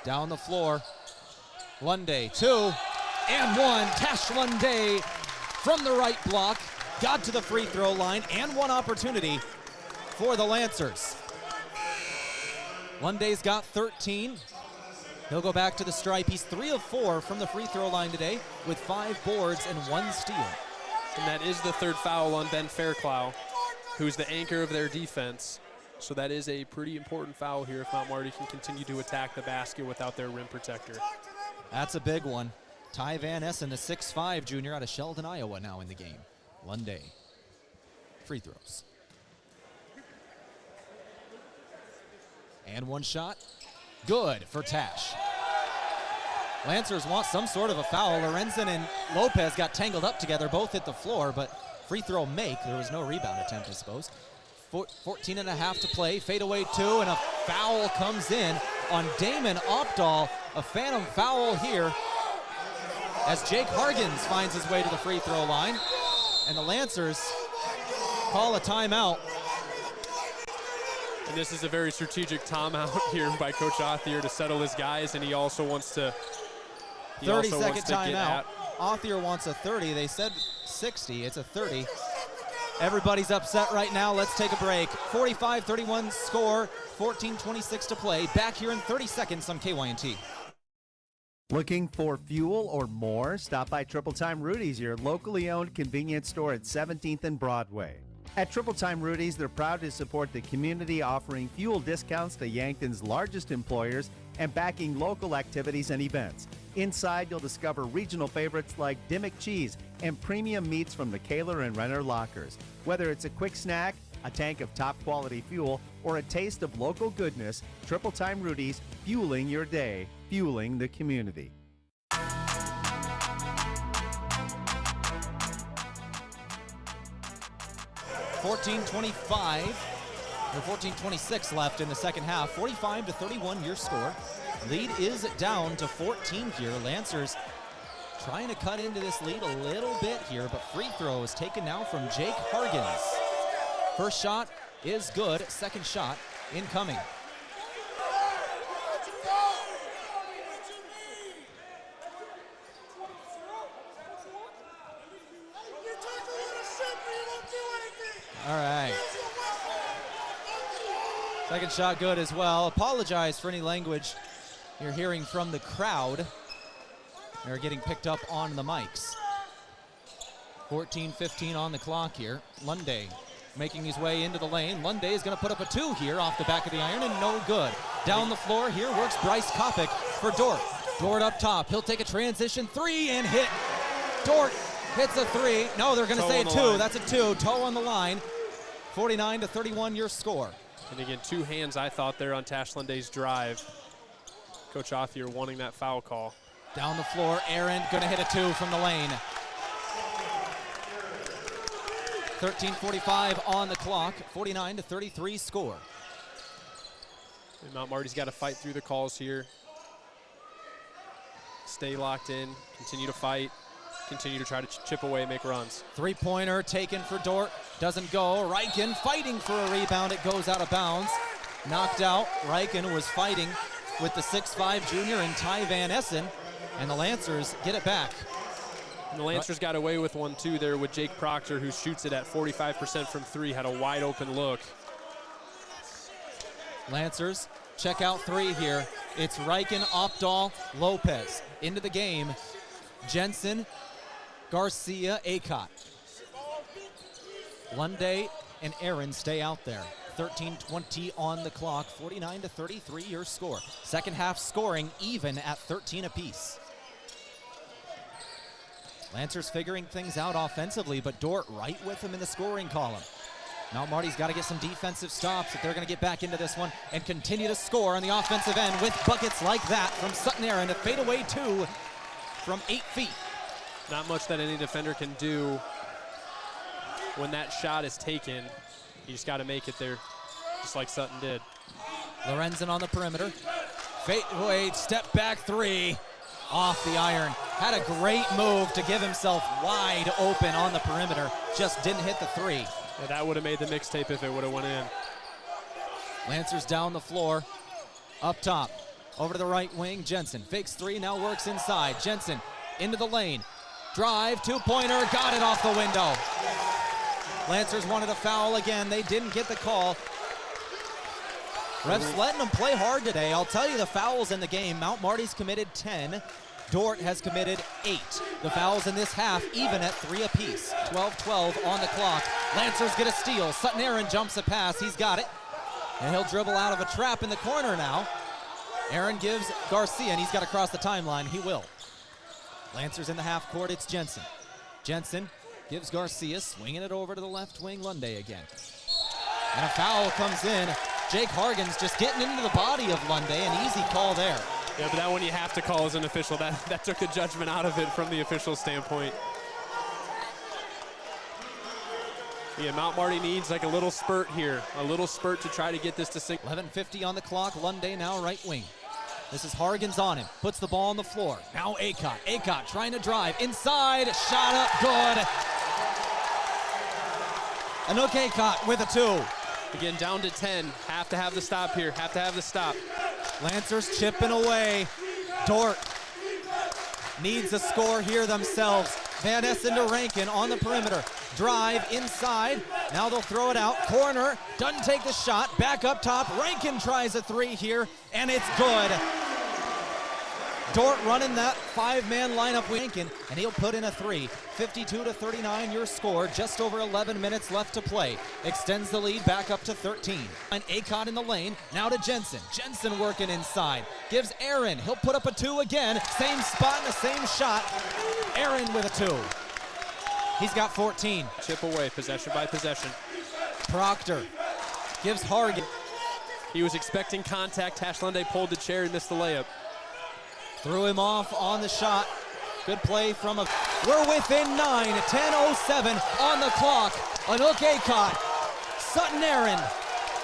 Down the floor, Lunday, 2 and 1. Tash Lunday from the right block, got to the free throw line, and one opportunity for the Lancers. Lunday's got 13. He'll go back to the stripe. He's 3 of 4 from the free throw line today with 5 boards and 1 steal. And that is the third foul on Ben Fairclough, who's the anchor of their defense. So that is a pretty important foul here if Mount Marty can continue to attack the basket without their rim protector. That's a big one. Ty Van Essen, the 6'5 junior out of Sheldon, Iowa, now in the game. Lunday, free throws. And one shot, good for Tash. Lancers want some sort of a foul. Lorenzen and Lopez got tangled up together, both hit the floor, but free throw make. There was no rebound attempt, I suppose. 14 and a half to play, fadeaway 2, and a foul comes in on Damon Opdahl. A phantom foul here as Jake Hargens finds his way to the free throw line, and the Lancers call a timeout. And this is a very strategic timeout here by Coach Othier to settle his guys, and he also wants to 30-second timeout. Othier wants a 30. They said 60. It's a 30. Everybody's upset right now. Let's take a break. 45-31 score, 14:26 to play. Back here in 30 seconds on KYNT. Looking for fuel or more? Stop by Triple Time Rudy's, your locally owned convenience store at 17th and Broadway. At Triple Time Rudy's, they're proud to support the community, offering fuel discounts to Yankton's largest employers and backing local activities and events. Inside, you'll discover regional favorites like Dimmick cheese and premium meats from the Kaler and Renner lockers. Whether it's a quick snack, a tank of top-quality fuel, or a taste of local goodness, Triple Time Rudy's, fueling your day, fueling the community. 14:25 or 14:26 left in the second half. 45-31 your score. Lead is down to 14 here. Lancers trying to cut into this lead a little bit here, but free throw is taken now from Jake Hargens. First shot is good. Second shot incoming. All right. Second shot good as well. Apologize for any language you're hearing from the crowd. They're getting picked up on the mics. 14:15 on the clock here. Lunday making his way into the lane. Lunday is going to put up a 2 here off the back of the iron, and no good. Down the floor here works Bryce Kopic for Dordt. Dordt up top. He'll take a transition 3 and hit. Dordt hits a 3. No, they're going to say a 2. That's a 2. Toe on the line. 49-31 your score. And again, 2 hands I thought there on Tash Lunday's drive. Coach Othier wanting that foul call. Down the floor, Aaron gonna hit a 2 from the lane. 13:45 on the clock, 49-33 score. And Mount Marty's got to fight through the calls here. Stay locked in, continue to fight, continue to try to chip away, make runs. 3-pointer taken for Dordt, doesn't go. Reichen fighting for a rebound, it goes out of bounds. Knocked out, Reichen was fighting with the 6'5 junior and Ty Van Essen, and the Lancers get it back. And the Lancers got away with one too there with Jake Proctor, who shoots it at 45% from 3, had a wide open look. Lancers check out 3 here. It's Reichen, Opdahl, Lopez into the game. Jensen, Garcia, Acott. Lunday and Aaron stay out there. 13:20 on the clock, 49-33 your score. Second half scoring even at 13 apiece. Lancers figuring things out offensively, but Dordt right with them in the scoring column. Mount Marty's got to get some defensive stops if they're going to get back into this one and continue to score on the offensive end with buckets like that from Sutton Aaron to fade away 2 from 8 feet. Not much that any defender can do when that shot is taken. You just got to make it there, just like Sutton did. Lorenzen on the perimeter. Fade away, step back 3 off the iron. Had a great move to give himself wide open on the perimeter. Just didn't hit the 3. Yeah, that would have made the mixtape if it would have went in. Lancers down the floor. Up top. Over to the right wing. Jensen fakes 3, now works inside. Jensen into the lane. Drive, 2-pointer, got it off the window. Lancers wanted a foul again. They didn't get the call. Refs letting them play hard today. I'll tell you the fouls in the game. Mount Marty's committed 10. Dordt has committed 8. The fouls in this half even at 3 apiece. 12-12 on the clock. Lancers get a steal. Sutton Aaron jumps a pass. He's got it. And he'll dribble out of a trap in the corner now. Aaron gives Garcia, and he's got to cross the timeline. He will. Lancers in the half court. It's Jensen. Jensen gives Garcia, swinging it over to the left wing. Lunday again. And a foul comes in. Jake Hargan's just getting into the body of Lunday. An easy call there. Yeah, but that one you have to call as an official. That took the judgment out of it from the official standpoint. Yeah, Mount Marty needs like a little spurt here. A little spurt to try to get this to sink. 11:50 on the clock. Lunday now right wing. This is Hargan's on him. Puts the ball on the floor. Now Acott. Acott trying to drive. Inside. Shot up. Good. Anook Acott with a 2. Again, down to 10. Have to have the stop here. Have to have the stop. Lancers chipping away. Dordt needs a score here themselves. Van Essen to Rankin on the perimeter. Drive inside. Now they'll throw it out. Corner. Doesn't take the shot. Back up top. Rankin tries a 3 here, and it's good. Dordt running that 5-man lineup with Rankin, and he'll put in a 3. 52-39 your score. Just over 11 minutes left to play. Extends the lead back up to 13. And Acott in the lane. Now to Jensen. Jensen working inside. Gives Aaron. He'll put up a 2 again. Same spot and the same shot. Aaron with a 2. He's got 14. Chip away, possession by possession. Proctor gives Hargan. He was expecting contact. Tash Lunday pulled the chair and missed the layup. Threw him off on the shot. Good play from a... We're within 9. 10:07 on the clock. Anook Acott. Sutton Aaron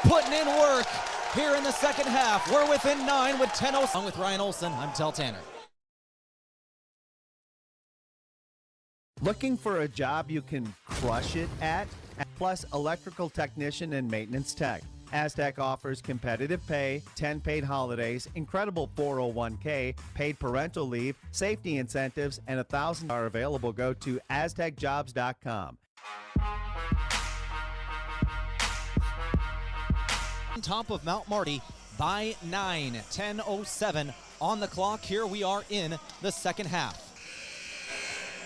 putting in work here in the second half. We're within 9 with 10:07. With Ryan Olson, I'm Tehl Tanner. Looking for a job you can crush it at? Plus electrical technician and maintenance tech. Aztec offers competitive pay, 10 paid holidays, incredible 401k, paid parental leave, safety incentives, and $1,000 are available. Go to aztecjobs.com. On top of Mount Marty by 9. 10:07 on the clock. Here we are in the second half.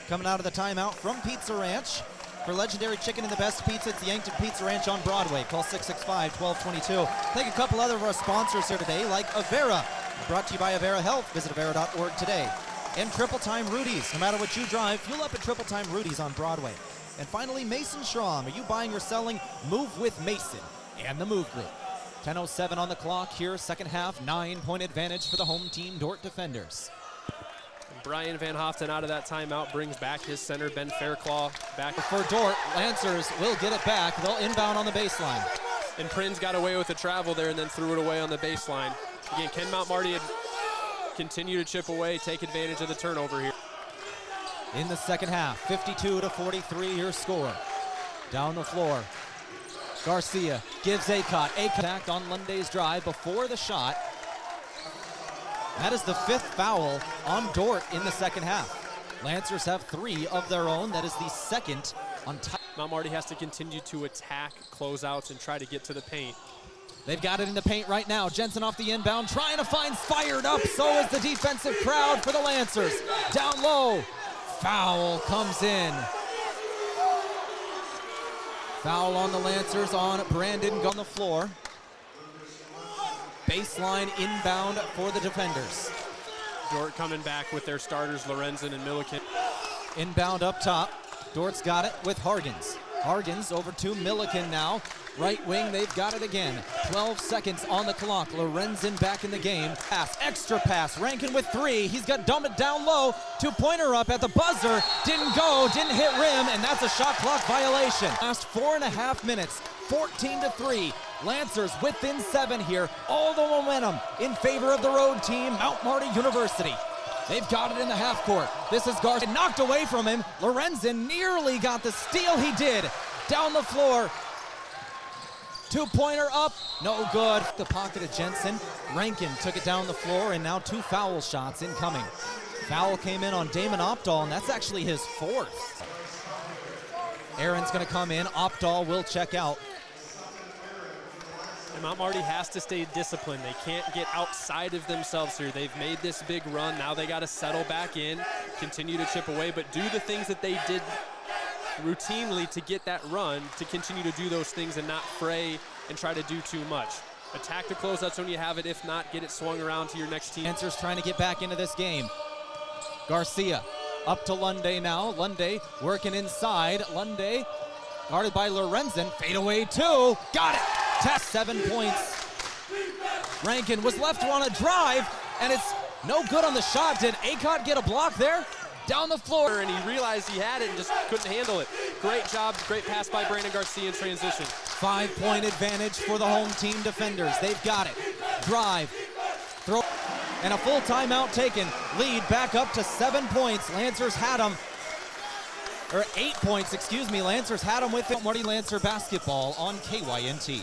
Coming out of the timeout from Pizza Ranch. For legendary chicken and the best pizza, it's the Yankton Pizza Ranch on Broadway. Call 665-1222. Take a couple other of our sponsors here today, like Avera. Brought to you by Avera Health. Visit Avera.org today. And Triple Time Rudy's. No matter what you drive, fuel up at Triple Time Rudy's on Broadway. And finally, Mason Schramm. Are you buying or selling? Move with Mason and the Move Group. 10:07 on the clock here, second half. 9-point advantage for the home team, Dordt defenders. Brian Van Hoften out of that timeout brings back his center, Ben Fairclaw, back. For Dordt, Lancers will get it back. They'll inbound on the baseline. And Prinz got away with the travel there and then threw it away on the baseline. Again, can Mount Marty continue to chip away, take advantage of the turnover here? In the second half, 52-43 your score. Down the floor, Garcia gives Acott. Acott on Lunday's drive before the shot. That is the 5th foul on Dordt in the second half. Lancers have 3 of their own. That is the 2nd on top. Mount Marty has to continue to attack closeouts and try to get to the paint. They've got it in the paint right now. Jensen off the inbound, trying to find fired up. So is the defensive crowd for the Lancers. Down low, Foul comes in. Foul on the Lancers on Brandon on the floor. Baseline inbound for the defenders. Dordt coming back with their starters, Lorenzen and Milliken. Inbound up top. Dort's got it with Hargens. Hargens over to Milliken now. Right wing, they've got it again. 12 seconds on the clock. Lorenzen back in the game. Pass, extra pass. Rankin with 3. He's got dumb it down low. Two-pointer up at the buzzer. Didn't go, didn't hit rim, and that's a shot clock violation. Last 4.5 minutes, 14-3. Lancers within 7 here. All the momentum in favor of the road team, Mount Marty University. They've got it in the half court. This is Garcia knocked away from him. Lorenzen nearly got the steal. He did. Down the floor. Two-pointer up, no good. The pocket of Jensen. Rankin took it down the floor, and now 2 foul shots incoming. Foul came in on Damon Opdahl, and that's actually his 4th. Aaron's gonna come in. Opdahl will check out. And Mount Marty has to stay disciplined. They can't get outside of themselves here. They've made this big run. Now they got to settle back in, continue to chip away, but do the things that they did routinely to get that run, to continue to do those things and not fray and try to do too much. Attack the closeouts when you have it. If not, get it swung around to your next team. Lancers trying to get back into this game. Garcia up to Lunday now. Lunday working inside. Lunday guarded by Lorenzen. Fadeaway 2. Got it. Test 7 points. Rankin was left on a drive, and it's no good on the shot. Did Acott get a block there? Down the floor. And he realized he had it and just couldn't handle it. Great job, great pass by Brandon Garcia in transition. 5-point advantage for the home team defenders. They've got it. Drive, throw, and a full timeout taken. Lead back up to 7 points. Lancers had them, or 8 points, excuse me. Lancers had them with it. Marty Lancer basketball on KYNT.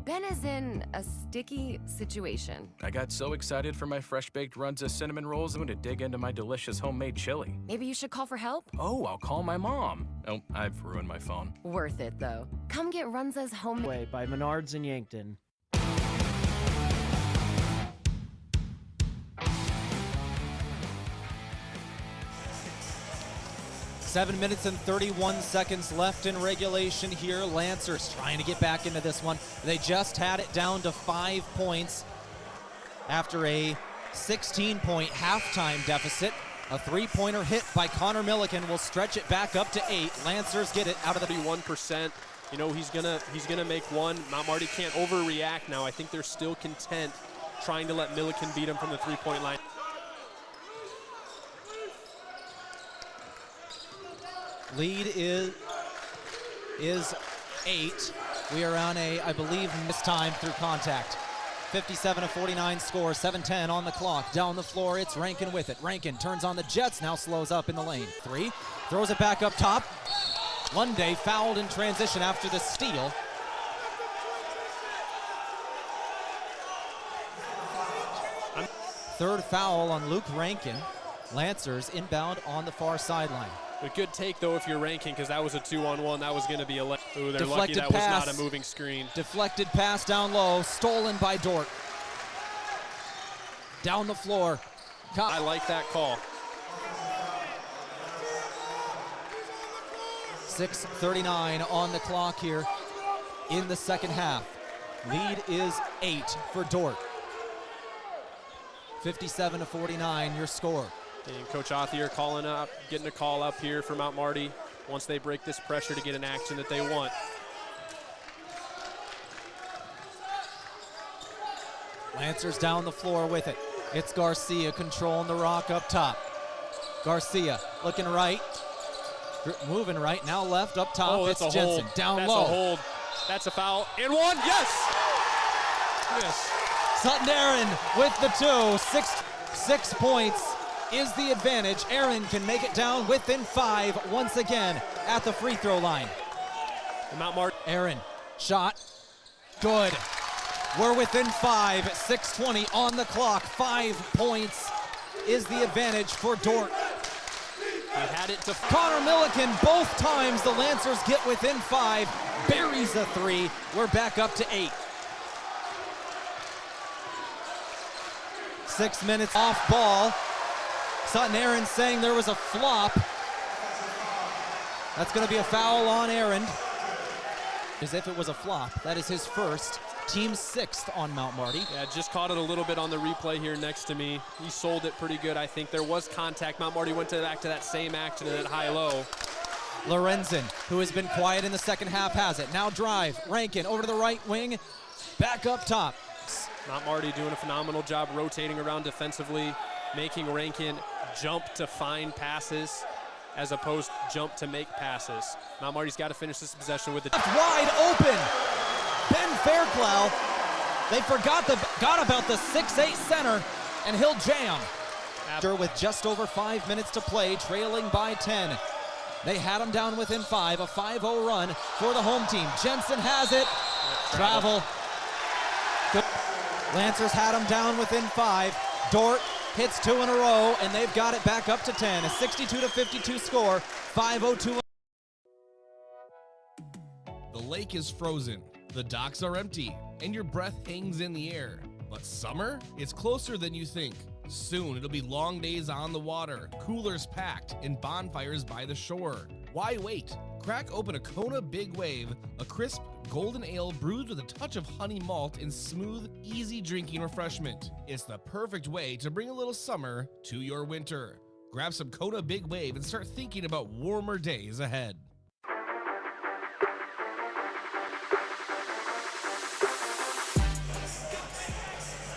Ben is in a sticky situation. I got so excited for my fresh-baked Runza cinnamon rolls, I'm gonna dig into my delicious homemade chili. Maybe you should call for help? Oh, I'll call my mom. Oh, I've ruined my phone. Worth it, though. Come get Runza's homemade by Menards in Yankton. 7 minutes and 31 seconds left in regulation here. Lancers trying to get back into this one. They just had it down to 5 points after a 16-point halftime deficit. A three-pointer hit by Connor Milliken will stretch it back up to 8. Lancers get it out of the 1%. You know, he's gonna make one. Mount Marty can't overreact now. I think they're still content trying to let Milliken beat him from the three-point line. Lead is 8. We are on a, I believe, missed time through contact. 57-49 score, 7:10 on the clock. Down the floor, it's Rankin with it. Rankin turns on the Jets, now slows up in the lane. 3, throws it back up top. Lunday fouled in transition after the steal. Third foul on Luke Rankin. Lancers inbound on the far sideline. A good take, though, if you're Rankin, because that was a 2-on-1. That was going to be a... Ooh, they're Deflected lucky that pass. was not a moving screen. Deflected pass down low, stolen by Dordt. Down the floor. I like that call. 6:39 on the clock here in the second half. Lead is 8 for Dordt. 57-49 your score. And Coach Othier calling up, getting a call up here for Mount Marty once they break this pressure to get an action that they want. Lancers down the floor with it. It's Garcia controlling the rock up top. Garcia looking right, moving right, now left up top. Oh, that's it's a Jensen hold. down That's low. a hold. That's a foul. And one, yes! Yes. Sutton Aaron with the 2. 6 points is the advantage. Aaron can make it down within 5 once again at the free throw line. Mount Marty. Aaron, shot, good. We're within 5, 6:20 on the clock. 5 points is the advantage for Dordt. He had it to Connor Milliken, both times the Lancers get within 5, buries a 3. We're back up to 8. 6 minutes off ball. Sutton Aaron saying there was a flop. That's going to be a foul on Aaron. As if it was a flop. That is his first. Team 6th on Mount Marty. Yeah, just caught it a little bit on the replay here next to me. He sold it pretty good, I think. There was contact. Mount Marty went back to that same action and that high-low. Lorenzen, who has been quiet in the second half, has it. Now drive. Rankin over to the right wing. Back up top. Mount Marty doing a phenomenal job rotating around defensively, making Rankin jump to find passes as opposed to jump to make passes. Mount Marty's got to finish this possession with the wide open. Ben Fairclough. They forgot about the 6'8 center, and he'll jam. After with just over 5 minutes to play, trailing by 10. They had him down within 5, a 5-0 run for the home team. Jensen has it. Travel. Good. Lancers had him down within 5. Dordt hits 2 in a row, and they've got it back up to 10. A 62-52 score, 5:02. The lake is frozen, the docks are empty, and your breath hangs in the air. But summer? It's closer than you think. Soon it'll be long days on the water, coolers packed, and bonfires by the shore. Why wait? Crack open a Kona Big Wave, a crisp golden ale brewed with a touch of honey malt and smooth, easy drinking refreshment. It's the perfect way to bring a little summer to your winter. Grab some Kona Big Wave and start thinking about warmer days ahead.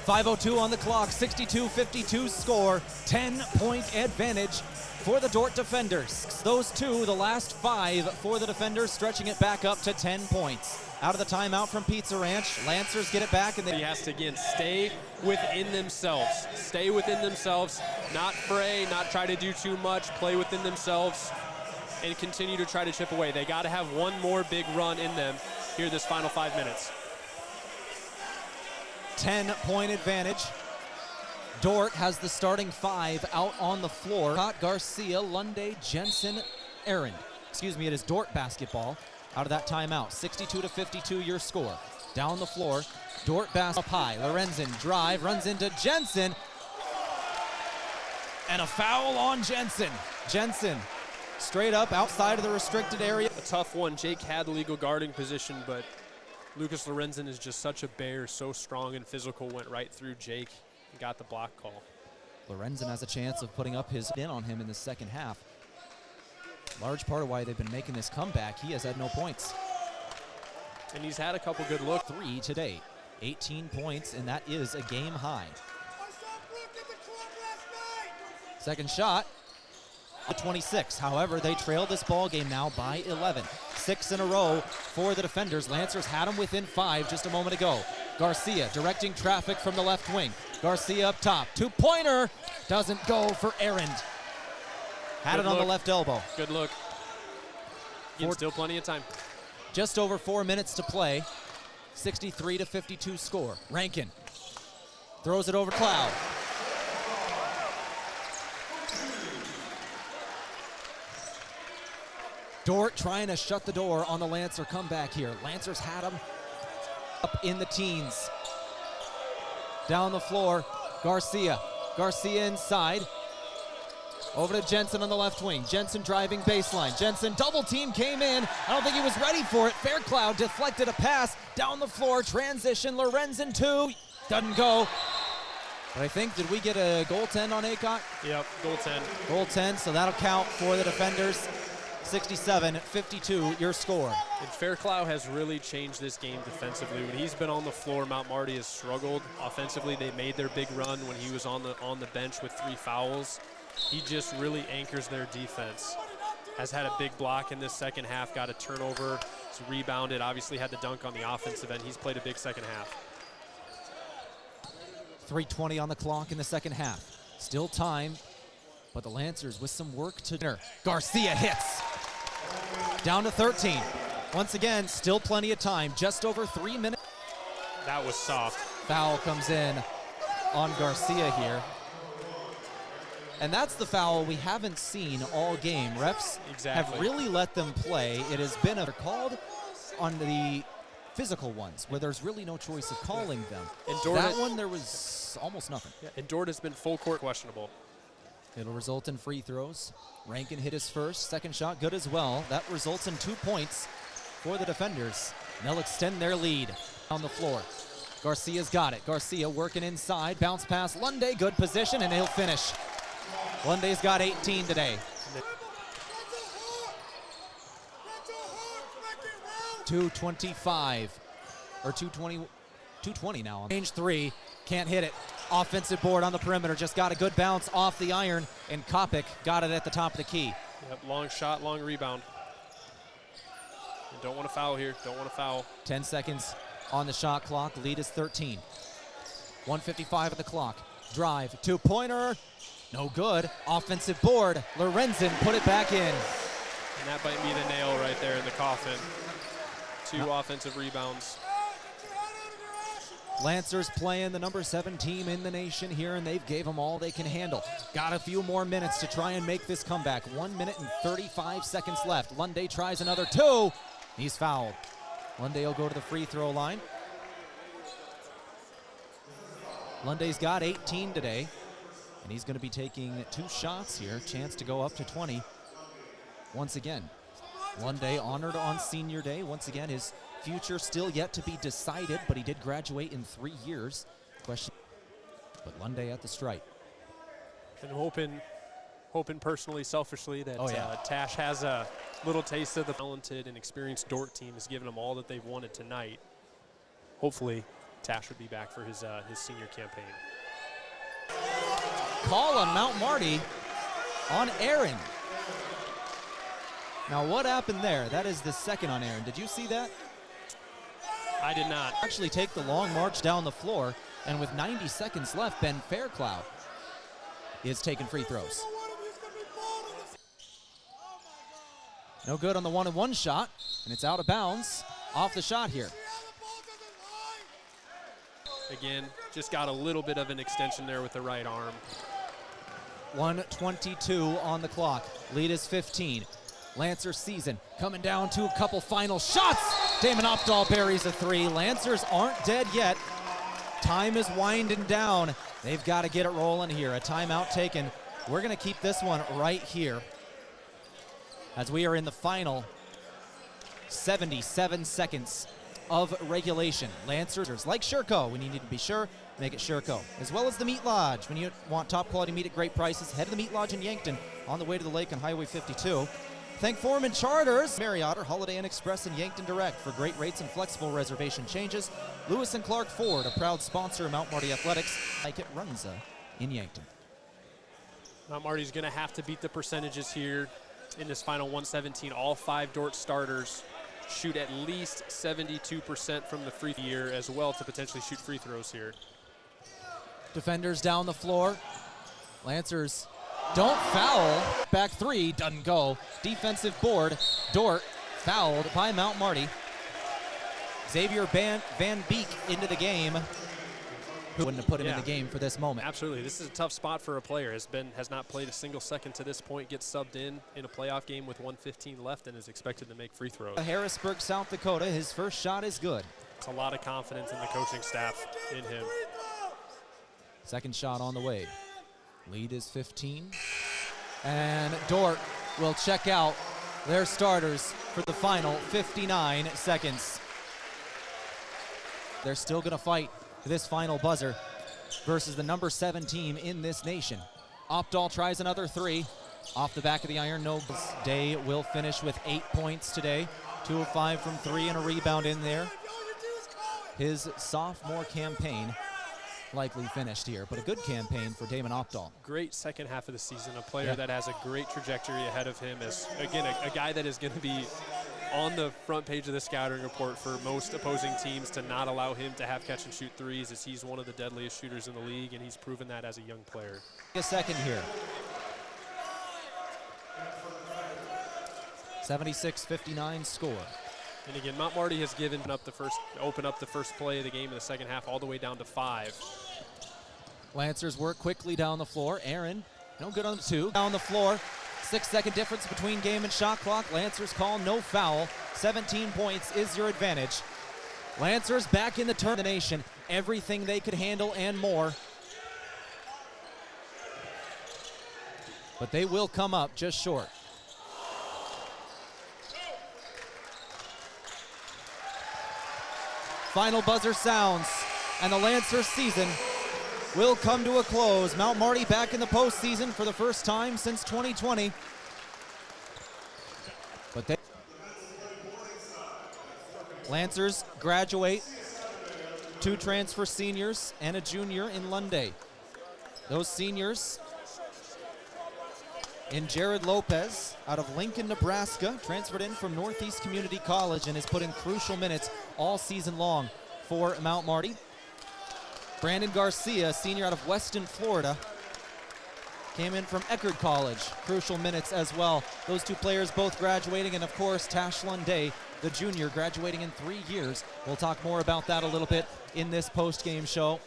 .502 on the clock, 62-52 score, 10-point advantage for the Dordt defenders. Those two, the last 5 for the defenders, stretching it back up to 10 points. Out of the timeout from Pizza Ranch, Lancers get it back. And he has to, again, stay within themselves. Stay within themselves, not fray, not try to do too much, play within themselves, and continue to try to chip away. They got to have one more big run in them here this final 5 minutes. 10-point advantage. Dordt has the starting 5 out on the floor. Garcia, Lunde, Jensen, Aaron. Excuse me, it is Dordt basketball out of that timeout. 62-52 your score. Down the floor, Dordt up high. Lorenzen drive, runs into Jensen. And a foul on Jensen. Jensen straight up outside of the restricted area. A tough one. Jake had the legal guarding position, but Lucas Lorenzen is just such a bear, so strong and physical, went right through Jake and got the block call. Lorenzen has a chance of putting up his in on him in the second half. Large part of why they've been making this comeback, he has had no points. And he's had a couple good looks. 3 today, 18 points, and that is a game high. Second shot, 26. However, they trail this ball game now by 11. 6 in a row for the defenders. Lancers had them within 5 just a moment ago. Garcia directing traffic from the left wing. Garcia up top. 2-pointer doesn't go for Aaron. Had it on the left elbow. Good look. Still plenty of time. Just over 4 minutes to play. 63-52 score. Rankin throws it over Cloud. Dordt trying to shut the door on the Lancer comeback here. Lancers had him up in the teens. Down the floor, Garcia. Garcia inside. Over to Jensen on the left wing. Jensen driving baseline. Jensen double team came in. I don't think he was ready for it. Fairclough deflected a pass down the floor. Transition. Lorenzen 2. Doesn't go. But I think, did we get a goaltend on Aycock? Yep, goaltend. Goaltend, so that'll count for the defenders. 67-52 your score. And Fairclough has really changed this game defensively. When he's been on the floor, Mount Marty has struggled. Offensively, they made their big run when he was on the bench with 3 fouls. He just really anchors their defense. Has had a big block in this second half, got a turnover, he's rebounded, obviously had the dunk on the offensive end. He's played a big second half. 3:20 on the clock in the second half. Still time, but the Lancers with some work to do. Garcia hits. Down to 13. Once again, still plenty of time. Just over 3 minutes. That was soft. Foul comes in on Garcia here. And that's the foul we haven't seen all game. Refs have really let them play. It has been called on the physical ones where there's really no choice of calling them. And that one, there was almost nothing. Yeah, and Dordt has been full court questionable. It'll result in free throws. Rankin hit his first, second shot good as well. That results in 2 points for the defenders. And they'll extend their lead on the floor. Garcia's got it. Garcia working inside, bounce pass, Lunde, good position, and he'll finish. Lunde's got 18 today. 2:25, or 2:20 now. Range three, can't hit it. Offensive board on the perimeter, just got a good bounce off the iron, and Kopic got it at the top of the key. Yep, long shot, long rebound. And don't want to foul here, don't want to foul. 10 seconds on the shot clock, lead is 13. 1:55 at the clock. Drive, two-pointer, no good. Offensive board, Lorenzen put it back in. And that might be the nail right there in the coffin. 2 offensive rebounds. Lancers playing the number 7 team in the nation here, and they've gave them all they can handle. Got a few more minutes to try and make this comeback. 1 minute and 35 seconds left. Lunde tries another 2. He's fouled. Lunde will go to the free throw line. Lunde's got 18 today, and he's going to be taking 2 shots here. Chance to go up to 20 once again. Lunde honored on senior day. Once again, his future still yet to be decided, but he did graduate in 3 years. Question, but Lunde at the stripe. And hoping personally, selfishly, that Tash has a little taste of the talented and experienced Dordt team, has given them all that they've wanted tonight. Hopefully, Tash would be back for his senior campaign. Call on Mount Marty on Aaron. Now what happened there? That is the second on Aaron. Did you see that? I did not. Actually take the long march down the floor, and with 90 seconds left, Ben Fairclough is taking free throws. No good on the 1-and-1 shot, and it's out of bounds off the shot here. Again, just got a little bit of an extension there with the right arm. 1:22 on the clock. Lead is 15. Lancers season coming down to a couple final shots. Damon Opdahl buries a 3. Lancers aren't dead yet. Time is winding down. They've got to get it rolling here. A timeout taken. We're going to keep this one right here as we are in the final 77 seconds of regulation. Lancers, like Sherco, when you need to be sure, make it Sherco. As well as the Meat Lodge. When you want top quality meat at great prices, head to the Meat Lodge in Yankton on the way to the lake on Highway 52. Thank Foreman Charters, Marriott, or Holiday Inn Express and Yankton Direct for great rates and flexible reservation changes. Lewis and Clark Ford, a proud sponsor of Mount Marty Athletics, like it Runza in Yankton. Mount Marty's going to have to beat the percentages here in this final 117. All 5 Dordt starters shoot at least 72% from the free throw here as well to potentially shoot free throws here. Defenders down the floor. Lancers don't foul. Back 3 doesn't go. Defensive board. Dordt fouled by Mount Marty. Xavier Van Beek into the game. Who wouldn't have put him in the game for this moment? Absolutely. This is a tough spot for a player. Has not played a single second to this point. Gets subbed in a playoff game with 1:15 left and is expected to make free throws. Harrisburg, South Dakota. His first shot is good. It's a lot of confidence in the coaching staff in him. Second shot on the way. Lead is 15. And Dordt will check out their starters for the final 59 seconds. They're still going to fight this final buzzer versus the number 7 team in this nation. Opdahl tries another 3 off the back of the iron. No. Day will finish with 8 points today. 2 of 5 from 3 and a rebound in there. His sophomore campaign likely finished here, but a good campaign for Damon Opdahl. Great second half of the season. A player that has a great trajectory ahead of him. Is again a guy that is going to be on the front page of the scouting report for most opposing teams to not allow him to have catch and shoot threes, as he's one of the deadliest shooters in the league, and he's proven that as a young player. A second here. 76-59 score. And again, Mount Marty has opened up the first play of the game in the second half all the way down to 5. Lancers work quickly down the floor. Aaron, no good on the 2. Down the floor. 6-second difference between game and shot clock. Lancers call no foul. 17 points is your advantage. Lancers back in the turn of the nation. Everything they could handle and more. but they will come up just short. Final buzzer sounds, and the Lancers season will come to a close. Mount Marty back in the postseason for the first time since 2020. But they Lancers graduate 2 transfer seniors and a junior in Lunday. Those seniors in Jared Lopez out of Lincoln, Nebraska, transferred in from Northeast Community College and has put in crucial minutes all season long for Mount Marty. Brandon Garcia, senior out of Weston, Florida, came in from Eckerd College. Crucial minutes as well. Those 2 players both graduating, and of course Tash Lunday, the junior, graduating in 3 years. We'll talk more about that a little bit in this post-game show.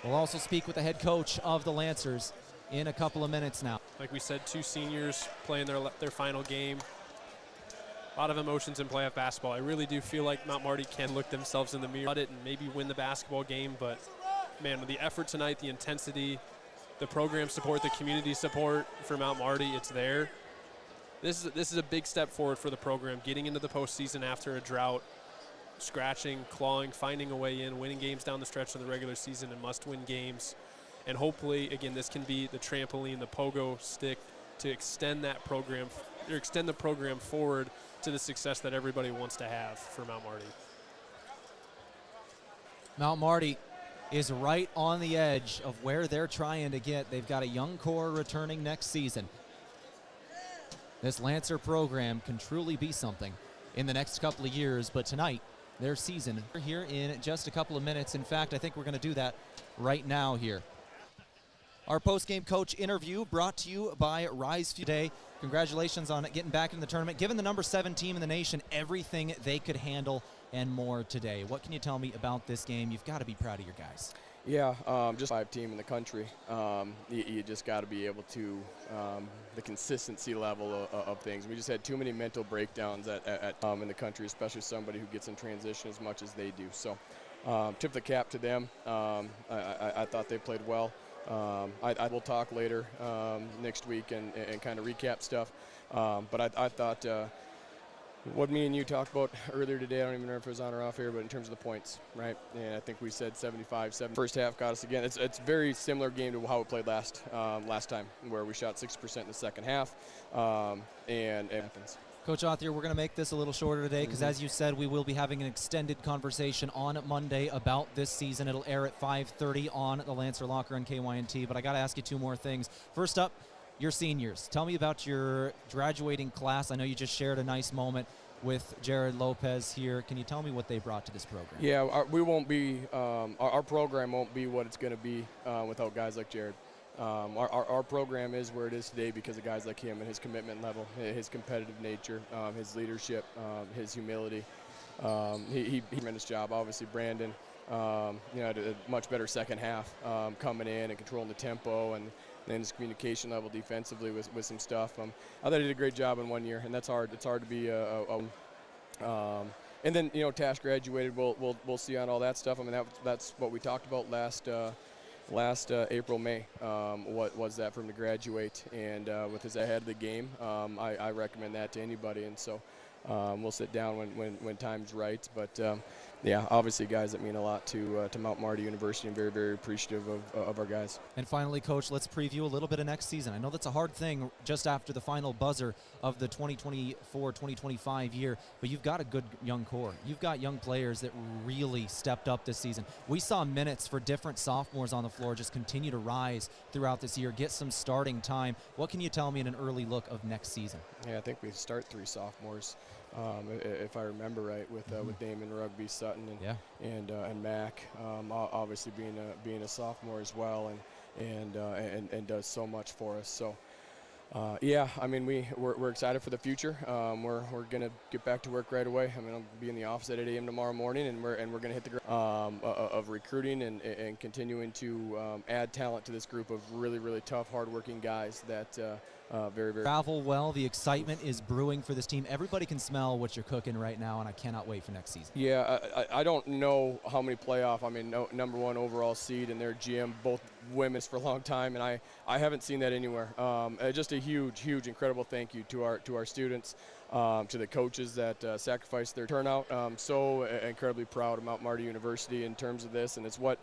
We'll also speak with the head coach of the Lancers in a couple of minutes now. Like we said, 2 seniors playing their final game. A lot of emotions in playoff basketball. I really do feel like Mount Marty can look themselves in the mirror at it and maybe win the basketball game, but man, with the effort tonight, the intensity, the program support, the community support for Mount Marty, it's there. This is a big step forward for the program, getting into the postseason after a drought, scratching, clawing, finding a way in, winning games down the stretch of the regular season and must-win games. And hopefully, again, this can be the trampoline, the pogo stick to extend that program, or extend the program forward to the success that everybody wants to have for Mount Marty. Mount Marty is right on the edge of where they're trying to get. They've got a young core returning next season. This Lancer program can truly be something in the next couple of years, but tonight, their season here in just a couple of minutes. In fact, I think we're going to do that right now here. Our post-game coach interview brought to you by Rise today. Congratulations on getting back in the tournament, giving the number 7 team in the nation everything they could handle and more today. What can you tell me about this game? You've got to be proud of your guys. Yeah, just 5 team in the country. You just got to be able to, the consistency level of things. We just had too many mental breakdowns in the country, especially somebody who gets in transition as much as they do. So tip the cap to them. I thought they played well. I will talk later next week and kind of recap stuff. But I thought what me and you talked about earlier today, I don't even know if it was on or off here, but in terms of the points, right? And I think we said 75-7. First half got us again. It's very similar game to how we played last time, where we shot 6% in the second half, and it happens. Coach Othier, we're going to make this a little shorter today because, as you said, we will be having an extended conversation on Monday about this season. It'll air at 5:30 on the Lancer Locker and KYNT, but I got to ask you 2 more things. First up, your seniors. Tell me about your graduating class. I know you just shared a nice moment with Jared Lopez here. Can you tell me what they brought to this program? Yeah, we won't be, our program won't be what it's going to be without guys like Jared. Our program is where it is today because of guys like him and his commitment level, his competitive nature, his leadership, his humility. He did a tremendous job. Obviously, Brandon, had a much better second half coming in and controlling the tempo, and then his communication level defensively with some stuff. I thought he did a great job in 1 year, and that's hard. It's hard to be and then Tash graduated. We'll see on all that stuff. I mean that's what we talked about last April, May. What was that for him to graduate, and with his ahead of the game, I recommend that to anybody. And so we'll sit down when time's right. But yeah, obviously guys that mean a lot to Mount Marty University, and very, very appreciative of our guys. And finally, Coach, let's preview a little bit of next season. I know that's a hard thing just after the final buzzer of the 2024-2025 year, but you've got a good young core. You've got young players that really stepped up this season. We saw minutes for different sophomores on the floor just continue to rise throughout this year, get some starting time. What can you tell me in an early look of next season? Yeah, I think we start 3 sophomores. If I remember right, with Damon Rugby, Sutton, and Mac, obviously being a sophomore as well, and does so much for us. So, yeah, I mean we're excited for the future. We're gonna get back to work right away. I mean I'll be in the office at 8 a.m. tomorrow morning, and we're gonna hit the ground of recruiting and continuing to add talent to this group of really, really tough, hardworking guys that. Very, very travel well. The excitement is brewing for this team. Everybody can smell what you're cooking right now, and I cannot wait for next season. Yeah, I don't know how many playoff. I mean, number 1 overall seed and their GM, women's for a long time, and I haven't seen that anywhere. Just a huge, incredible thank you to our students, to the coaches that sacrificed their turnout. So incredibly proud of Mount Marty University in terms of this, and it's what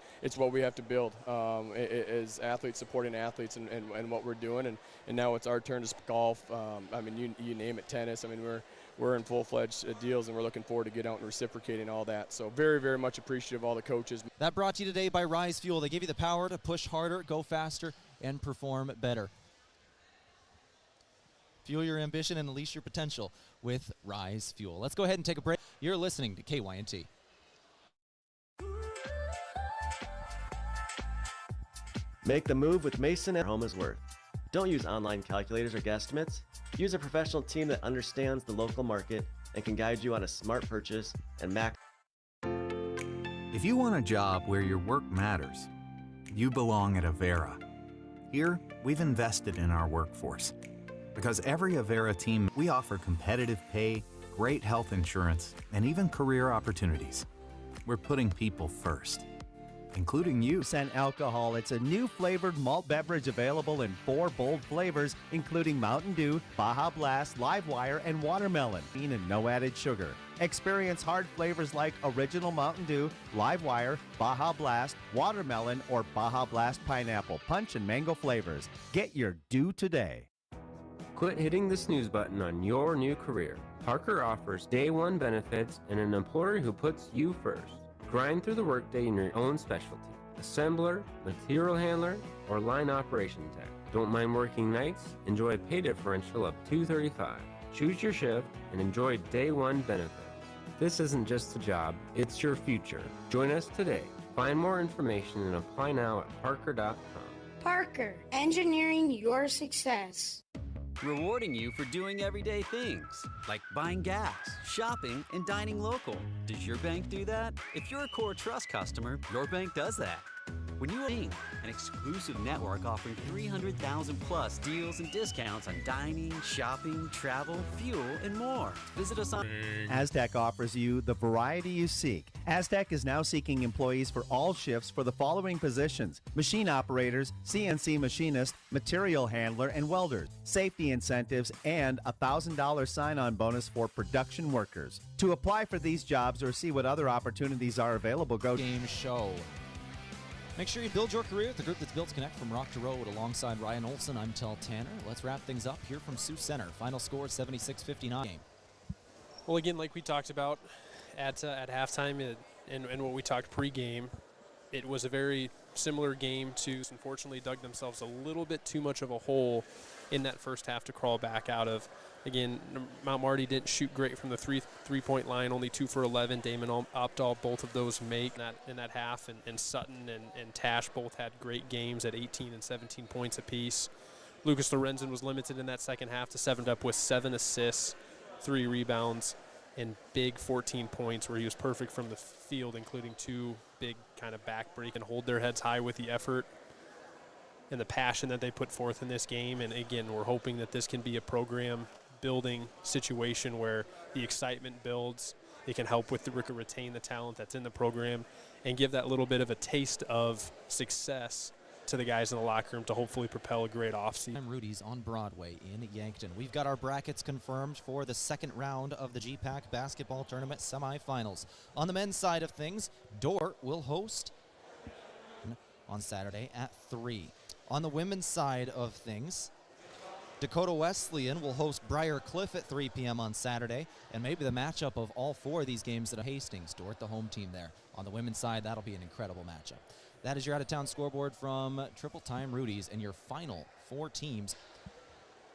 we have to build as athletes supporting athletes and what we're doing. And now it's our turn to golf. I mean, you name it, tennis. I mean, we're in full-fledged deals, and we're looking forward to get out and reciprocating all that. So very, very much appreciative of all the coaches. That brought to you today by Rise Fuel. They give you the power to push harder, go faster, and perform better. Fuel your ambition and unleash your potential with Rise Fuel. Let's go ahead and take a break. You're listening to KYNT. Make the move with Mason and home is worth. Don't use online calculators or guesstimates. Use a professional team that understands the local market and can guide you on a smart purchase and max. If you want a job where your work matters, you belong at Avera. Here, we've invested in our workforce. Because every Avera team, we offer competitive pay, great health insurance, and even career opportunities. We're putting people first, including you. % alcohol. It's a new flavored malt beverage available in 4 bold flavors, including Mountain Dew, Baja Blast, Live Wire, and Watermelon. And no added sugar. Experience hard flavors like Original Mountain Dew, Live Wire, Baja Blast, Watermelon, or Baja Blast Pineapple, Punch, and Mango flavors. Get your Dew today. Quit hitting the snooze button on your new career. Parker offers day one benefits and an employer who puts you first. Grind through the workday in your own specialty. Assembler, material handler, or line operation tech. Don't mind working nights? Enjoy a pay differential of $2.35. Choose your shift and enjoy day one benefits. This isn't just a job, it's your future. Join us today. Find more information and apply now at parker.com. Parker, engineering your success. Rewarding you for doing everyday things, like buying gas, shopping, and dining local. Does your bank do that? If you're a Core Trust customer, your bank does that. When you are an exclusive network offering 300,000 plus deals and discounts on dining, shopping, travel, fuel, and more. Visit us on Aztec offers you the variety you seek. Aztec is now seeking employees for all shifts for the following positions: machine operators, CNC machinist, material handler, and welders. Safety incentives and a $1,000 sign-on bonus for production workers. To apply for these jobs or see what other opportunities are available, go to Game Show. Make sure you build your career with the group that's built to connect from rock to road. Alongside Ryan Olson, I'm Tehl Tanner. Let's wrap things up here from Sioux Center. Final score 76-59. Well, again, like we talked about at halftime and what we talked pregame, it was a very similar game to, unfortunately, dug themselves a little bit too much of a hole in that first half to crawl back out of. Again, Mount Marty didn't shoot great from the three-point line, only 2 for 11. Damon Opdahl, both of those make in that half, and Sutton and Tash both had great games at 18 and 17 points apiece. Lucas Lorenzen was limited in that second half to 7 up with 7 assists, 3 rebounds, and big 14 points where he was perfect from the field, including 2 big kind of back break and hold their heads high with the effort and the passion that they put forth in this game. And again, we're hoping that this can be a program building situation where the excitement builds. It can help with retain the talent that's in the program and give that little bit of a taste of success to the guys in the locker room to hopefully propel a great offseason. I'm Rudy's on Broadway in Yankton. We've got our brackets confirmed for the second round of the GPAC basketball tournament semifinals. On the men's side of things, Dordt will host on Saturday at 3. On the women's side of things, Dakota Wesleyan will host Briar Cliff at 3 p.m. on Saturday, and maybe the matchup of all 4 of these games at Hastings. Dordt, the home team there. On the women's side, that'll be an incredible matchup. That is your out-of-town scoreboard from Triple Time Rudy's and your final 4 teams.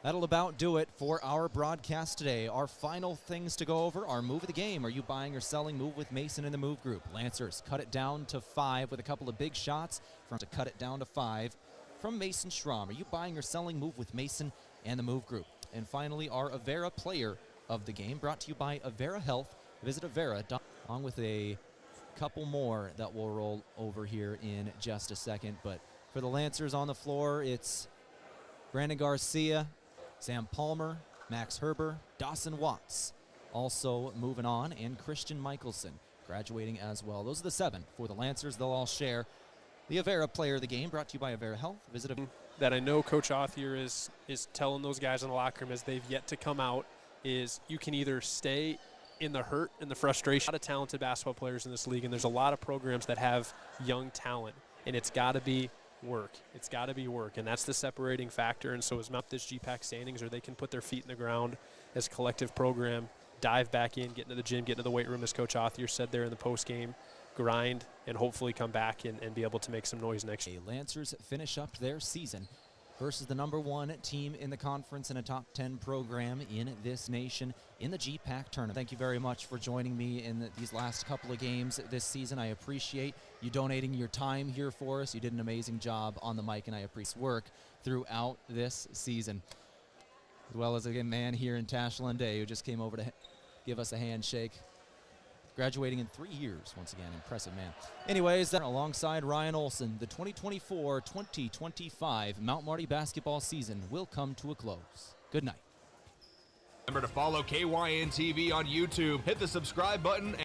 That'll about do it for our broadcast today. Our final things to go over, our move of the game. Are you buying or selling? Move with Mason in the move group. Lancers cut it down to 5 with a couple of big shots to cut it down to 5 from Mason Schramm. Are you buying or selling? Move with Mason and the move group. And finally, our Avera player of the game, brought to you by Avera Health. Visit Avera.com, along with a couple more that will roll over here in just a second. But for the Lancers on the floor, it's Brandon Garcia, Sam Palmer, Max Herber, Dawson Watts also moving on, and Christian Michelson graduating as well. Those are the 7 for the Lancers. They'll all share The Avera Player of the Game brought to you by Avera Health. Visit that I know Coach Othier is telling those guys in the locker room as they've yet to come out is you can either stay in the hurt and the frustration. A lot of talented basketball players in this league, and there's a lot of programs that have young talent, and it's got to be work. It's got to be work, and that's the separating factor. And so as Mount this GPAC standings, or they can put their feet in the ground as a collective program, dive back in, get into the gym, get into the weight room, as Coach Othier said there in the post-game, grind, and hopefully come back and be able to make some noise next year. Lancers finish up their season versus the #1 team in the conference and a top 10 program in this nation in the GPAC tournament. Thank you very much for joining me in these last couple of games this season. I appreciate you donating your time here for us. You did an amazing job on the mic, and I appreciate work throughout this season. As well as a man here in Tashlin Day who just came over to give us a handshake. Graduating in 3 years, once again. Impressive man. Anyways, alongside Ryan Olson, the 2024-2025 Mount Marty basketball season will come to a close. Good night. Remember to follow KYNTV on YouTube. Hit the subscribe button.